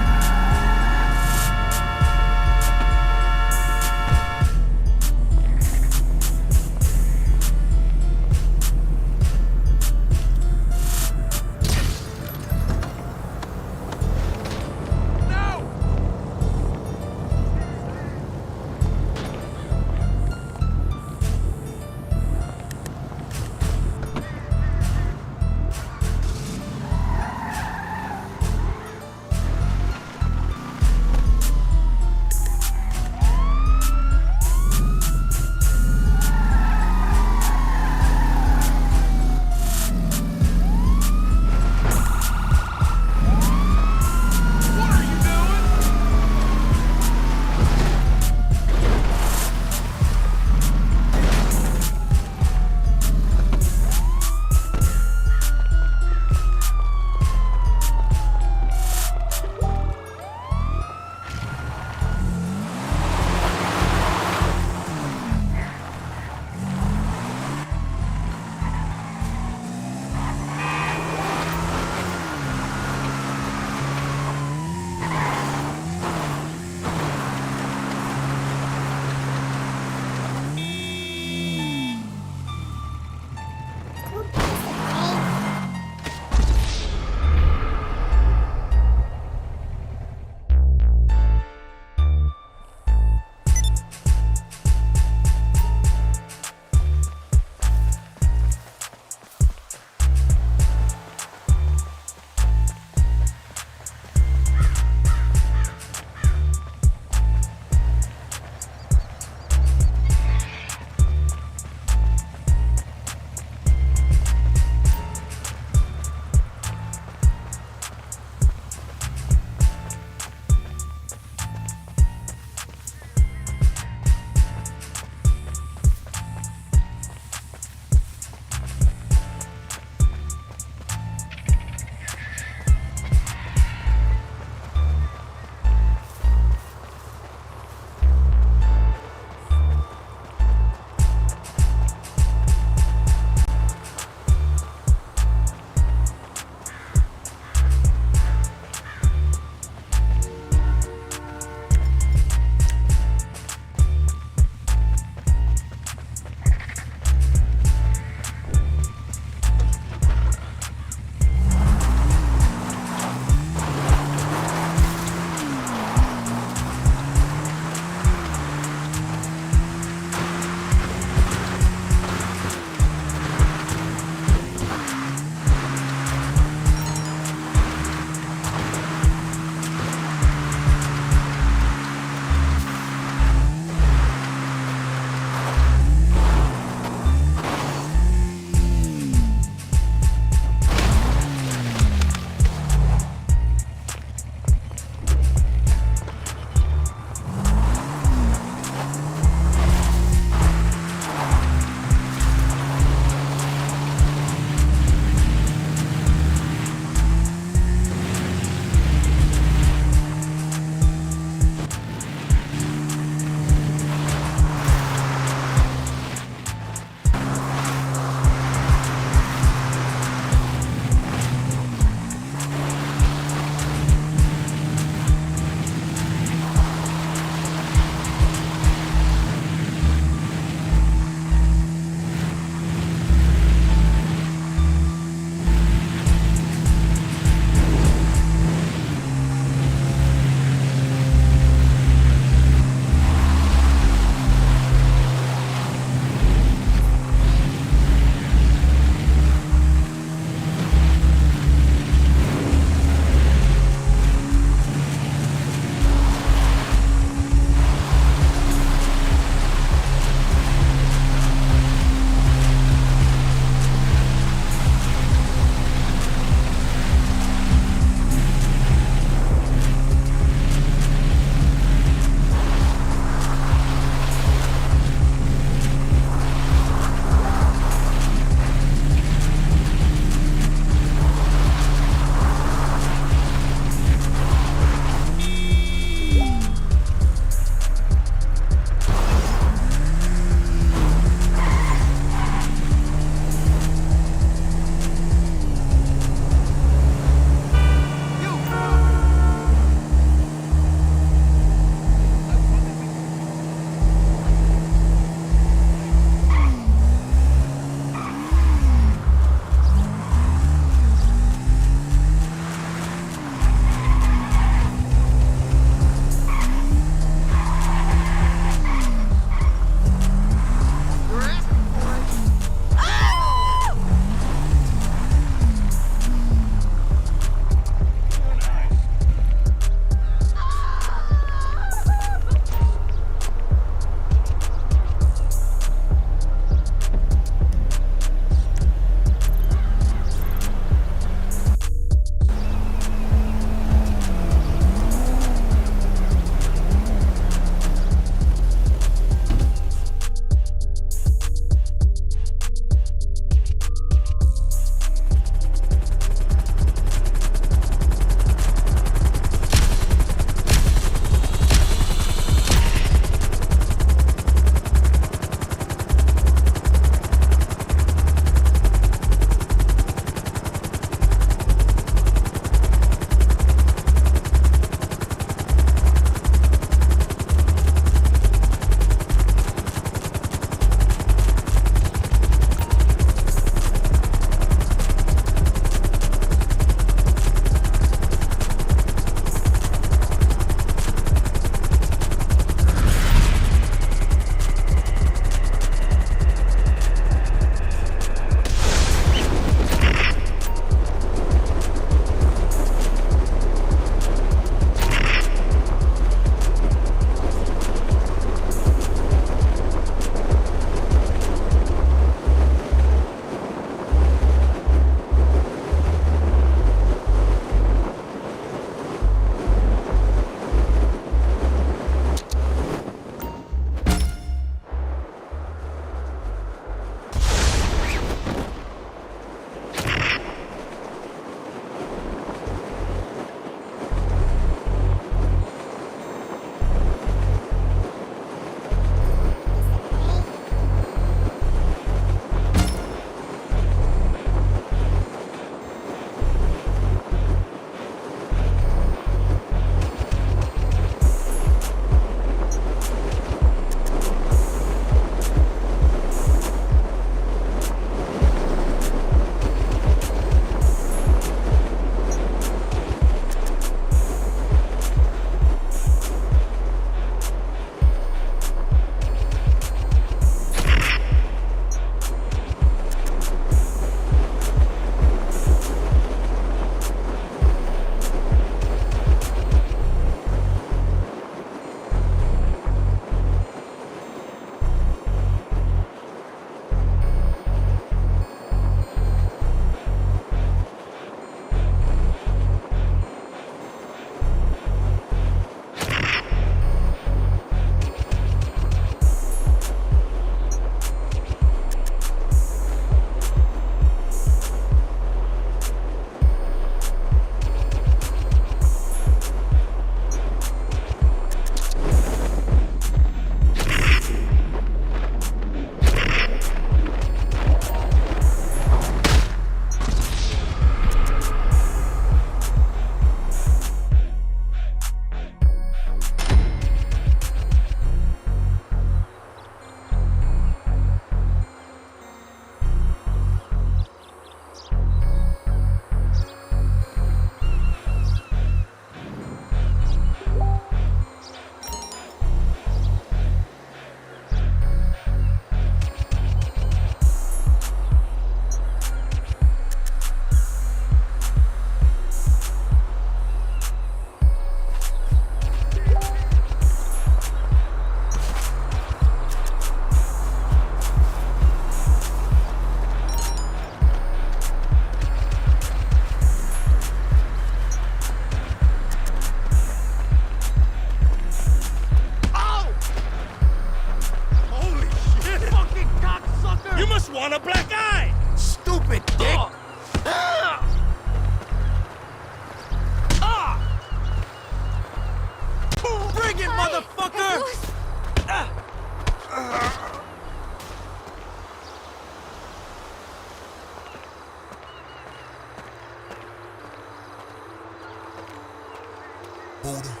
Buddha.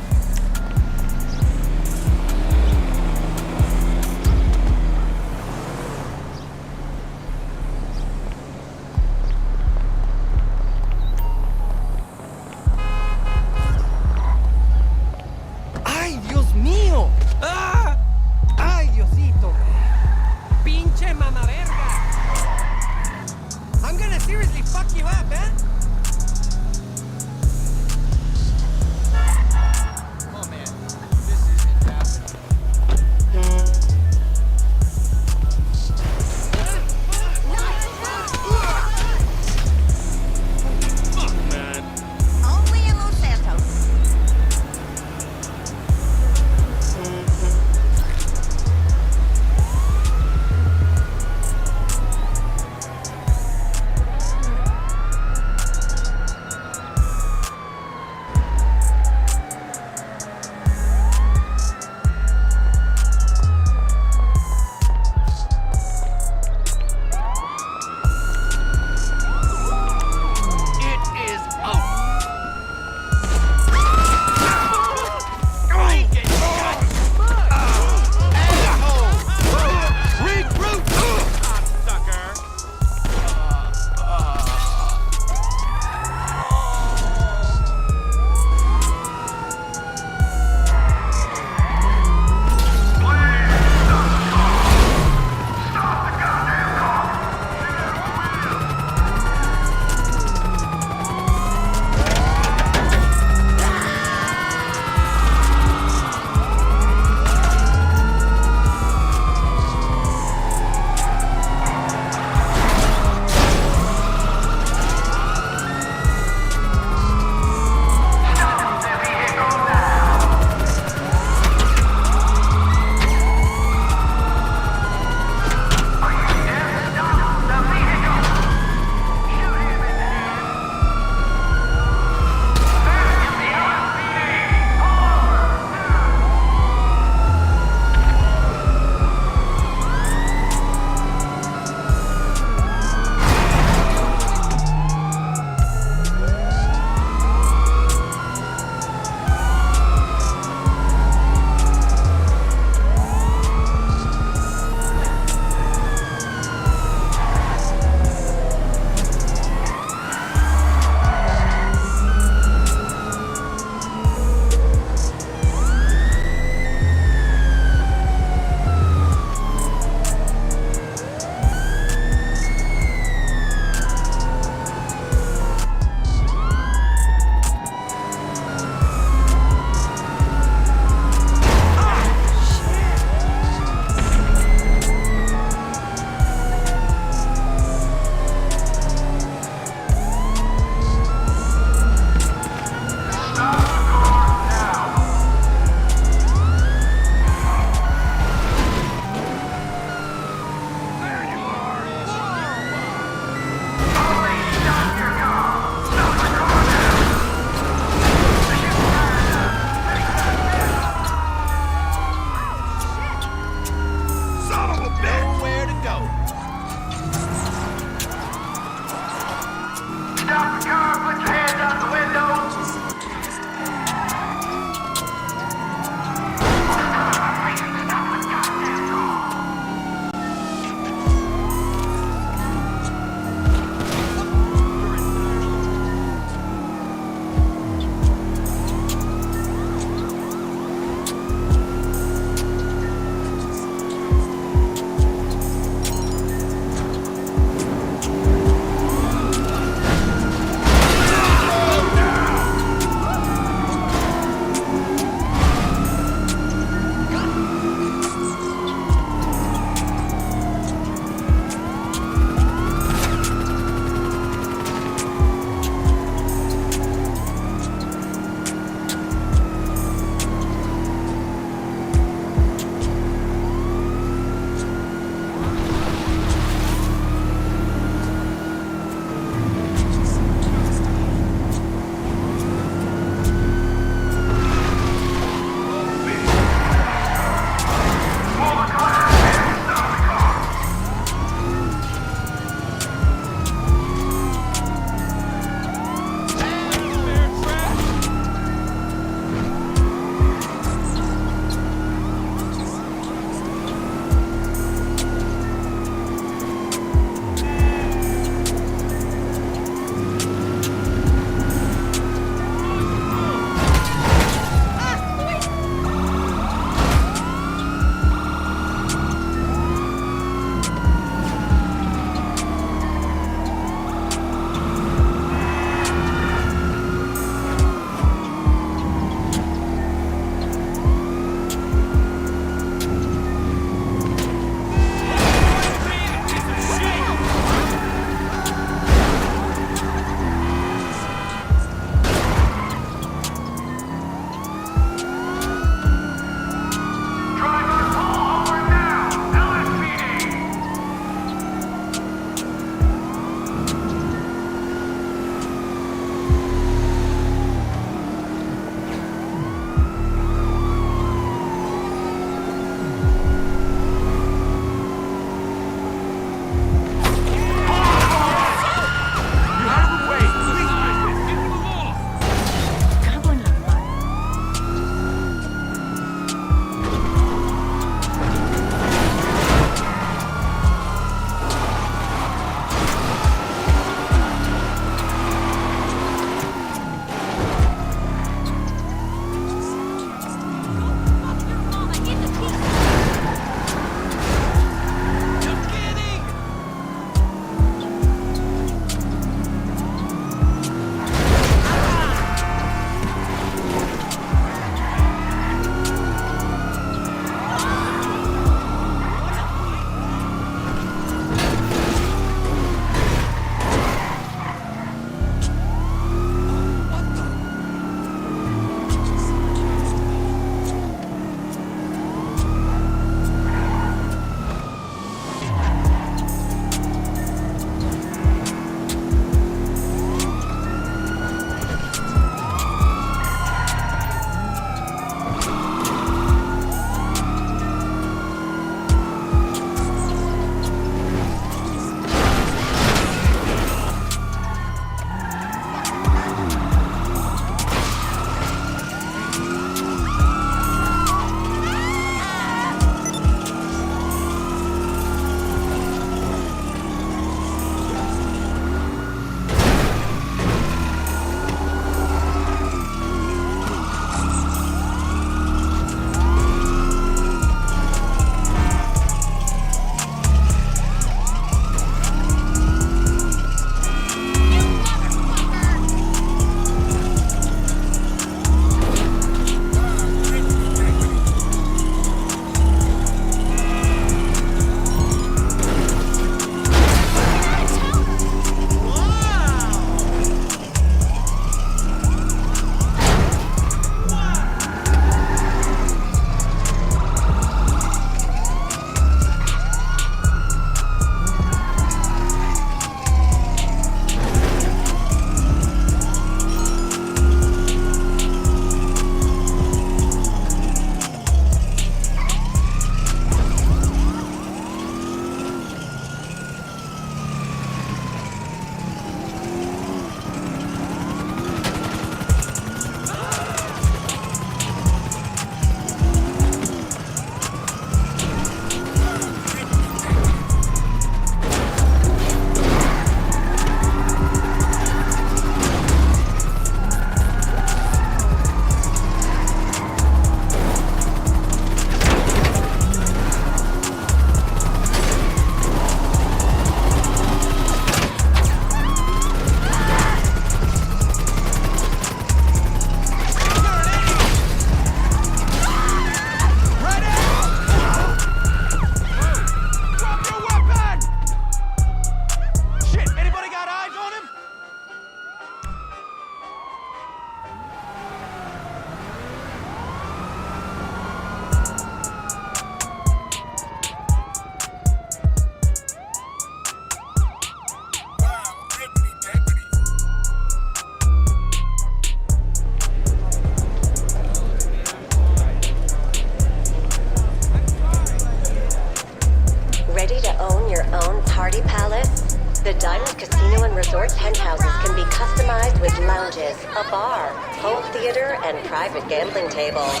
Diamond Casino and Resort penthouses can be customized with lounges, a bar, home theater, and private gambling tables.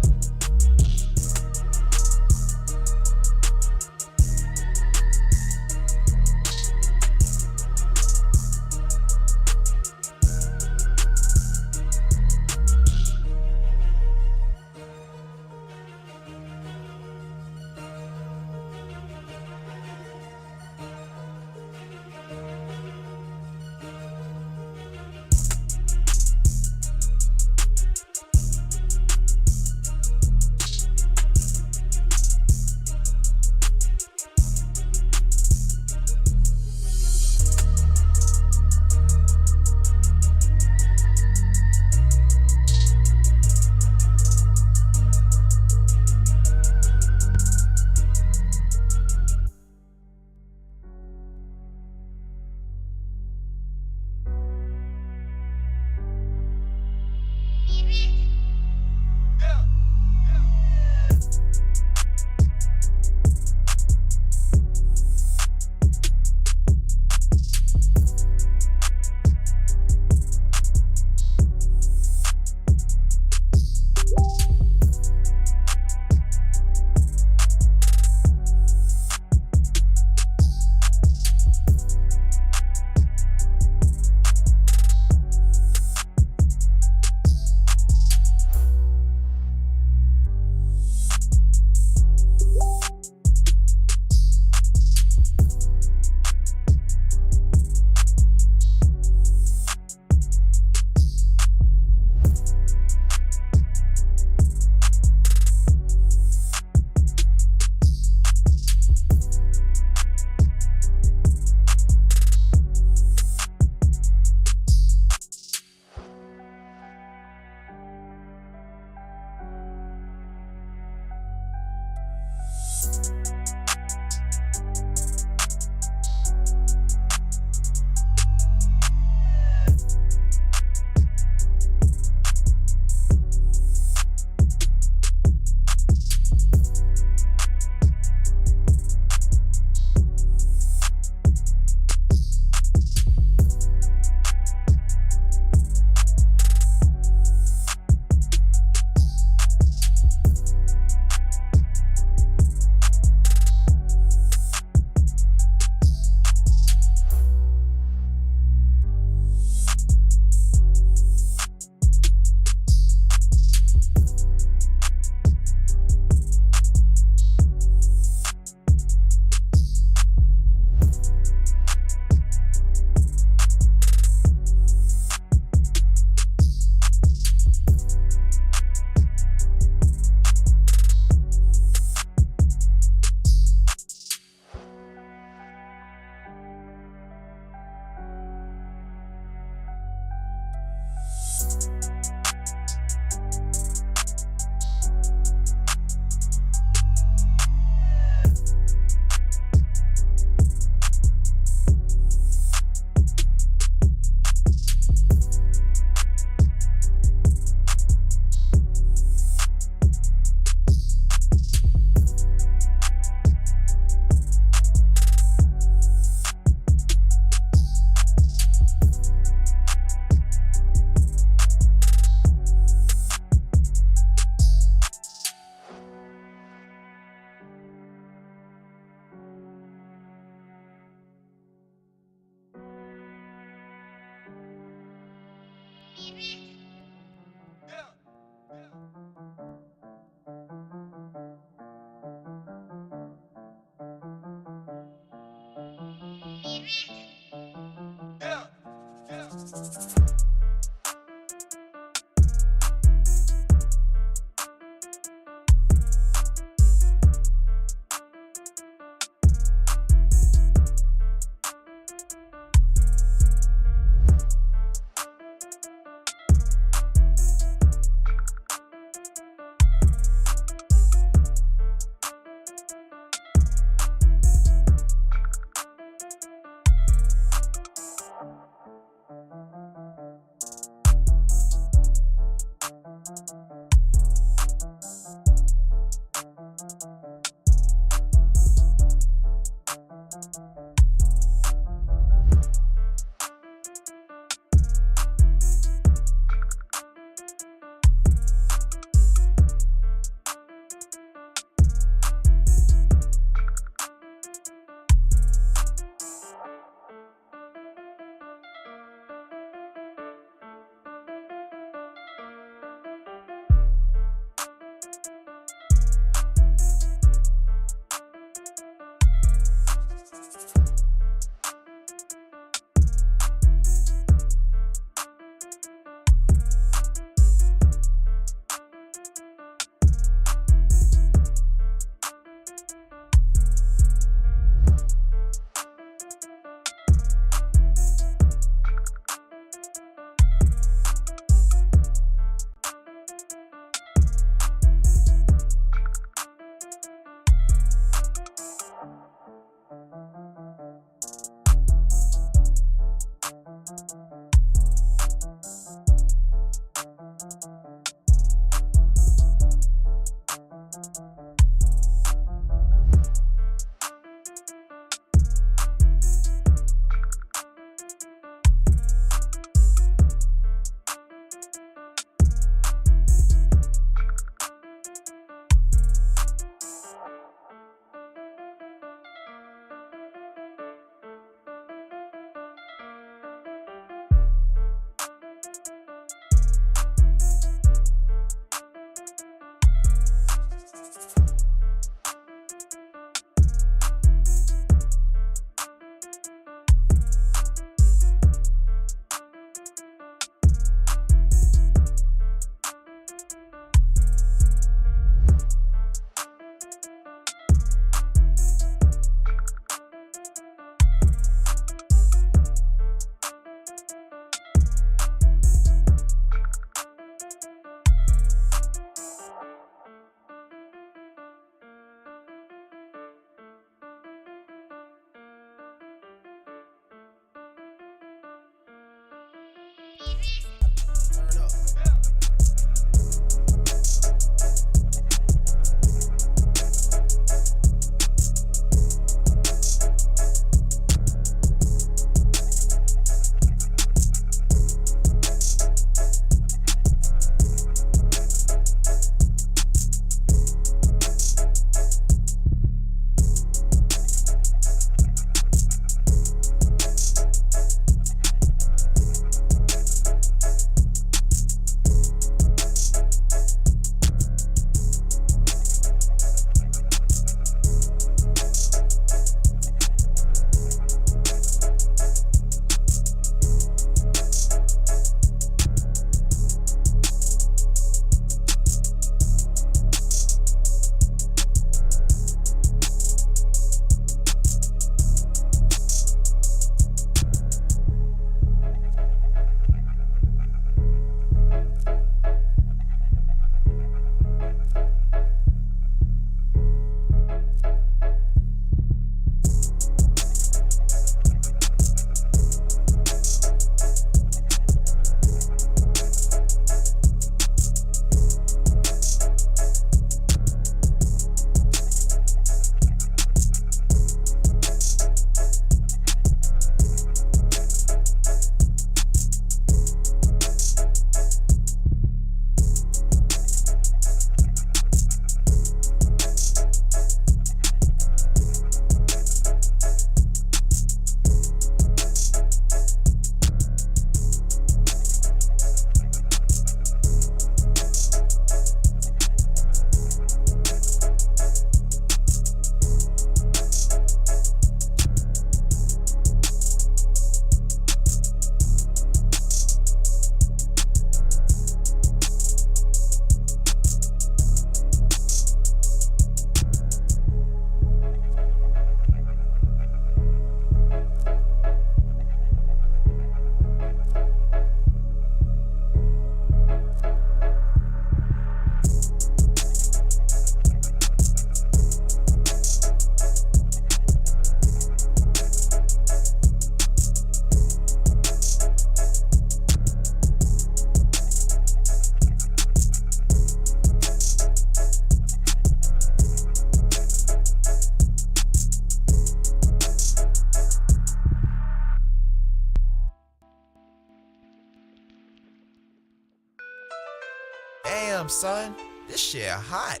Damn, son, this shit hot.